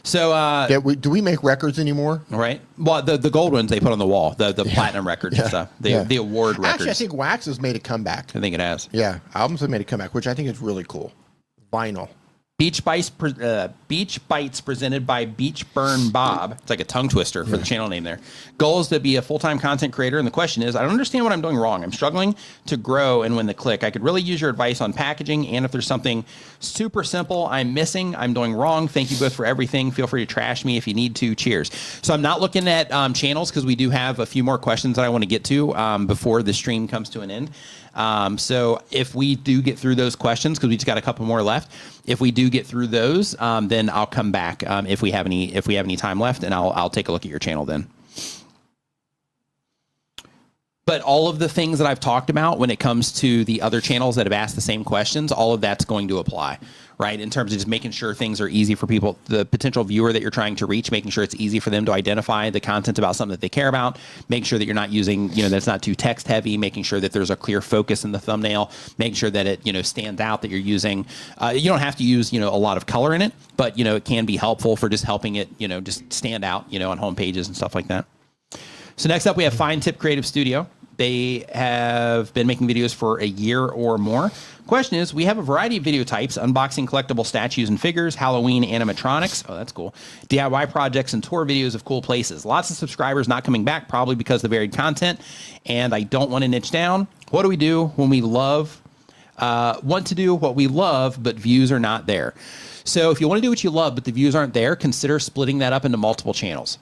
So, do we make records anymore? Right. Well, the gold ones they put on the wall, the platinum records and stuff, the award records. Actually, I think wax has made a comeback. I think it has. Yeah, albums have made a comeback, which I think is really cool. Vinyl. Beach Bites presented by Beach Burn Bob. It's like a tongue twister for the channel name there. Goal is to be a full-time content creator, and the question is, I don't understand what I'm doing wrong. I'm struggling to grow and win the click. I could really use your advice on packaging, and if there's something super simple I'm missing, I'm doing wrong. Thank you both for everything. Feel free to trash me if you need to. Cheers. So I'm not looking at channels, because we do have a few more questions that I want to get to before the stream comes to an end. So if we do get through those questions, because we just got a couple more left, if we do get through those, then I'll come back if we have any time left, and I'll take a look at your channel then. But all of the things that I've talked about when it comes to the other channels that have asked the same questions, all of that's going to apply, right? In terms of just making sure things are easy for people, the potential viewer that you're trying to reach, making sure it's easy for them to identify the content about something that they care about, make sure that you're not using, you know, that's not too text heavy, making sure that there's a clear focus in the thumbnail, making sure that it, you know, stands out, that you're using, you don't have to use, you know, a lot of color in it, but, you know, it can be helpful for just helping it, you know, just stand out, you know, on home pages and stuff like that. So next up, we have Fine Tip Creative Studio. They have been making videos for a year or more. Question is, we have a variety of video types: unboxing collectible statues and figures, Halloween animatronics, oh that's cool, DIY projects, and tour videos of cool places. Lots of subscribers not coming back, probably because of the varied content, and I don't want to niche down. What do we do when we want to do what we love, but views are not there? So if you want to do what you love, but the views aren't there, consider splitting that up into multiple channels.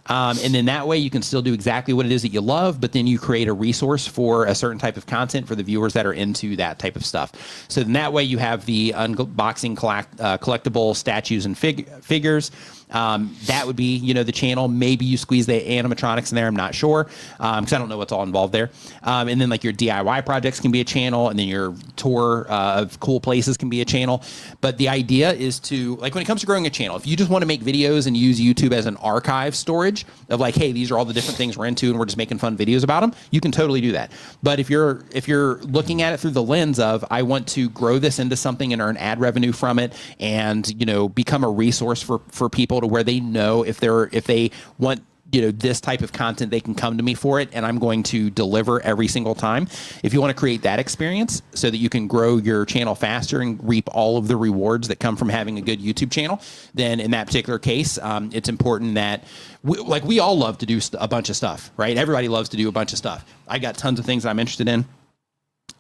And then that way you can still do exactly what it is that you love, but then you create a resource for a certain type of content for the viewers that are into that type of stuff. So then that way you have the unboxing collectible statues and figures. That would be, you know, the channel. Maybe you squeeze the animatronics in there. I'm not sure, because I don't know what's all involved there. And then like your DIY projects can be a channel, and then your tour of cool places can be a channel. But the idea is to, like, when it comes to growing a channel, if you just want to make videos and use YouTube as an archive storage of like, hey, these are all the different things we're into and we're just making fun videos about them, you can totally do that. But if you're looking at it through the lens of, I want to grow this into something and earn ad revenue from it, and, you know, become a resource for people to where they know if they want, you know, this type of content, they can come to me for it, and I'm going to deliver every single time. If you want to create that experience so that you can grow your channel faster and reap all of the rewards that come from having a good YouTube channel, then in that particular case, it's important that we all love to do a bunch of stuff, right? Everybody loves to do a bunch of stuff. I got tons of things that I'm interested in,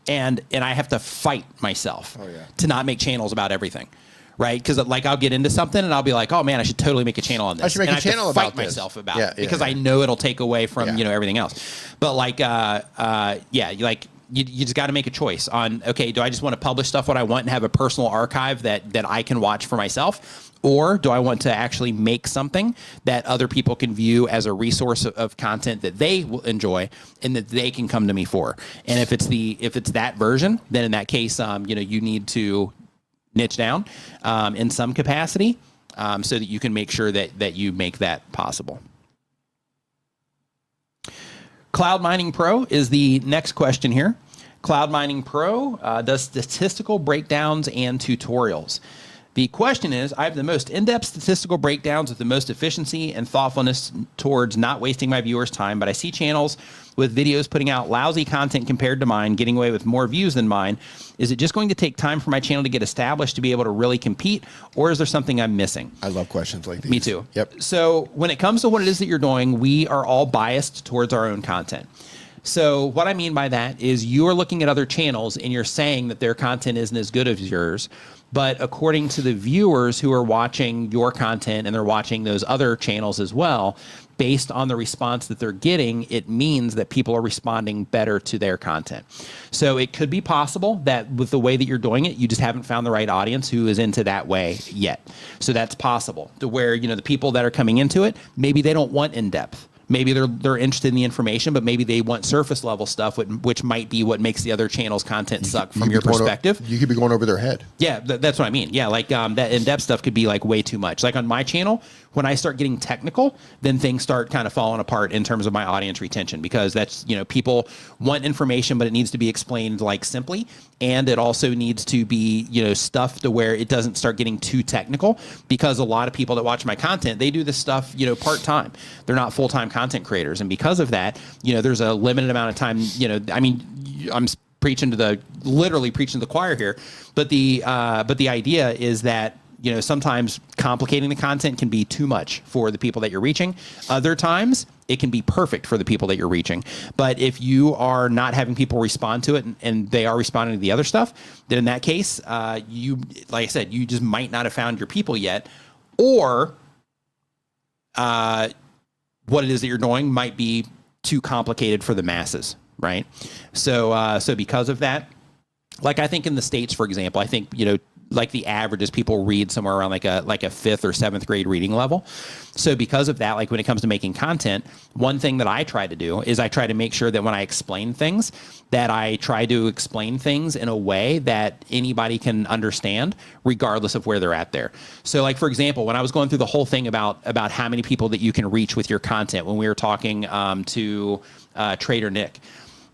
and I have to fight myself to not make channels about everything. Right, because like I'll get into something and I'll be like, "Oh man, I should totally make a channel on this." I should make a channel about this. Fight myself about it because I know it'll take away from you know, everything else. But like, like you just got to make a choice on, okay, do I just want to publish stuff what I want and have a personal archive that I can watch for myself, or do I want to actually make something that other people can view as a resource of content that they will enjoy and that they can come to me for? And if it's that version, then in that case, you know, you need to niche down in some capacity so that you can make sure that you make that possible. Cloud Mining Pro is the next question here. Cloud Mining Pro does statistical breakdowns and tutorials. The question is, I have the most in-depth statistical breakdowns with the most efficiency and thoughtfulness towards not wasting my viewers' time, but I see channels with videos putting out lousy content compared to mine, getting away with more views than mine. Is it just going to take time for my channel to get established to be able to really compete, or is there something I'm missing? I love questions like these. Me too. Yep. So when it comes to what it is that you're doing, we are all biased towards our own content. So what I mean by that is you're looking at other channels and you're saying that their content isn't as good as yours. But according to the viewers who are watching your content and they're watching those other channels as well, based on the response that they're getting, it means that people are responding better to their content. So it could be possible that with the way that you're doing it, you just haven't found the right audience who is into that way yet. So that's possible to where, you know, the people that are coming into it, maybe they don't want in-depth. Maybe they're interested in the information, but maybe they want surface level stuff, which might be what makes the other channel's content suck from your perspective. You could be going over their head. Yeah, that's what I mean. Yeah, like that in-depth stuff could be like way too much. Like on my channel, when I start getting technical, then things start kind of falling apart in terms of my audience retention, because that's, you know, people want information, but it needs to be explained like simply. And it also needs to be, you know, stuff to where it doesn't start getting too technical, because a lot of people that watch my content, they do this stuff, you know, part-time. They're not full-time content creators. And because of that, you know, there's a limited amount of time, you know, I mean, I'm literally preaching to the choir here, but the idea is that, you know, sometimes complicating the content can be too much for the people that you're reaching. Other times it can be perfect for the people that you're reaching. But if you are not having people respond to it and they are responding to the other stuff, then in that case, you, like I said, you just might not have found your people yet, or what it is that you're doing might be too complicated for the masses, right? So because of that, like I think in the States, for example, I think, you know, like the average is people read somewhere around like a 5th or 7th grade reading level. So because of that, like when it comes to making content, one thing that I try to do is I try to make sure that when I explain things, that I try to explain things in a way that anybody can understand regardless of where they're at there. So like, for example, when I was going through the whole thing about how many people that you can reach with your content, when we were talking to Trader Nick,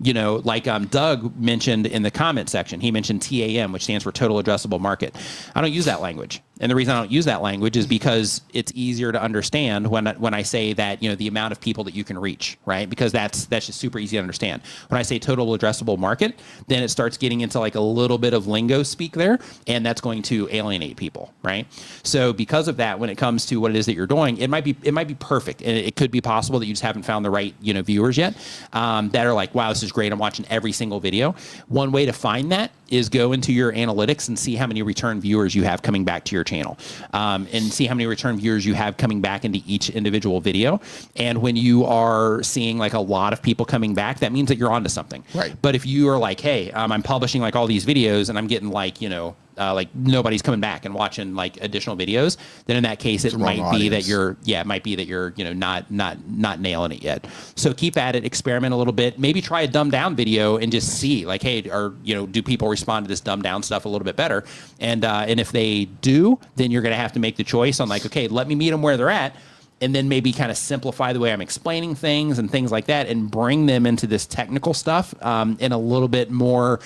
you know, like Doug mentioned in the comment section, he mentioned TAM, which stands for Total Addressable Market. I don't use that language. And the reason I don't use that language is because it's easier to understand when I say that, you know, the amount of people that you can reach, right? Because that's just super easy to understand. When I say total addressable market, then it starts getting into like a little bit of lingo speak there, and that's going to alienate people, right? So because of that, when it comes to what it is that you're doing, it might be perfect. And it could be possible that you just haven't found the right, you know, viewers yet that are like, wow, this is great. I'm watching every single video. One way to find that is go into your analytics and see how many return viewers you have coming back to your channel, and see how many return viewers you have coming back into each individual video. And when you are seeing like a lot of people coming back, that means that you're onto something. Right. But if you are like, hey, I'm publishing like all these videos and I'm getting like, you know, like nobody's coming back and watching like additional videos, then in that case, it might be that you're, you know, not nailing it yet. So keep at it, experiment a little bit, maybe try a dumbed down video and just see like, hey, you know, do people respond to this dumbed down stuff a little bit better? And if they do, then you're going to have to make the choice on like, okay, let me meet them where they're at. And then maybe kind of simplify the way I'm explaining things and things like that, and bring them into this technical stuff in a little bit more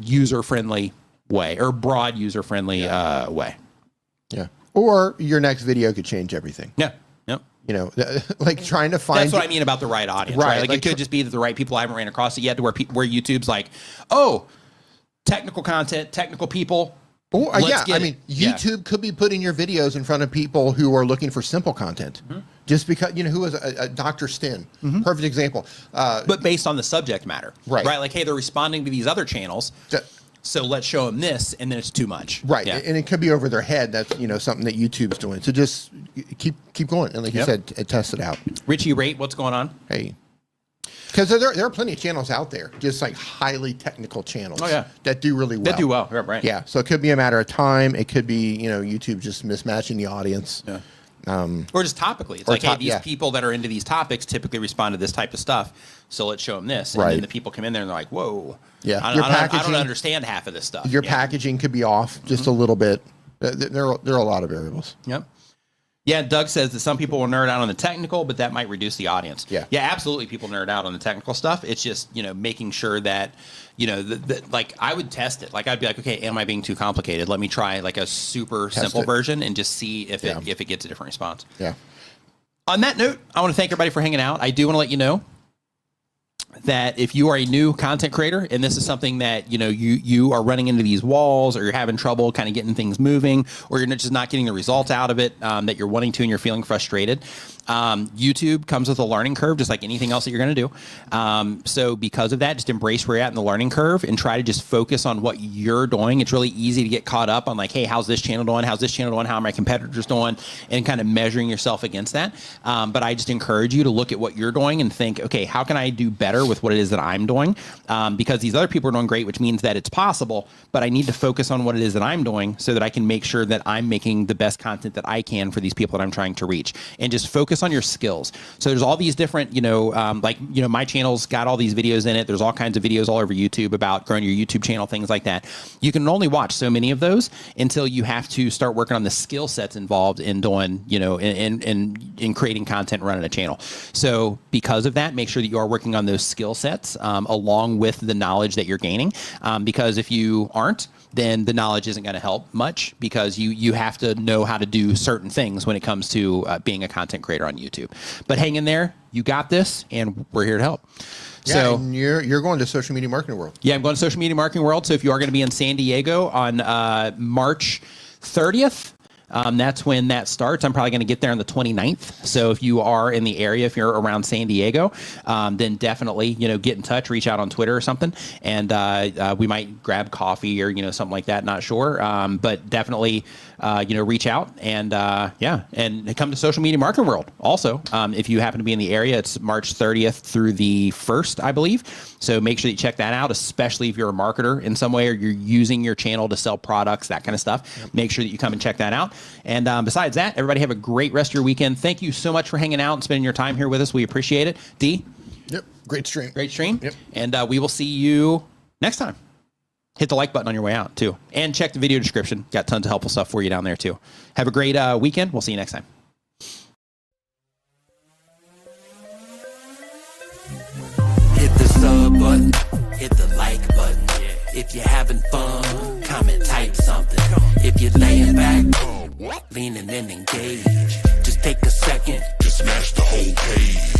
user-friendly way, or broad user-friendly way. Yeah. Or your next video could change everything. Yeah. Yep. You know, like trying to find. That's what I mean about the right audience, right? Like it could just be that the right people, I haven't ran across it yet, to where YouTube's like, oh, technical content, technical people. Or, I mean, YouTube could be putting your videos in front of people who are looking for simple content. Mm-hmm. Just because, you know, who was a Dr. Stin, perfect example. But based on the subject matter, right? Like, hey, they're responding to these other channels, so let's show them this, and then it's too much, right? Yeah. And it could be over their head. That's, you know, something that YouTube's doing. So just keep going, and like you said, test it out. Richie Rate, what's going on? Hey. Because there are plenty of channels out there, just like highly technical channels. That do really well. That do well, right? Yeah. So it could be a matter of time. It could be, you know, YouTube just mismatching the audience. Yeah. Or just topically. It's like, hey, these people that are into these topics typically respond to this type of stuff, so let's show them this. And then the people come in there and they're like, whoa. Yeah. I don't understand half of this stuff. Your packaging could be off just a little bit. There are a lot of variables. Yep. Yeah, Doug says that some people will nerd out on the technical, but that might reduce the audience. Yeah. Yeah, absolutely. People nerd out on the technical stuff. It's just, making sure that, like I would test it. Like I'd be like, okay, am I being too complicated? Let me try like a super simple version and just see if it gets a different response. Yeah. On that note, I want to thank everybody for hanging out. I do want to let you know that if you are a new content creator and this is something that you are running into these walls, or you're having trouble kind of getting things moving, or you're just not getting the results out of it that you're wanting to, and you're feeling frustrated, YouTube comes with a learning curve, just like anything else that you're going to do. So because of that, just embrace where you're at in the learning curve and try to just focus on what you're doing. It's really easy to get caught up on like, hey, how's this channel doing? How's this channel doing? How are my competitors doing? And kind of measuring yourself against that. But I just encourage you to look at what you're doing and think, okay, how can I do better with what it is that I'm doing? Because these other people are doing great, which means that it's possible, but I need to focus on what it is that I'm doing so that I can make sure that I'm making the best content that I can for these people that I'm trying to reach, and just focus on your skills. So there's all these different, my channel's got all these videos in it. There's all kinds of videos all over YouTube about growing your YouTube channel, things like that. You can only watch so many of those until you have to start working on the skill sets involved in doing, in creating content, running a channel. So because of that, make sure that you are working on those skill sets along with the knowledge that you're gaining. Because if you aren't, then the knowledge isn't going to help much, because you have to know how to do certain things when it comes to being a content creator on YouTube. But hang in there. You got this, and we're here to help. Yeah, so and you're going to Social Media Marketing World. Yeah, I'm going to Social Media Marketing World. So if you are going to be in San Diego on March 30th, that's when that starts. I'm probably going to get there on the 29th. So if you are in the area, if you're around San Diego, then definitely, get in touch, reach out on Twitter or something. And we might grab coffee or, something like that. Not sure. But definitely, reach out and and come to Social Media Marketing World. Also, if you happen to be in the area, it's March 30th through the 1st, I believe. So make sure you check that out, especially if you're a marketer in some way, or you're using your channel to sell products, that kind of stuff. Yep. Make sure that you come and check that out. And besides that, everybody have a great rest of your weekend. Thank you so much for hanging out and spending your time here with us. We appreciate it. D? Yep. Great stream. Great stream. Yep. And we will see you next time. Hit the like button on your way out, too. And check the video description. Got tons of helpful stuff for you down there, too. Have a great weekend. We'll see you next time. Hit the sub button. Hit the like button. If you're having fun, comment, type something. If you're laying back, leaning and engage, just take a second to smash the whole page.